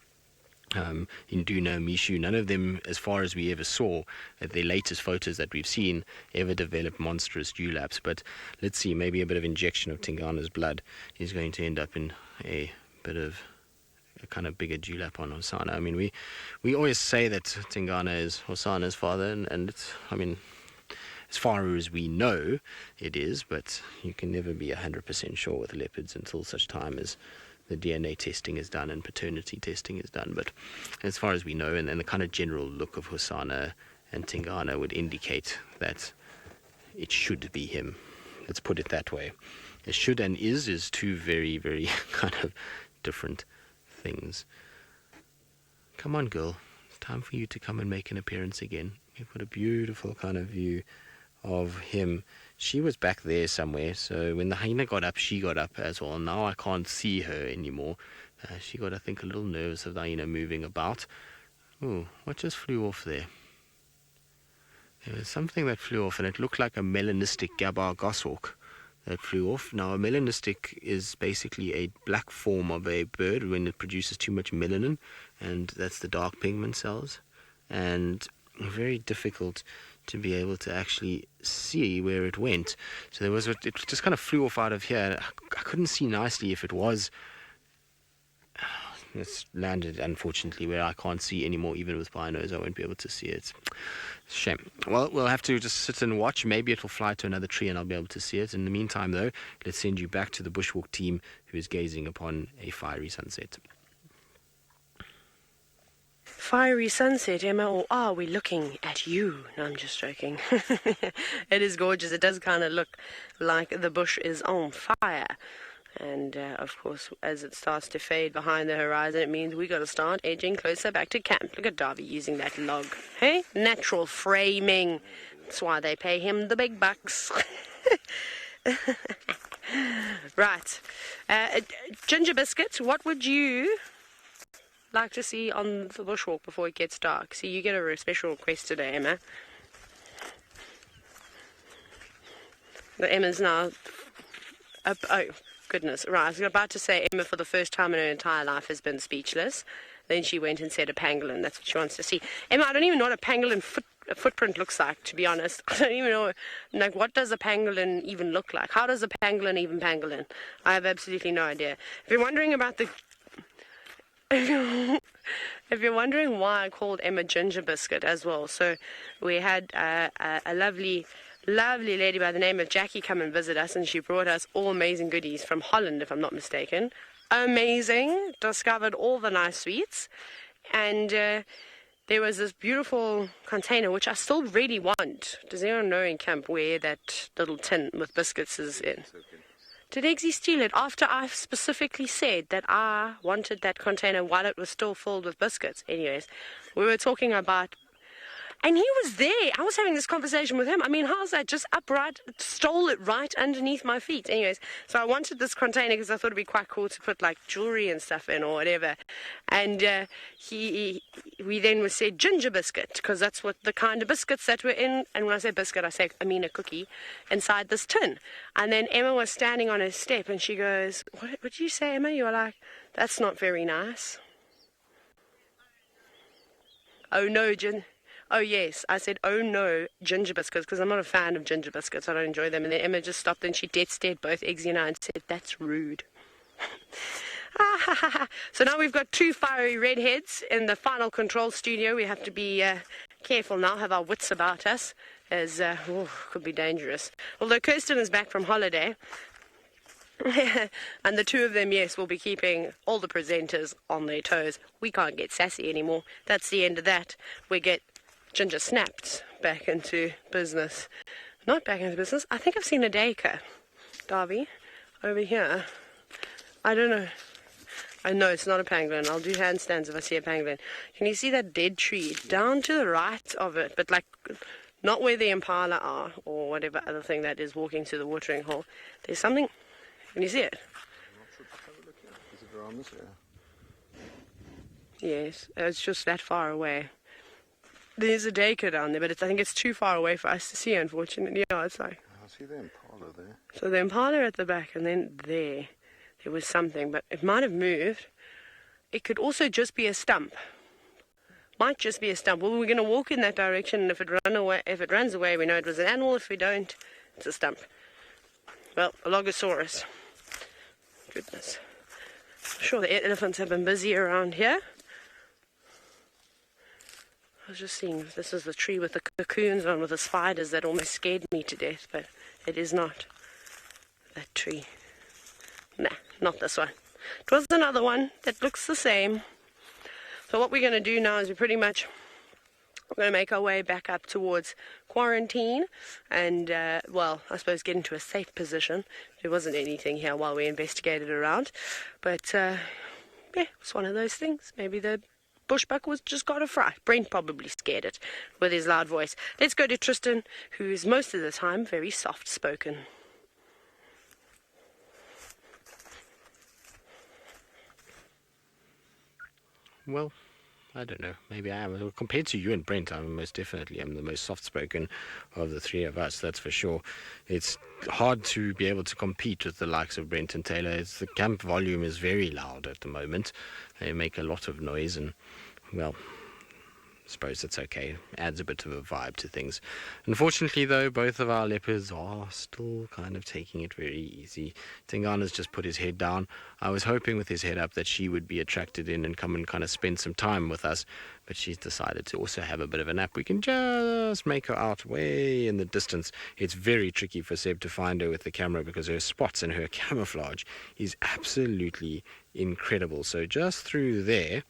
Induna, Mishu, none of them, as far as we ever saw at their latest photos that we've seen, ever developed monstrous dewlaps. But let's see, maybe a bit of injection of Tingana's blood is going to end up in a bit of a kind of bigger dewlap on Hosana. I mean, we always say that Tingana is Hosana's father, and it's, I mean, as far as we know, it is, but you can never be 100% sure with leopards until such time as the DNA testing is done and paternity testing is done. But as far as we know, and the kind of general look of Hosana and Tingana would indicate that it should be him. Let's put it that way. It should and is two very, very kind of different things. Come on, girl. It's time for you to come and make an appearance again. We've got a beautiful kind of view of him. She was back there somewhere, so when the hyena got up, she got up as well. Now I can't see her anymore. She got, I think, a little nervous of the hyena moving about. Oh, what just flew off there? There was something that flew off, and it looked like a melanistic gabar goshawk that flew off. Now, a melanistic is basically a black form of a bird when it produces too much melanin, and that's the dark pigment cells, and very difficult to be able to actually see where it went. So it just kind of flew off out of here. I couldn't see nicely if it was. It's landed, unfortunately, where I can't see anymore. Even with binos, I won't be able to see it. Shame. Well, we'll have to just sit and watch. Maybe it'll fly to another tree and I'll be able to see it. In the meantime, though, let's send you back to the bushwalk team who is gazing upon a fiery sunset. Fiery sunset, Emma, or are we looking at you? No, I'm just joking. It is gorgeous. It does kind of look like the bush is on fire. And, of course, as it starts to fade behind the horizon, it means we got to start edging closer back to camp. Look at Darby using that log. Hey? Natural framing. That's why they pay him the big bucks. Right. Ginger biscuits, what would you like to see on the bushwalk before it gets dark? See, you get a special request today, Emma. Emma's now up. Oh, goodness. Right, I was about to say Emma, for the first time in her entire life, has been speechless. Then she went and said a pangolin. That's what she wants to see. Emma, I don't even know what a pangolin footprint looks like, to be honest. I don't even know, like, what does a pangolin even look like? How does a pangolin even pangolin? I have absolutely no idea. If you're wondering about the... If you're wondering why I called Emma Ginger Biscuit as well, so we had a lovely lady by the name of Jackie come and visit us, and she brought us all amazing goodies from Holland, if I'm not mistaken. Amazing. Discovered all the nice sweets, and there was this beautiful container which I still really want. Does anyone know in camp where that little tin with biscuits is in? Did Eggsy steal it after I specifically said that I wanted that container while it was still filled with biscuits? Anyways, we were talking about... And he was there. I was having this conversation with him. I mean, how's that? Just upright, stole it right underneath my feet. Anyways, so I wanted this container because I thought it'd be quite cool to put like jewelry and stuff in or whatever. And we then said ginger biscuit, because that's what the kind of biscuits that were in. And when I say biscuit, I mean a cookie inside this tin. And then Emma was standing on her step and she goes, what did you say, Emma? You were like, that's not very nice. Oh no, Oh yes, I said, oh no, ginger biscuits, because I'm not a fan of ginger biscuits. I don't enjoy them. And then Emma just stopped and she dead stared both Eggsy and I and said, that's rude. So now we've got two fiery redheads in the final control studio. We have to be careful now, have our wits about us, as could be dangerous. Although Kirsten is back from holiday. And the two of them, yes, will be keeping all the presenters on their toes. We can't get sassy anymore. That's the end of that. We get Ginger snapped back into business. Not back into business. I think I've seen a daycare. Darby, over here, I don't know. I know it's not a pangolin. I'll do handstands if I see a pangolin. Can you see that dead tree down to the right of it, but like not where the impala are or whatever other thing that is walking to the watering hole? There's something. Can you see it? Is it around this area? Yes, it's just that far away. There's a daycare down there, but I think it's too far away for us to see, unfortunately. Yeah, it's like. I see the impala there. So the impala at the back, and then there was something, but it might have moved. It could also just be a stump. Might just be a stump. Well, we're going to walk in that direction, and if it runs away, we know it was an animal. If we don't, it's a stump. Well, a Logosaurus. Goodness. I'm sure the elephants have been busy around here. I was just seeing if this is the tree with the cocoons on with the spiders that almost scared me to death, but it is not that tree. Nah, not this one. It was another one that looks the same. So what we're going to do now is we're going to make our way back up towards quarantine and, well, I suppose get into a safe position. There wasn't anything here while we investigated around. But, yeah, it's one of those things. Maybe the bushbuck was just got a fright. Brent probably scared it with his loud voice. Let's go to Tristan, who is most of the time very soft-spoken. Well, I don't know. Maybe I am. Compared to you and Brent, I most definitely am the most soft-spoken of the three of us, that's for sure. It's hard to be able to compete with the likes of Brent and Taylor. The camp volume is very loud at the moment. They make a lot of noise and, well, I suppose it's okay. Adds a bit of a vibe to things. Unfortunately, though, both of our leopards are still kind of taking it very easy. Tingana's just put his head down. I was hoping with his head up that she would be attracted in and come and kind of spend some time with us, but she's decided to also have a bit of a nap. We can just make her out way in the distance. It's very tricky for Seb to find her with the camera because her spots and her camouflage is absolutely incredible. So just through there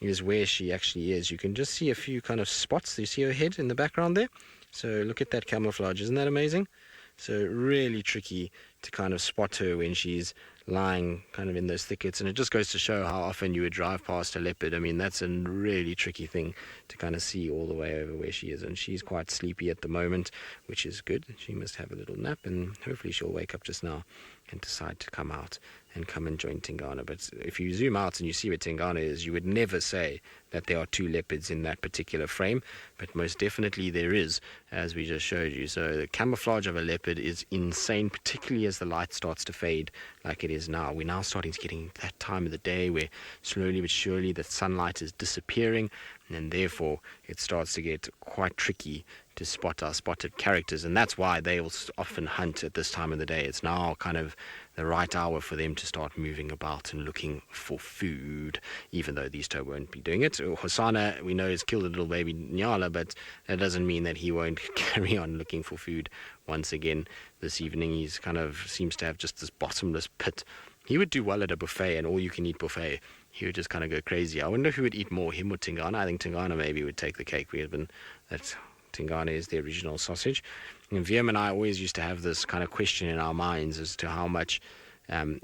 is where she actually is. You can just see a few kind of spots. You see her head in the background there? So look at that camouflage. Isn't that amazing? So really tricky to kind of spot her when she's lying kind of in those thickets. And it just goes to show how often you would drive past a leopard. I mean, that's a really tricky thing to kind of see all the way over where she is. And she's quite sleepy at the moment, which is good. She must have a little nap, and hopefully she'll wake up just now and decide to come out and come and join Tingana. But if you zoom out and you see where Tingana is, you would never say that there are two leopards in that particular frame, but most definitely there is, as we just showed you. So the camouflage of a leopard is insane, particularly as the light starts to fade like it is now. We're now starting to getting that time of the day where slowly but surely the sunlight is disappearing, and therefore it starts to get quite tricky to spot our spotted characters, and that's why they will often hunt at this time of the day. It's now kind of the right hour for them to start moving about and looking for food, even though these two won't be doing it. Hosana, we know, has killed a little baby Nyala, but that doesn't mean that he won't carry on looking for food once again this evening. He's kind of seems to have just this bottomless pit. He would do well at a buffet, an all-you-can-eat buffet. He would just kind of go crazy. I wonder who would eat more, him or Tingana. I think Tingana maybe would take the cake. That Tingana is the original sausage. And Wiem and I always used to have this kind of question in our minds as to how much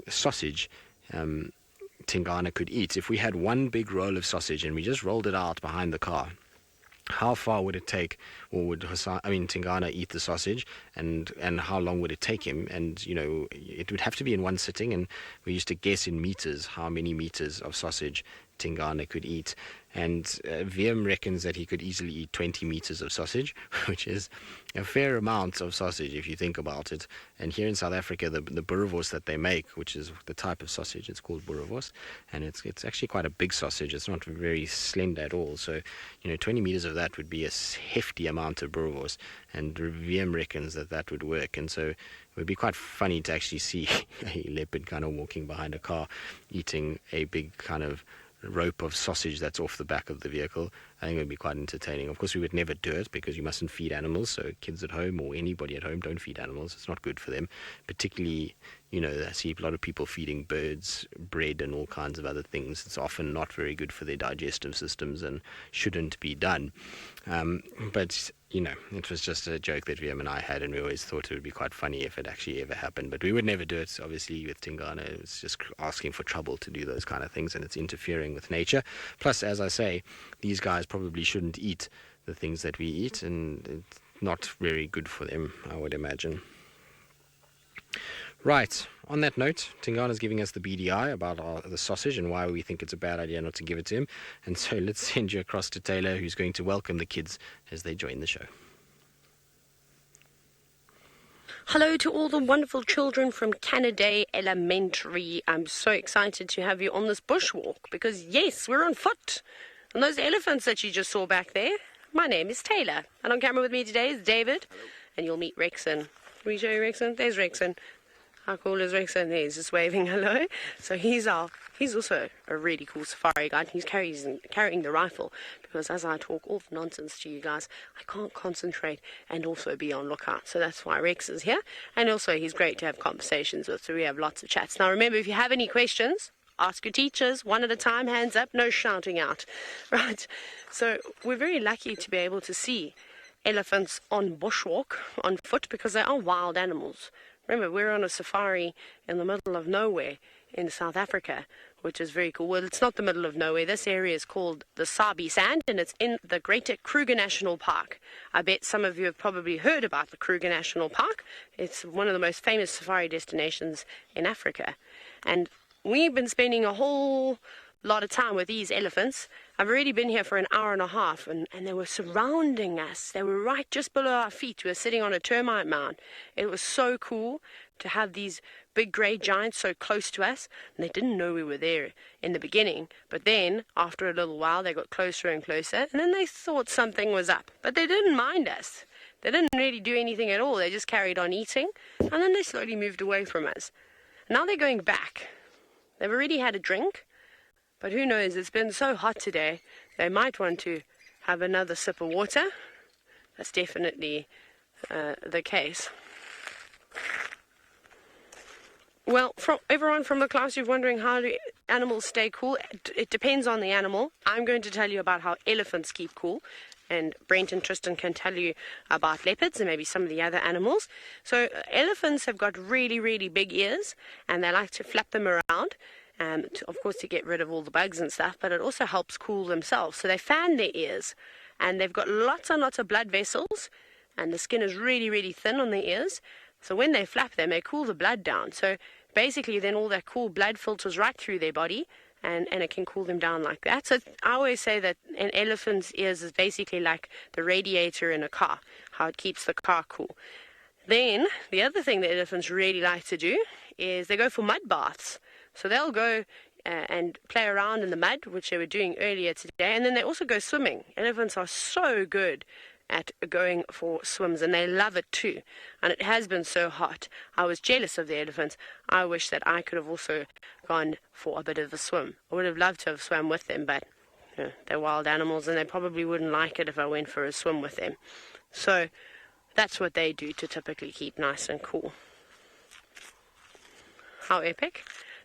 sausage Tingana could eat. If we had one big roll of sausage and we just rolled it out behind the car, how far would it take, or would Tingana eat the sausage, and how long would it take him? And, you know, it would have to be in one sitting, and we used to guess in meters how many meters of sausage Tingana could eat. And Wiem reckons that he could easily eat 20 meters of sausage, which is a fair amount of sausage if you think about it. And here in South Africa, the boerewors that they make, which is the type of sausage, it's called boerewors, and it's actually quite a big sausage. It's not very slender at all. So, you know, 20 meters of that would be a hefty amount of boerewors, and Wiem reckons that would work. And so it would be quite funny to actually see a leopard kind of walking behind a car eating a big kind of rope of sausage that's off the back of the vehicle. I think it would be quite entertaining. Of course, we would never do it because you mustn't feed animals, so kids at home or anybody at home, don't feed animals. It's not good for them. Particularly, you know, I see a lot of people feeding birds bread and all kinds of other things. It's often not very good for their digestive systems and shouldn't be done. But it was just a joke that Liam and I had, and we always thought it would be quite funny if it actually ever happened. But we would never do it, obviously, with Tingana. It's just asking for trouble to do those kind of things, and it's interfering with nature. Plus, as I say, these guys probably shouldn't eat the things that we eat, and it's not very good for them, I would imagine. Right, on that note, Tingana's giving us the BDI about the sausage and why we think it's a bad idea not to give it to him. And so let's send you across to Taylor, who's going to welcome the kids as they join the show. Hello to all the wonderful children from Canada Elementary. I'm so excited to have you on this bushwalk because, yes, we're on foot. And those elephants that you just saw back there, my name is Taylor. And on camera with me today is David. Hello. And you'll meet Rexon. Can we show you Rexon? There's Rexon. How cool is Rexon? He's just waving hello. So he's also a really cool safari guide. He's carrying the rifle because as I talk all the nonsense to you guys, I can't concentrate and also be on lookout. So that's why Rex is here. And also he's great to have conversations with. So we have lots of chats. Now remember, if you have any questions, ask your teachers one at a time, hands up, no shouting out. Right. So we're very lucky to be able to see elephants on bushwalk, on foot, because they are wild animals. Remember, we're on a safari in the middle of nowhere in South Africa, which is very cool. Well, it's not the middle of nowhere. This area is called the Sabi Sand, and it's in the greater Kruger National Park. I bet some of you have probably heard about the Kruger National Park. It's one of the most famous safari destinations in Africa. And we've been spending a whole lot of time with these elephants. I've already been here for an hour and a half, and they were surrounding us. They were right just below our feet. We were sitting on a termite mound. It was so cool to have these big grey giants so close to us, and they didn't know we were there in the beginning. But then, after a little while, they got closer and closer, and then they thought something was up. But they didn't mind us. They didn't really do anything at all. They just carried on eating, and then they slowly moved away from us. Now they're going back. They've already had a drink. But who knows, it's been so hot today, they might want to have another sip of water. That's definitely the case. Well, everyone from the class, you're wondering how do animals stay cool? It depends on the animal. I'm going to tell you about how elephants keep cool. And Brent and Tristan can tell you about leopards and maybe some of the other animals. So elephants have got really, really big ears, and they like to flap them around. Of course, to get rid of all the bugs and stuff, but it also helps cool themselves. So they fan their ears, and they've got lots and lots of blood vessels, and the skin is really, really thin on their ears. So when they flap them, they cool the blood down. So basically, then all that cool blood filters right through their body, and it can cool them down like that. So I always say that an elephant's ears is basically like the radiator in a car, how it keeps the car cool. Then, the other thing that elephants really like to do is they go for mud baths. So they'll go and play around in the mud, which they were doing earlier today, and then they also go swimming. Elephants are so good at going for swims, and they love it too. And it has been so hot. I was jealous of the elephants. I wish that I could have also gone for a bit of a swim. I would have loved to have swam with them, but they're wild animals, and they probably wouldn't like it if I went for a swim with them. So that's what they do to typically keep nice and cool. How epic.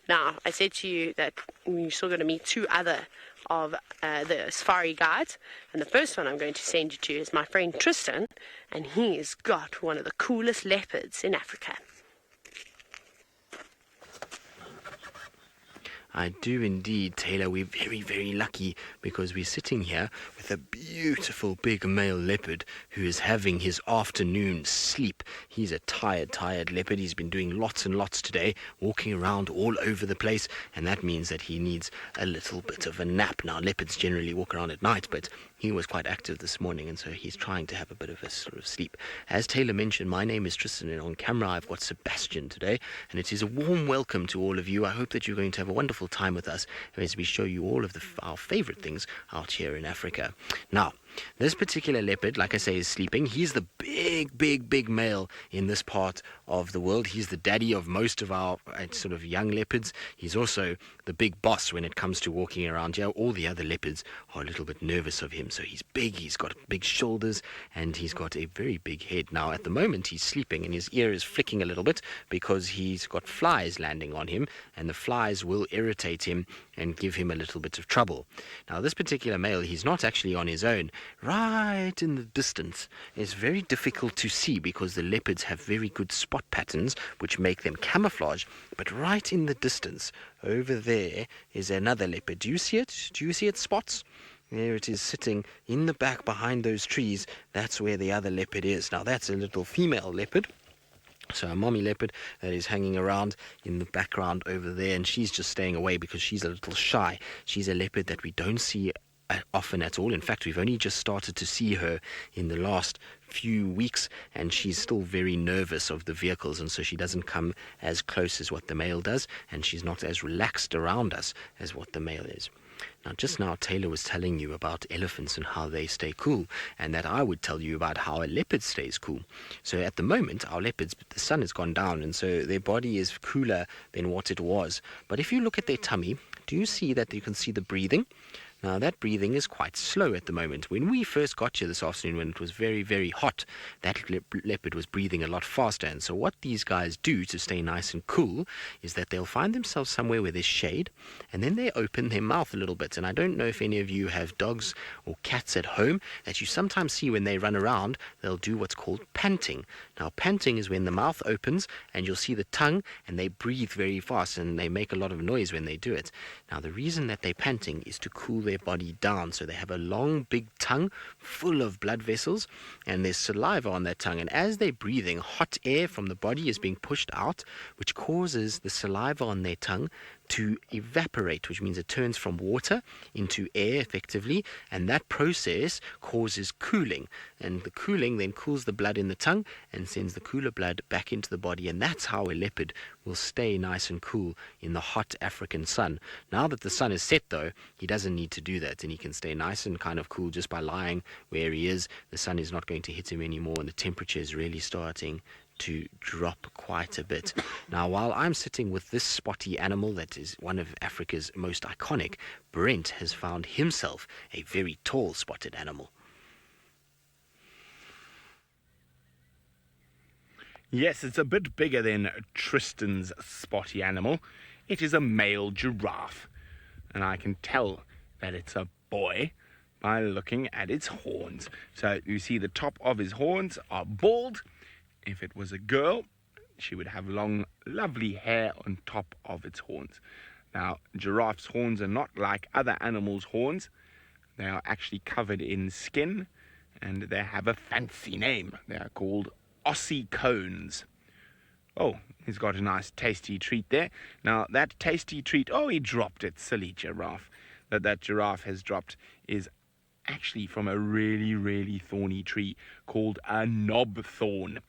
Now, I said to you that you're still going to meet two other of the safari guides. And the first one I'm going to send you to is my friend Tristan. And he's got one of the coolest leopards in Africa. I do indeed, Taylor. We're very, very lucky because we're sitting here with a beautiful big male leopard who is having his afternoon sleep. He's a tired leopard. He's been doing lots and lots today, walking around all over the place, and that means that he needs a little bit of a nap. Now, leopards generally walk around at night, but he was quite active this morning, and so he's trying to have a bit of a sort of sleep. As Taylor mentioned, my name is Tristan, and on camera I've got Sebastian today, and it is a warm welcome to all of you. I hope that you're going to have a wonderful time with us as we show you all of our favorite things out here in Africa. Now, this particular leopard, like I say, is sleeping. He's the big male in this part of the world. He's the daddy of most of our sort of young leopards. He's also the big boss when it comes to walking around here. All the other leopards are a little bit nervous of him. So he's big, he's got big shoulders, and he's got a very big head. Now, at the moment, he's sleeping, and his ear is flicking a little bit because he's got flies landing on him, and the flies will irritate him and give him a little bit of trouble. Now, this particular male, he's not actually on his own. Right in the distance, it's very difficult to see because the leopards have very good spot patterns which make them camouflage. But right in the distance, over there, is another leopard. Do you see it? Do you see its spots? There it is, sitting in the back behind those trees. That's where the other leopard is. Now, that's a little female leopard. So a mommy leopard that is hanging around in the background over there, and she's just staying away because she's a little shy. She's a leopard that we don't see often at all. In fact, we've only just started to see her in the last few weeks, and she's still very nervous of the vehicles, and so she doesn't come as close as what the male does, and she's not as relaxed around us as what the male is. Now, just now, Taylor was telling you about elephants and how they stay cool, and that I would tell you about how a leopard stays cool. So at the moment, our leopards, the sun has gone down, and so their body is cooler than what it was. But if you look at their tummy, do you see that you can see the breathing? Now, that breathing is quite slow at the moment. When we first got here this afternoon, when it was very, very hot, that leopard was breathing a lot faster. And so what these guys do to stay nice and cool is that they'll find themselves somewhere where there's shade, and then they open their mouth a little bit. And I don't know if any of you have dogs or cats at home that you sometimes see when they run around, they'll do what's called panting. Now, panting is when the mouth opens and you'll see the tongue, and they breathe very fast, and they make a lot of noise when they do it. Now, the reason that they're panting is to cool their body down. So they have a long, big tongue full of blood vessels, and there's saliva on that tongue. And as they're breathing, hot air from the body is being pushed out, which causes the saliva on their tongue to evaporate, which means it turns from water into air effectively, and that process causes cooling, and the cooling then cools the blood in the tongue and sends the cooler blood back into the body, and that's how a leopard will stay nice and cool in the hot African sun. Now that the sun is set, though, he doesn't need to do that, and he can stay nice and kind of cool just by lying where he is. The sun is not going to hit him anymore, and the temperature is really starting to drop quite a bit. Now, while I'm sitting with this spotty animal that is one of Africa's most iconic, Brent has found himself a very tall spotted animal. Yes, it's a bit bigger than Tristan's spotty animal. It is a male giraffe, and I can tell that it's a boy by looking at its horns. So you see the top of his horns are bald. If it was a girl, she would have long, lovely hair on top of its horns. Now, giraffes' horns are not like other animals' horns. They are actually covered in skin, and they have a fancy name. They are called ossicones. Oh, he's got a nice tasty treat there. Now, that tasty treat, oh, he dropped it, silly giraffe. That giraffe has dropped is actually from a really, really thorny tree called a knob thorn.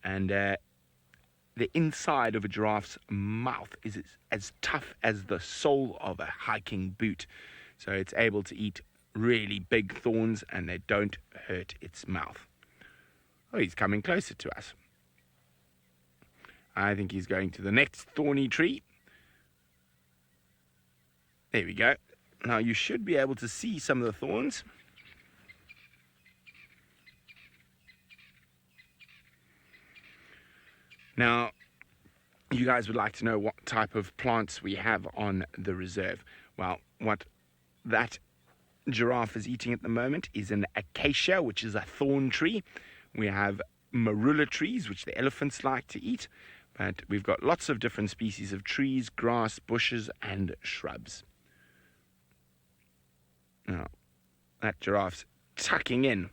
And the inside of a giraffe's mouth is as tough as the sole of a hiking boot. So it's able to eat really big thorns, and they don't hurt its mouth. Oh, he's coming closer to us. I think he's going to the next thorny tree. There we go. Now you should be able to see some of the thorns. Now, you guys would like to know what type of plants we have on the reserve. Well, what that giraffe is eating at the moment is an acacia, which is a thorn tree. We have marula trees, which the elephants like to eat. But we've got lots of different species of trees, grass, bushes, and shrubs. Now, that giraffe's tucking in.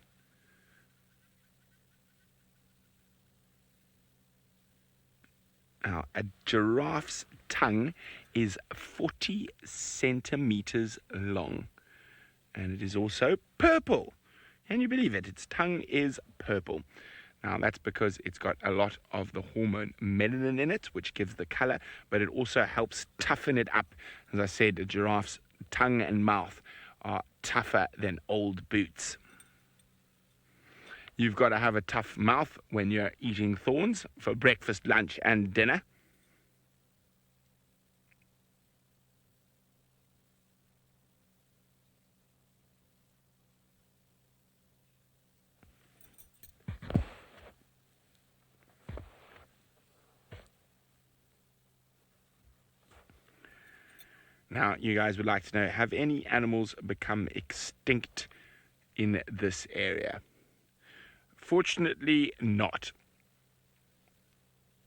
Now, a giraffe's tongue is 40 centimeters long, and it is also purple. Can you believe it? Its tongue is purple. Now, that's because it's got a lot of the hormone melanin in it, which gives the color, but it also helps toughen it up. As I said, a giraffe's tongue and mouth are tougher than old boots. You've got to have a tough mouth when you're eating thorns for breakfast, lunch, and dinner. Now, you guys would like to know, have any animals become extinct in this area? Fortunately, not.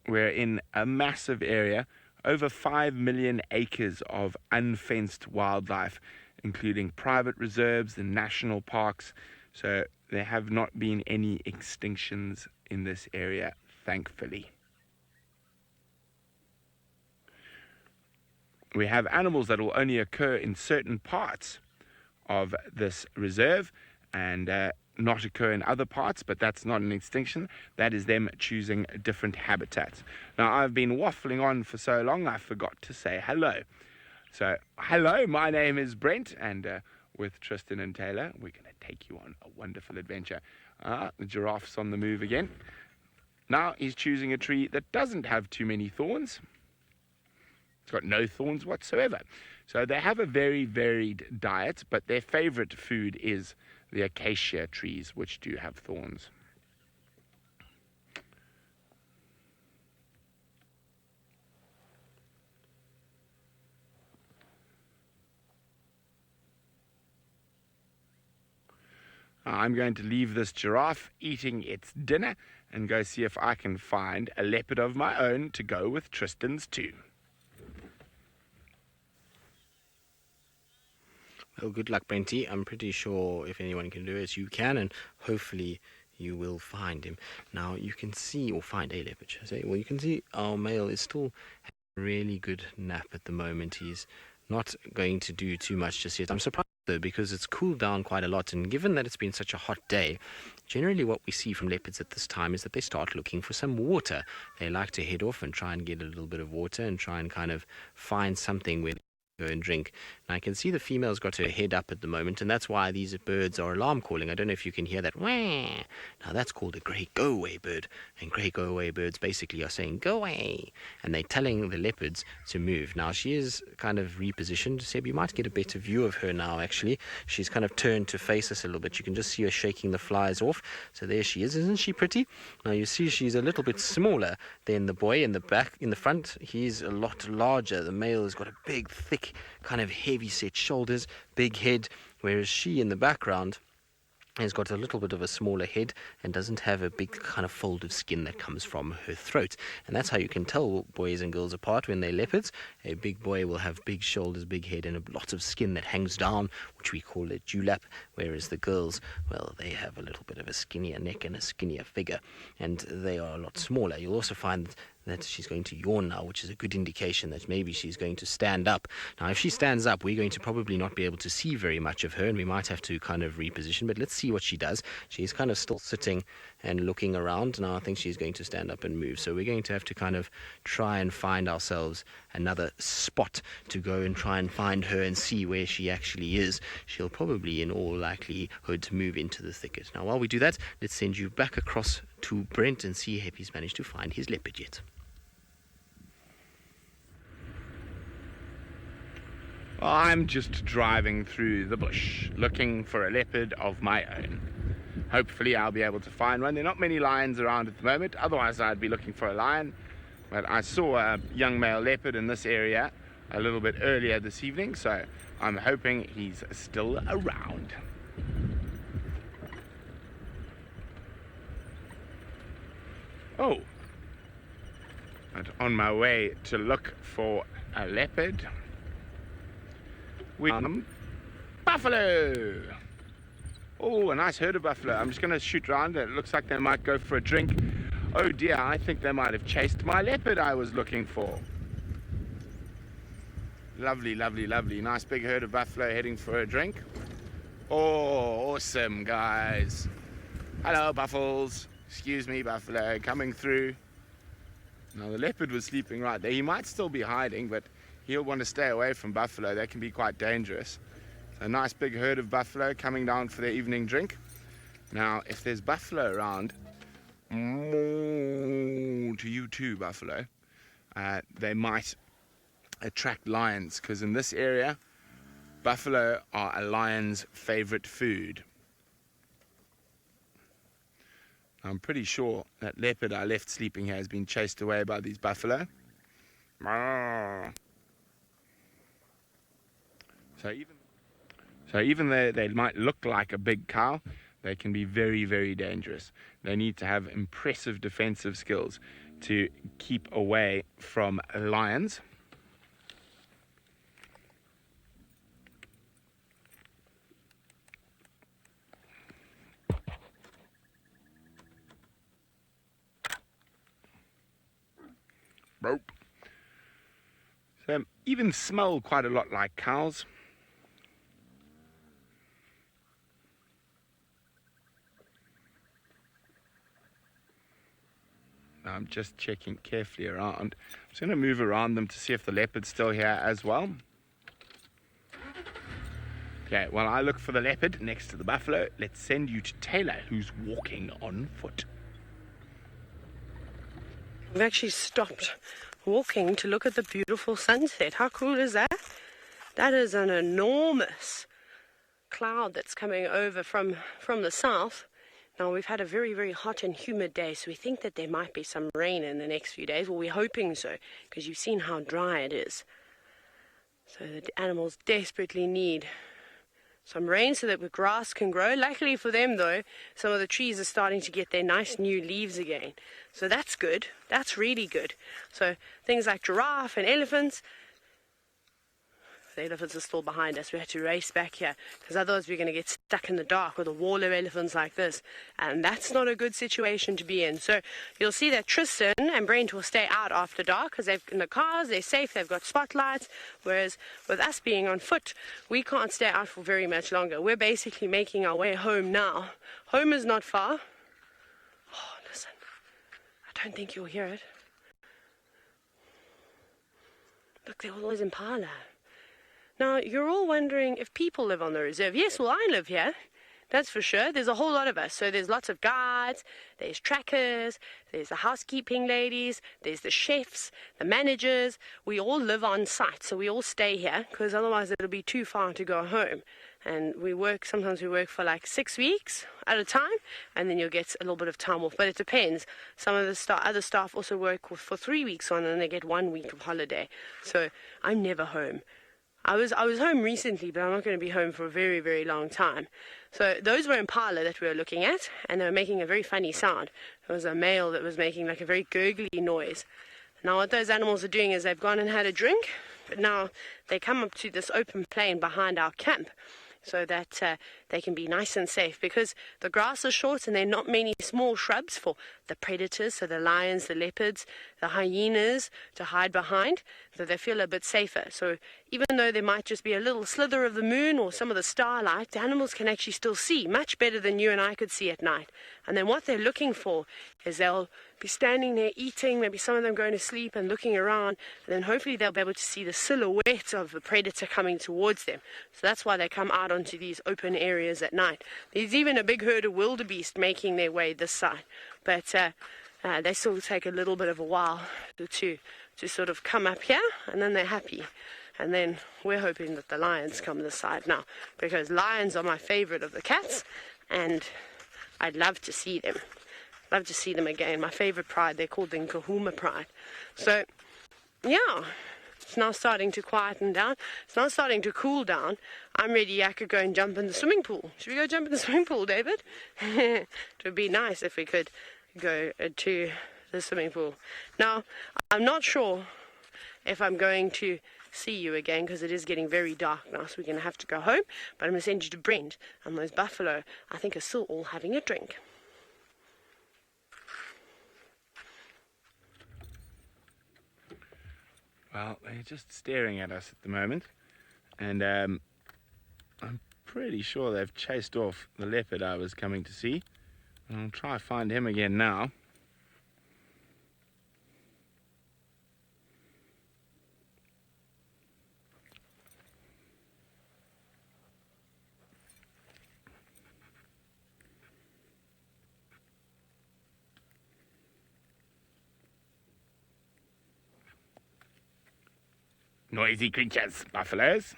We're in a massive area, over 5 million acres of unfenced wildlife, including private reserves and national parks. So there have not been any extinctions in this area, thankfully. We have animals that will only occur in certain parts of this reserve and not occur in other parts, but that's not an extinction. That is them choosing different habitats. Now, I've been waffling on for so long, I forgot to say hello. So, hello, my name is Brent, and with Tristan and Taylor, we're going to take you on a wonderful adventure. The giraffe's on the move again. Now, he's choosing a tree that doesn't have too many thorns. It's got no thorns whatsoever. So they have a very varied diet, but their favorite food is the acacia trees, which do have thorns. I'm going to leave this giraffe eating its dinner and go see if I can find a leopard of my own to go with Tristan's too. Well, good luck, Brenty. I'm pretty sure if anyone can do it, you can, and hopefully you will find him. Now, you can see, or find a leopard, should I say. Well, you can see our male is still having a really good nap at the moment. He's not going to do too much just yet. I'm surprised, though, because it's cooled down quite a lot, and given that it's been such a hot day, generally what we see from leopards at this time is that they start looking for some water. They like to head off and try and get a little bit of water and try and kind of find something where go and drink. Now I can see the female's got her head up at the moment, and that's why these birds are alarm calling. I don't know if you can hear that. Wah! Now that's called a grey go-away bird, and grey go-away birds basically are saying go away, and they're telling the leopards to move. Now she is kind of repositioned. Seb, you might get a better view of her now. Actually, she's kind of turned to face us a little bit. You can just see her shaking the flies off. So there she is. Isn't she pretty? Now you see she's a little bit smaller than the boy in the back. In the front, he's a lot larger. The male has got a big, thick, kind of heavy set shoulders, big head, whereas she in the background has got a little bit of a smaller head and doesn't have a big kind of fold of skin that comes from her throat. And that's how you can tell boys and girls apart when they're leopards. A big boy will have big shoulders, big head, and a lot of skin that hangs down, which we call a dewlap, whereas the girls, well, they have a little bit of a skinnier neck and a skinnier figure, and they are a lot smaller. You'll also find that she's going to yawn now, which is a good indication that maybe she's going to stand up. Now, if she stands up, we're going to probably not be able to see very much of her, and we might have to kind of reposition, but let's see what she does. She's kind of still sitting and looking around. Now, I think she's going to stand up and move, so we're going to have to kind of try and find ourselves another spot to go and try and find her and see where she actually is. She'll probably, in all likelihood, move into the thicket. Now, while we do that, let's send you back across to Brent and see if he's managed to find his leopard yet. I'm just driving through the bush looking for a leopard of my own. Hopefully I'll be able to find one. There are not many lions around at the moment, otherwise I'd be looking for a lion. But I saw a young male leopard in this area a little bit earlier this evening, so I'm hoping he's still around. Oh, and on my way to look for a leopard, buffalo. Oh, a nice herd of buffalo. I'm just going to shoot around. It looks like they might go for a drink. Oh dear, I think they might have chased my leopard I was looking for. Lovely, lovely, lovely. Nice big herd of buffalo heading for a drink. Oh, awesome, guys. Hello, buffles. Excuse me, buffalo. Coming through. Now, the leopard was sleeping right there. He might still be hiding, but he'll want to stay away from buffalo. They can be quite dangerous. A nice big herd of buffalo coming down for their evening drink. Now, if there's buffalo around, to you too, buffalo, they might attract lions, because in this area, buffalo are a lion's favorite food. I'm pretty sure that leopard I left sleeping here has been chased away by these buffalo. So even though they might look like a big cow, they can be very, very dangerous. They need to have impressive defensive skills to keep away from lions. Rope. So even smell quite a lot like cows. I'm just checking carefully around. I'm just going to move around them to see if the leopard's still here as well. Okay, while I look for the leopard next to the buffalo, let's send you to Taylor, who's walking on foot. We've actually stopped walking to look at the beautiful sunset. How cool is that? That is an enormous cloud that's coming over from the south. Now, we've had a very, very hot and humid day, so we think that there might be some rain in the next few days. Well, we're hoping so, because you've seen how dry it is. So the animals desperately need some rain so that the grass can grow. Luckily for them, though, some of the trees are starting to get their nice new leaves again. So that's good. That's really good. So things like giraffe and elephants. The elephants are still behind us. We had to race back here because otherwise we're going to get stuck in the dark with a wall of elephants like this, and that's not a good situation to be in. So you'll see that Tristan and Brent will stay out after dark because they're in the cars, they're safe, they've got spotlights, whereas with us being on foot, we can't stay out for very much longer. We're basically making our way home now. Home is not far. Oh, listen, I don't think you'll hear it. Look, they're always impala. Now, you're all wondering if people live on the reserve. Yes, well, I live here. That's for sure. There's a whole lot of us. So there's lots of guides, there's trackers, there's the housekeeping ladies, there's the chefs, the managers. We all live on site, so we all stay here because otherwise it'll be too far to go home. And sometimes we work for like 6 weeks at a time, and then you'll get a little bit of time off. But it depends. Some of the other staff also work for 3 weeks on, and they get 1 week of holiday. So I'm never home. I was home recently, but I'm not going to be home for a very, very long time. So those were impala that we were looking at, and they were making a very funny sound. There was a male that was making like a very gurgly noise. Now what those animals are doing is they've gone and had a drink, but now they come up to this open plain behind our camp so that they can be nice and safe, because the grass is short and there are not many small shrubs for the predators, so the lions, the leopards, the hyenas to hide behind, so they feel a bit safer. So even though there might just be a little slither of the moon or some of the starlight, the animals can actually still see much better than you and I could see at night. And then what they're looking for is they'll be standing there eating, maybe some of them going to sleep and looking around, and then hopefully they'll be able to see the silhouette of the predator coming towards them. So that's why they come out onto these open areas at night. There's even a big herd of wildebeest making their way this side, but they still take a little bit of a while to sort of come up here, and then they're happy. And then we're hoping that the lions come this side now, because lions are my favorite of the cats, and I'd love to see them. Love to see them again. My favorite pride, they're called the Nkahuma pride. So, yeah, it's now starting to quieten down. It's now starting to cool down. I'm ready. I could go and jump in the swimming pool. Should we go jump in the swimming pool, David? It would be nice if we could go to the swimming pool. Now, I'm not sure if I'm going to see you again, because it is getting very dark now, so we're going to have to go home. But I'm going to send you to Brent, and those buffalo, I think, are still all having a drink. Well, they're just staring at us at the moment, and I'm pretty sure they've chased off the leopard I was coming to see. And I'll try to find him again now. Noisy creatures, buffaloes.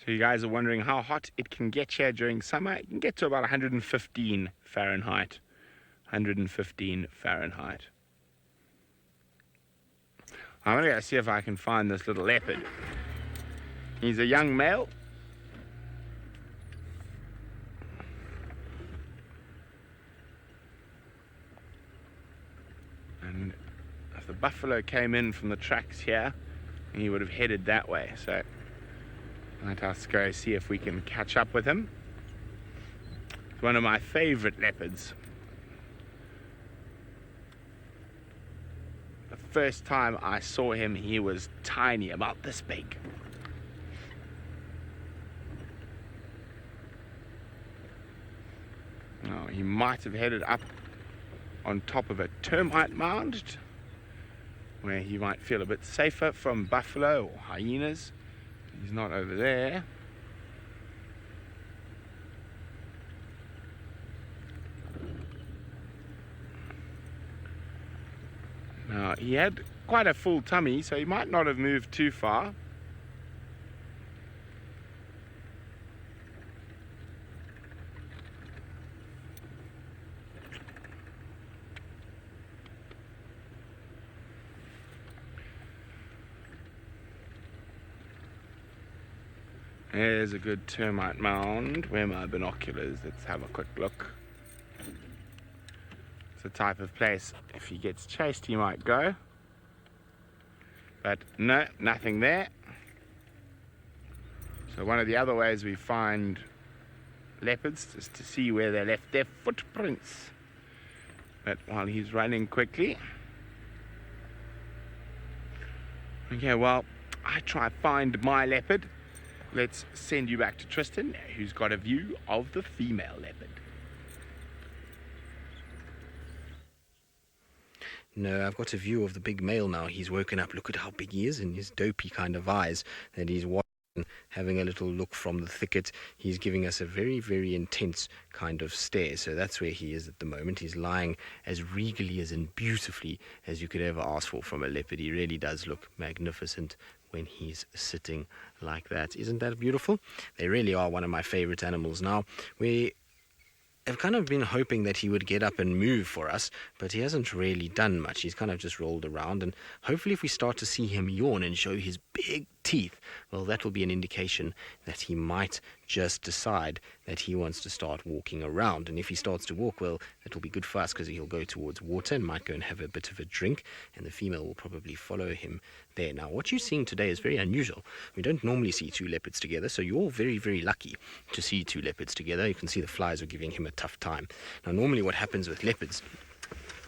So you guys are wondering how hot it can get here during summer. It can get to about 115 Fahrenheit. 115 Fahrenheit. I'm going to go see if I can find this little leopard. He's a young male. And if the buffalo came in from the tracks here, he would have headed that way. So let us go see if we can catch up with him. It's one of my favorite leopards. The first time I saw him, he was tiny, about this big. Now, he might have headed up on top of a termite mound, where he might feel a bit safer from buffalo or hyenas. He's not over there. Now, he had quite a full tummy, so he might not have moved too far. There's a good termite mound. Where are my binoculars? Let's have a quick look. It's the type of place, if he gets chased, he might go. But no, nothing there. So one of the other ways we find leopards is to see where they left their footprints. But while he's running quickly. Okay, well, I try find my leopard. Let's send you back to Tristan, who's got a view of the female leopard. No, I've got a view of the big male now. He's woken up. Look at how big he is and his dopey kind of eyes that he's watching, having a little look from the thicket. He's giving us a very, very intense kind of stare. So that's where he is at the moment. He's lying as regally as and beautifully as you could ever ask for from a leopard. He really does look magnificent when he's sitting like that. Isn't that beautiful? They really are one of my favorite animals. Now, I've kind of been hoping that he would get up and move for us, but he hasn't really done much. He's kind of just rolled around, and hopefully if we start to see him yawn and show his big teeth, well, that will be an indication that he might just decide that he wants to start walking around. And if he starts to walk, well, that will be good for us because he'll go towards water and might go and have a bit of a drink, and the female will probably follow him there. Now, what you're seeing today is very unusual. We don't normally see two leopards together, so you're all very, very lucky to see two leopards together. You can see the flies are giving him a tough time. Now, normally what happens with leopards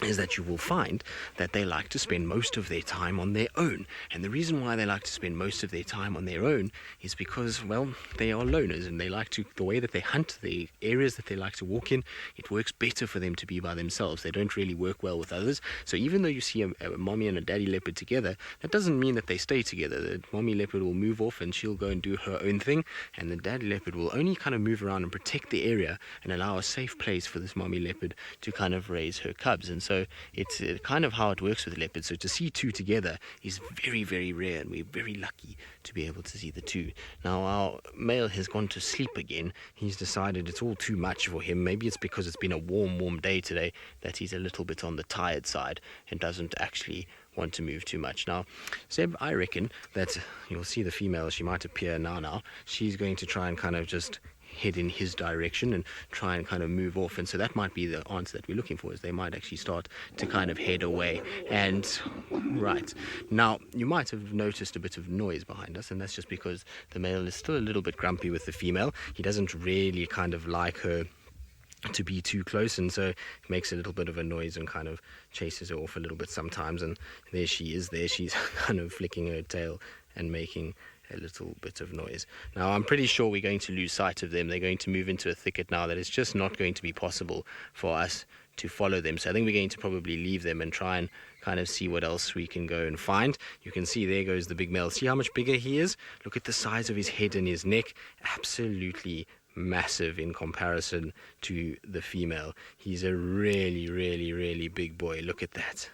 is that you will find that they like to spend most of their time on their own. And the reason why they like to spend most of their time on their own is because, well, they are loners, and they like to, the way that they hunt, the areas that they like to walk in, it works better for them to be by themselves. They don't really work well with others. So even though you see a mommy and a daddy leopard together, that doesn't mean that they stay together. The mommy leopard will move off and she'll go and do her own thing, and the daddy leopard will only kind of move around and protect the area and allow a safe place for this mommy leopard to kind of raise her cubs. And so it's kind of how it works with leopards. So to see two together is very, very rare, and we're very lucky to be able to see the two. Now, our male has gone to sleep again. He's decided it's all too much for him. Maybe it's because it's been a warm day today that he's a little bit on the tired side and doesn't actually want to move too much. Now, Seb, I reckon that you'll see the female, she might appear now. She's going to try and kind of just head in his direction and try and kind of move off, and so that might be the answer that we're looking for, is they might actually start to kind of head away. And right now, you might have noticed a bit of noise behind us, and that's just because the male is still a little bit grumpy with the female. He doesn't really kind of like her to be too close, and so it makes a little bit of a noise and kind of chases her off a little bit sometimes. And there she is, there she's kind of flicking her tail and making a little bit of noise. Now, I'm pretty sure we're going to lose sight of them. They're going to move into a thicket now that it's just not going to be possible for us to follow them. So I think we're going to probably leave them and try and kind of see what else we can go and find. You can see there goes the big male. See how much bigger he is? Look at the size of his head and his neck. Absolutely massive in comparison to the female. He's a really, really, really big boy. Look at that.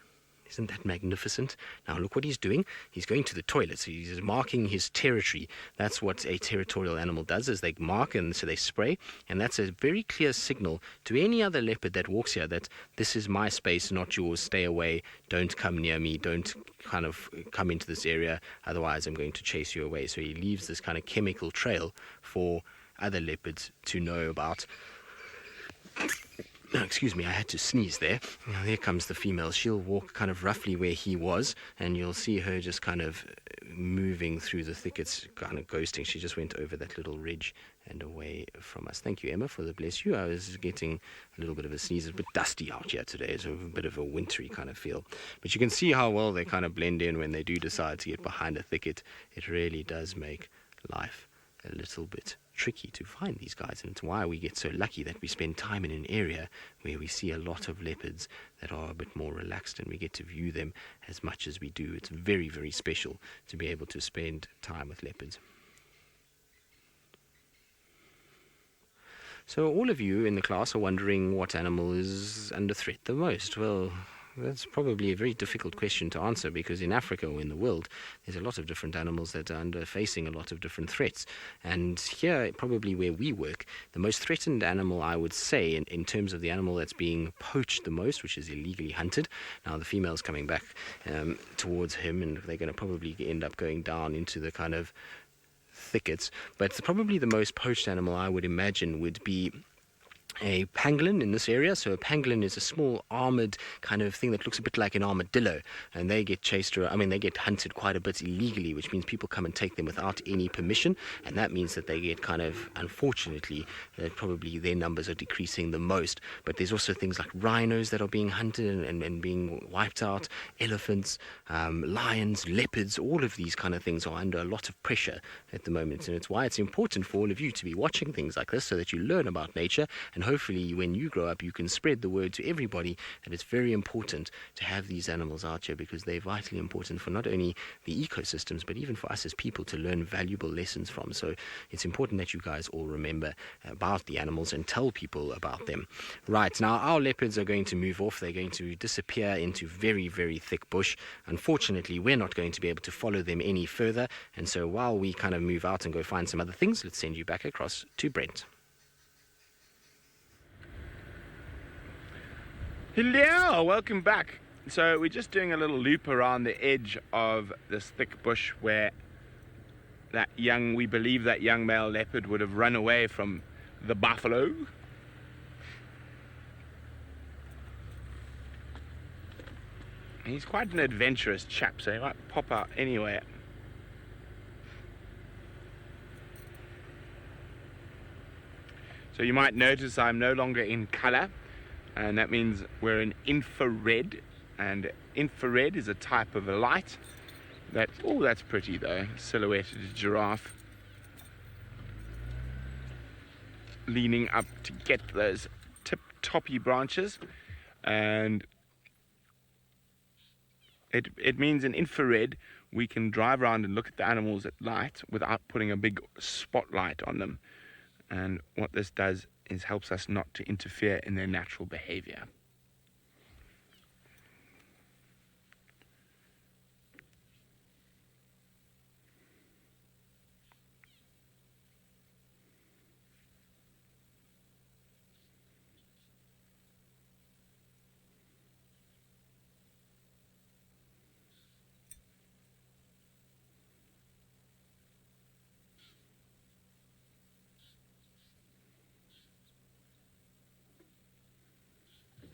Isn't that magnificent? Now look what he's doing. He's going to the toilet. So he's marking his territory. That's what a territorial animal does, is they mark, and so they spray. And that's a very clear signal to any other leopard that walks here that this is my space, not yours. Stay away. Don't come near me. Don't kind of come into this area. Otherwise, I'm going to chase you away. So he leaves this kind of chemical trail for other leopards to know about. Oh, excuse me, I had to sneeze there. Now, there comes the female. She'll walk kind of roughly where he was, and you'll see her just kind of moving through the thickets, kind of ghosting. She just went over that little ridge and away from us. Thank you, Emma, for the bless you. I was getting a little bit of a sneeze. It's a bit dusty out here today, so a bit of a wintry kind of feel. But you can see how well they kind of blend in when they do decide to get behind a thicket. It really does make life a little bit tricky to find these guys, and it's why we get so lucky that we spend time in an area where we see a lot of leopards that are a bit more relaxed, and we get to view them as much as we do. It's very, very special to be able to spend time with leopards. So all of you in the class are wondering what animal is under threat the most. Well, that's probably a very difficult question to answer, because in Africa or in the world, there's a lot of different animals that are facing a lot of different threats. And here, probably where we work, the most threatened animal, I would say, in terms of the animal that's being poached the most, which is illegally hunted. Now, the female's coming back towards him, and they're going to probably end up going down into the kind of thickets. But probably the most poached animal, I would imagine, would be a pangolin in this area. So a pangolin is a small armored kind of thing that looks a bit like an armadillo, and they get chased around. I mean, they get hunted quite a bit illegally, which means people come and take them without any permission, and that means that they get kind of, unfortunately, probably their numbers are decreasing the most. But there's also things like rhinos that are being hunted and being wiped out, elephants, lions, leopards. All of these kind of things are under a lot of pressure at the moment, and it's why it's important for all of you to be watching things like this, so that you learn about nature, and hopefully when you grow up you can spread the word to everybody that it's very important to have these animals out here, because they're vitally important for not only the ecosystems but even for us as people to learn valuable lessons from. So it's important that you guys all remember about the animals and tell people about them. Right, now our leopards are going to move off. They're going to disappear into very, very thick bush. Unfortunately, we're not going to be able to follow them any further, and so while we kind of move out and go find some other things, let's send you back across to Brent. Hello, welcome back. So we're just doing a little loop around the edge of this thick bush where we believe that young male leopard would have run away from the buffalo. He's quite an adventurous chap, so he might pop out anywhere. So you might notice I'm no longer in color. And that means we're in infrared, and infrared is a type of a light that, oh, that's pretty though, silhouetted giraffe leaning up to get those tip-toppy branches, and it means in infrared we can drive around and look at the animals at night without putting a big spotlight on them. And what this does is helps us not to interfere in their natural behavior.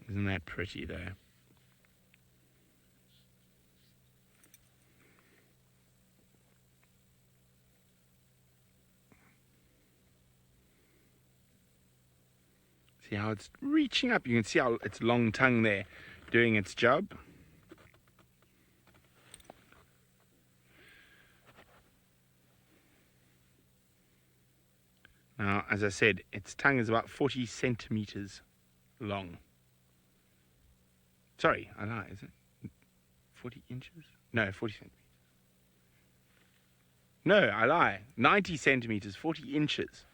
Isn't that pretty though? See how it's reaching up? You can see how its long tongue there doing its job. Now, as I said, its tongue is about 40 centimeters long. Sorry, I lie, is it 40 inches? No, 40 centimeters. No, I lie. 90 centimeters, 40 inches,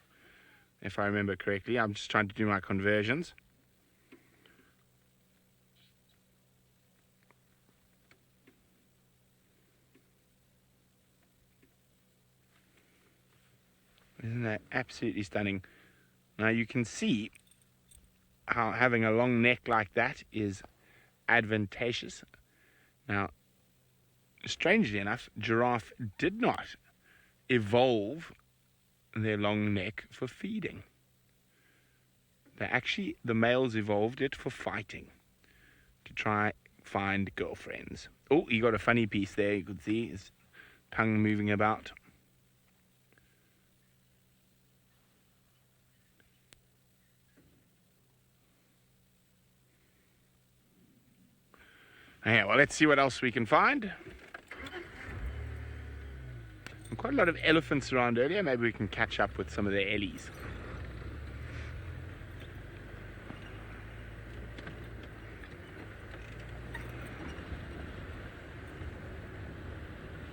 if I remember correctly. I'm just trying to do my conversions. Isn't that absolutely stunning? Now you can see how having a long neck like that is advantageous. Now, strangely enough, giraffe did not evolve their long neck for feeding. The males evolved it for fighting, to try find girlfriends. Oh, he got a funny piece there, you could see his tongue moving about. Yeah, well, let's see what else we can find. And quite a lot of elephants around earlier. Maybe we can catch up with some of the ellies.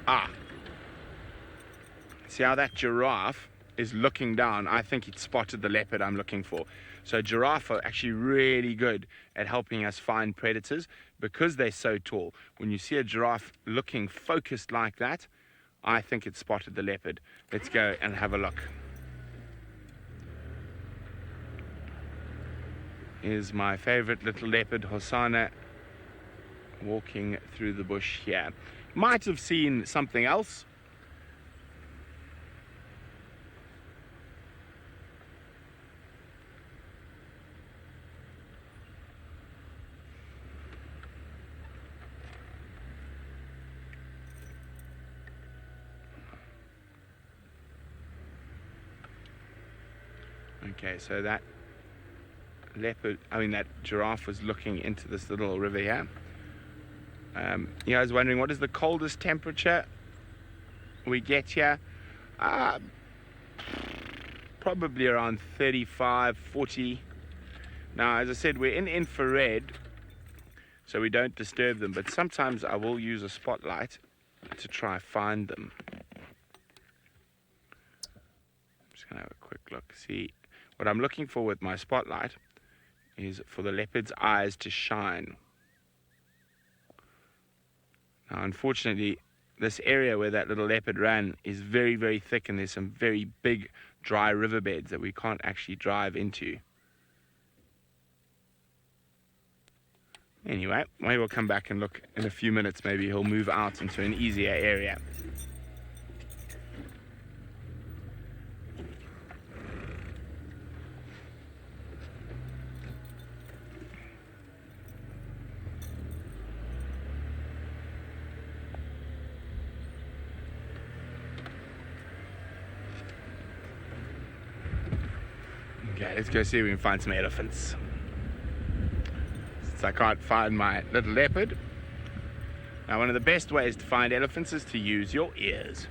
Ah. See how that giraffe is looking down? I think it spotted the leopard I'm looking for. So giraffe are actually really good at helping us find predators because they're so tall. When you see a giraffe looking focused like that, I think it spotted the leopard. Let's go and have a look. Here's my favorite little leopard, Hosanna, walking through the bush here. Might have seen something else. Okay, so that that giraffe was looking into this little river here. You guys wondering what is the coldest temperature we get here? Probably around 35, 40. Now, as I said, we're in infrared, so we don't disturb them, but sometimes I will use a spotlight to try find them. I'm just going to have a quick look. See, what I'm looking for with my spotlight is for the leopard's eyes to shine. Now, unfortunately, this area where that little leopard ran is very, very thick, and there's some very big dry riverbeds that we can't actually drive into. Anyway, maybe we'll come back and look in a few minutes. Maybe he'll move out into an easier area. Okay, let's go see if we can find some elephants. Since I can't find my little leopard. Now, one of the best ways to find elephants is to use your ears.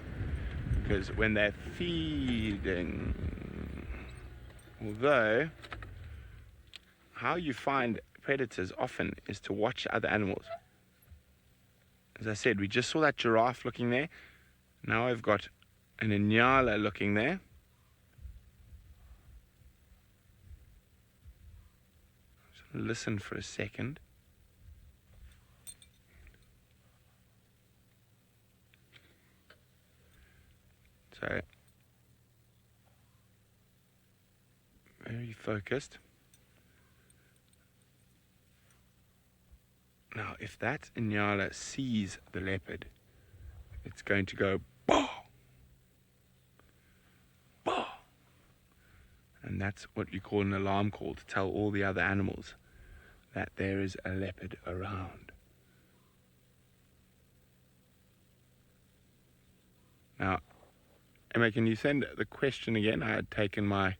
Because when they're feeding, although how you find predators often is to watch other animals. As I said, we just saw that giraffe looking there. Now I've got an inyala looking there. Listen for a second. So, very focused. Now, if that inyala sees the leopard, it's going to go bah, bah. And that's what you call an alarm call, to tell all the other animals that there is a leopard around. Now, Emma, can you send the question again? I had taken my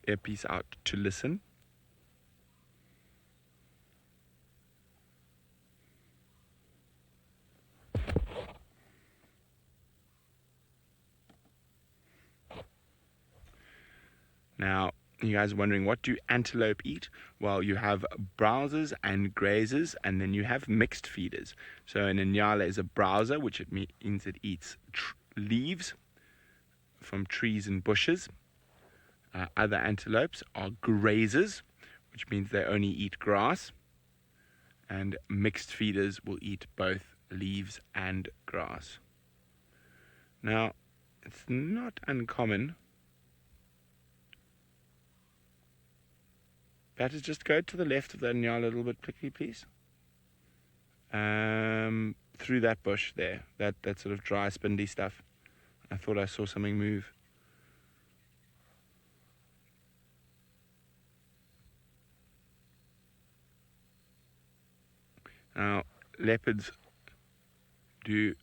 earpiece out to listen. Now, you guys are wondering, what do antelope eat? Well, you have browsers and grazers, and then you have mixed feeders. So an inyala is a browser, which it means it eats leaves from trees and bushes. Other antelopes are grazers, which means they only eat grass. And mixed feeders will eat both leaves and grass. Now, it's not uncommon Batters, just go to the left of the Nyala a little bit quickly, please. Through that bush there, that sort of dry, spindly stuff. I thought I saw something move. Now, leopards do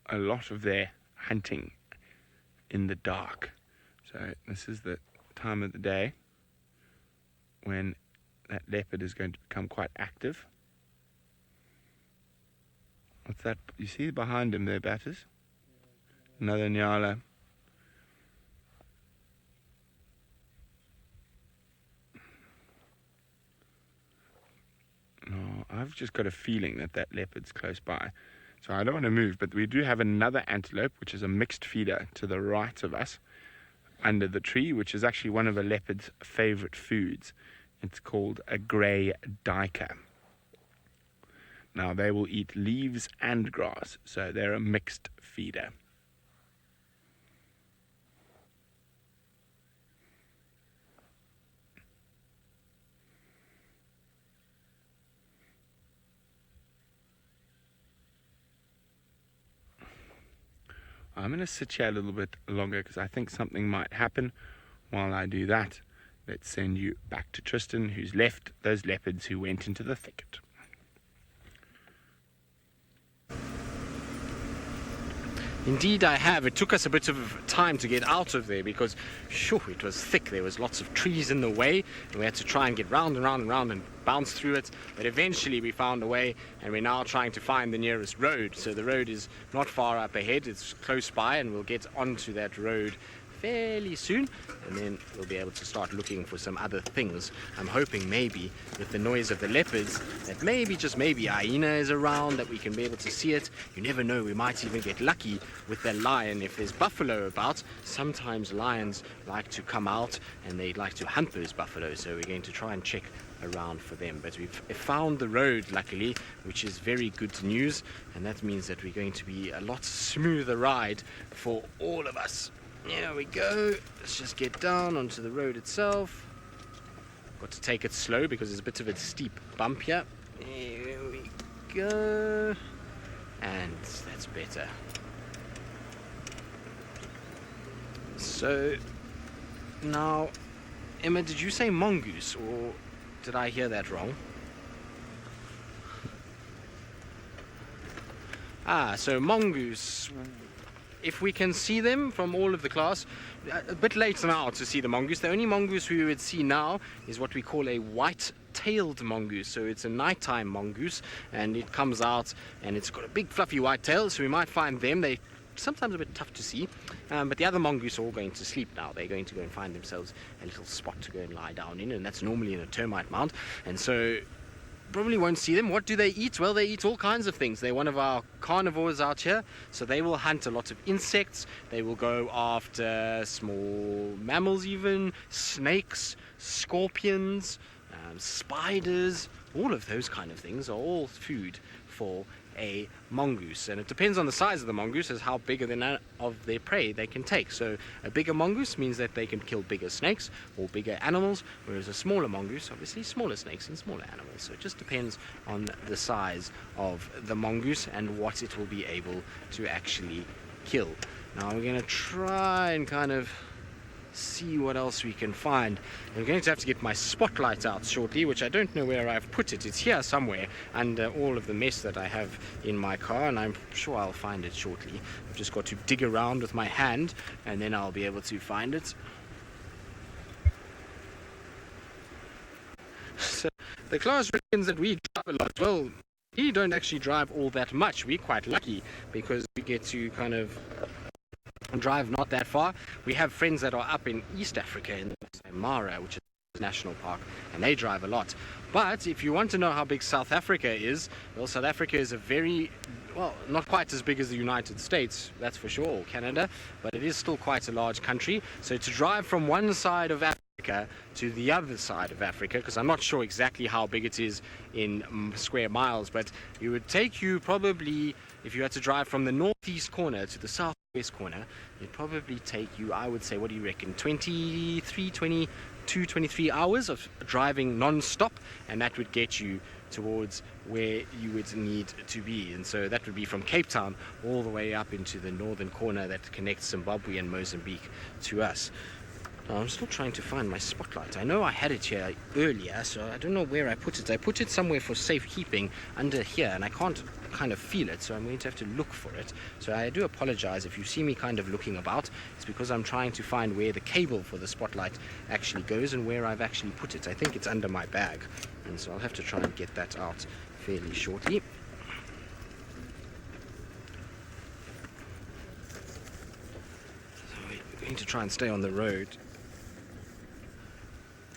a lot of their hunting in the dark. So this is the time of the day when that leopard is going to become quite active. What's that? You see behind him there, Batters? Another Nyala. No, I've just got a feeling that leopard's close by. So I don't want to move, but we do have another antelope, which is a mixed feeder to the right of us, under the tree, which is actually one of a leopard's favorite foods. It's called a grey duiker. Now, they will eat leaves and grass, so they're a mixed feeder. I'm going to sit here a little bit longer because I think something might happen while I do that. Let's send you back to Tristan, who's left those leopards who went into the thicket. Indeed I have. It took us a bit of time to get out of there because, it was thick. There was lots of trees in the way and we had to try and get round and round and round and bounce through it. But eventually we found a way and we're now trying to find the nearest road. So the road is not far up ahead. It's close by and we'll get onto that road fairly soon, and then we'll be able to start looking for some other things. I'm hoping maybe with the noise of the leopards that maybe, just maybe, hyena is around, that we can be able to see it. You never know, we might even get lucky with the lion. If there's buffalo about, sometimes lions like to come out and they like to hunt those buffaloes, so we're going to try and check around for them. But we've found the road, luckily, which is very good news, and that means that we're going to be a lot smoother ride for all of us. There we go. Let's just get down onto the road itself. Got to take it slow because there's a bit of a steep bump here. There we go. And that's better. So, now, Emma, did you say mongoose or did I hear that wrong? So mongoose. If we can see them from all of the class, a bit late now to see the mongoose. The only mongoose we would see now is what we call a white-tailed mongoose. So it's a nighttime mongoose, and it comes out and it's got a big fluffy white tail, so we might find them. They're sometimes a bit tough to see, but the other mongoose are all going to sleep now. They're going to go and find themselves a little spot to go and lie down in, and that's normally in a termite mound. And so probably won't see them. What do they eat? Well, they eat all kinds of things. They're one of our carnivores out here, so they will hunt a lot of insects. They will go after small mammals, even snakes, scorpions, spiders. All of those kind of things are all food for a mongoose, and it depends on the size of the mongoose as how big of their prey they can take. So a bigger mongoose means that they can kill bigger snakes or bigger animals, whereas a smaller mongoose, obviously smaller snakes and smaller animals. So it just depends on the size of the mongoose and what it will be able to actually kill. Now we're going to try and kind of see what else we can find. I'm going to have to get my spotlight out shortly, which I don't know where I've put it. It's here somewhere under all of the mess that I have in my car, and I'm sure I'll find it shortly. I've just got to dig around with my hand and then I'll be able to find it. So the class reckons that we drive a lot. Well, we don't actually drive all that much. We're quite lucky because we get to kind of drive not that far. We have friends that are up in East Africa in the Maasai Mara, which is a national park, and they drive a lot. But if you want to know how big South Africa is, well, South Africa is not quite as big as the United States, that's for sure, or Canada, but it is still quite a large country. So to drive from one side of Africa to the other side of Africa, because I'm not sure exactly how big it is in square miles, but it would take you probably, if you had to drive from the northeast corner to the southwest corner, it'd probably take you, I would say, what do you reckon, 23, 20 23 hours of driving non-stop, and that would get you towards where you would need to be. And so that would be from Cape Town all the way up into the northern corner that connects Zimbabwe and Mozambique to us. Now, I'm still trying to find my spotlight. I know I had it here earlier, so I don't know where I put it. I put it somewhere for safekeeping under here, and I can't kind of feel it, so I'm going to have to look for it. So I do apologize if you see me kind of looking about. It's because I'm trying to find where the cable for the spotlight actually goes and where I've actually put it. I think it's under my bag, and so I'll have to try and get that out fairly shortly. So we're going to try and stay on the road.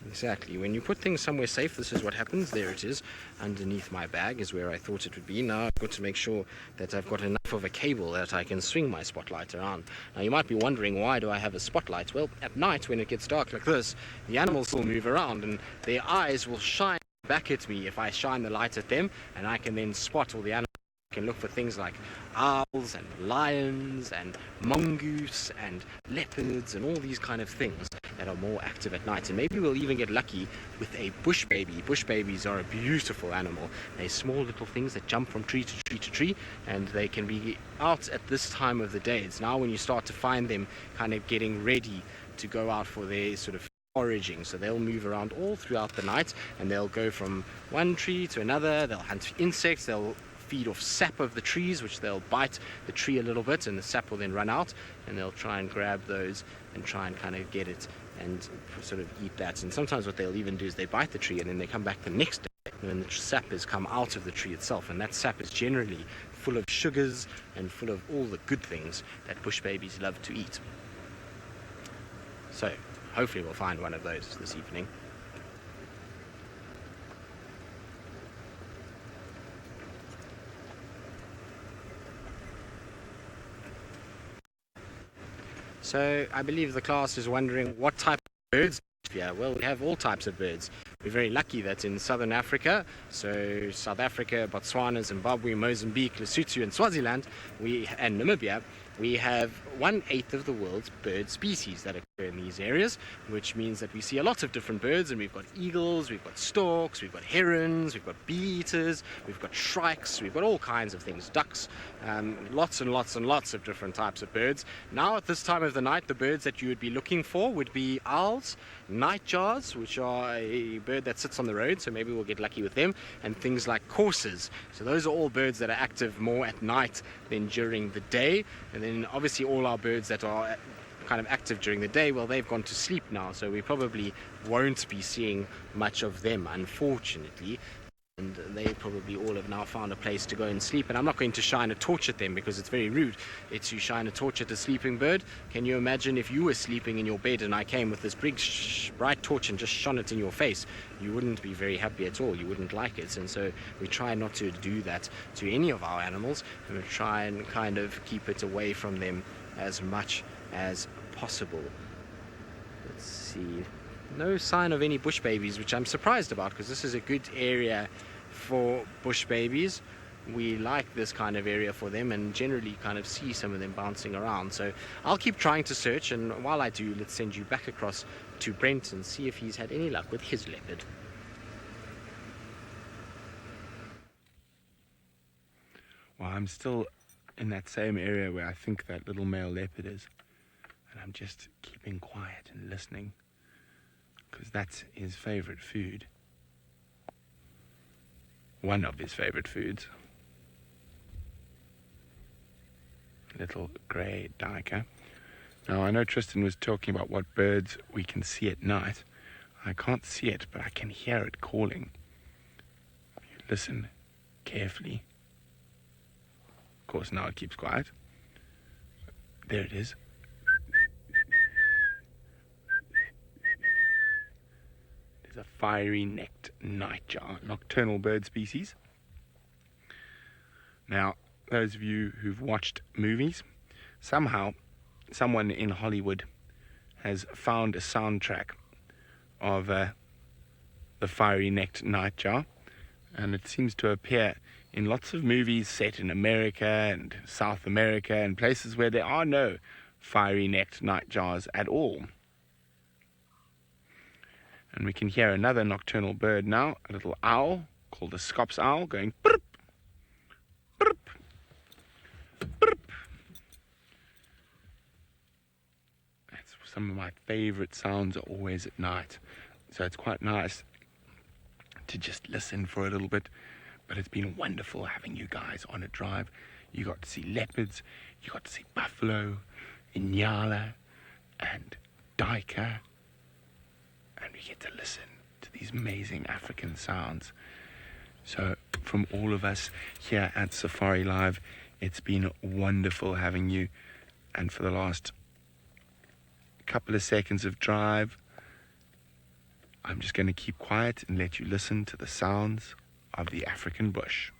Exactly. When you put things somewhere safe, this is what happens. There it is. Underneath my bag is where I thought it would be. Now I've got to make sure that I've got enough of a cable that I can swing my spotlight around. Now you might be wondering, why do I have a spotlight? Well, at night when it gets dark like this, the animals will move around and their eyes will shine back at me if I shine the light at them, and I can then spot all the animals. I can look for things like owls and lions and mongoose and leopards and all these kind of things that are more active at night. And maybe we'll even get lucky with a bush baby. Bush babies are a beautiful animal. They're small little things that jump from tree to tree to tree, and they can be out at this time of the day. It's now when you start to find them kind of getting ready to go out for their sort of foraging. So they'll move around all throughout the night, and they'll go from one tree to another. They'll hunt insects. They'll feed off sap of the trees, which they'll bite the tree a little bit, and the sap will then run out, and they'll try and grab those and try and kind of get it and sort of eat that. And sometimes what they'll even do is they bite the tree and then they come back the next day when the sap has come out of the tree itself, and that sap is generally full of sugars and full of all the good things that bush babies love to eat. So hopefully we'll find one of those this evening. So I believe the class is wondering what type of birds we have. Well, we have all types of birds. We're very lucky that in southern Africa, so South Africa, Botswana, Zimbabwe, Mozambique, Lesotho and Swaziland, and Namibia, we have 1/8 of the world's bird species that occur in these areas, which means that we see a lot of different birds, and we've got eagles, we've got storks, we've got herons, we've got bee-eaters, we've got shrikes, we've got all kinds of things, ducks, lots and lots and lots of different types of birds. Now at this time of the night, the birds that you would be looking for would be owls, nightjars, which are a bird that sits on the road, so maybe we'll get lucky with them, and things like coursers. So those are all birds that are active more at night than during the day. And then obviously all our birds that are kind of active during the day, well, they've gone to sleep now, so we probably won't be seeing much of them, unfortunately. And they probably all have now found a place to go and sleep. And I'm not going to shine a torch at them because it's very rude. It's you shine a torch at a sleeping bird. Can you imagine if you were sleeping in your bed and I came with this big bright torch and just shone it in your face? You wouldn't be very happy at all. You wouldn't like it. And so we try not to do that to any of our animals, and we try and kind of keep it away from them as much as possible. Let's see. No sign of any bush babies, which I'm surprised about because this is a good area for bush babies. We like this kind of area for them and generally kind of see some of them bouncing around. So I'll keep trying to search, and while I do, let's send you back across to Brent and see if he's had any luck with his leopard. Well, I'm still in that same area where I think that little male leopard is, and I'm just keeping quiet and listening, because that's his favorite food. One of his favorite foods. Little grey duiker. Now, I know Tristan was talking about what birds we can see at night. I can't see it, but I can hear it calling. If you listen carefully. Of course, now it keeps quiet. There it is. A fiery-necked nightjar, nocturnal bird species. Now, those of you who've watched movies, somehow someone in Hollywood has found a soundtrack of the fiery-necked nightjar, and it seems to appear in lots of movies set in America and South America and places where there are no fiery-necked nightjars at all. And we can hear another nocturnal bird now, a little owl called the scops owl going burp, burp, burp. That's some of my favorite sounds are always at night. So it's quite nice to just listen for a little bit. But it's been wonderful having you guys on a drive. You got to see leopards, you got to see buffalo, inyala, and duiker. And we get to listen to these amazing African sounds. So from all of us here at Safari Live, it's been wonderful having you. And for the last couple of seconds of drive, I'm just going to keep quiet and let you listen to the sounds of the African bush.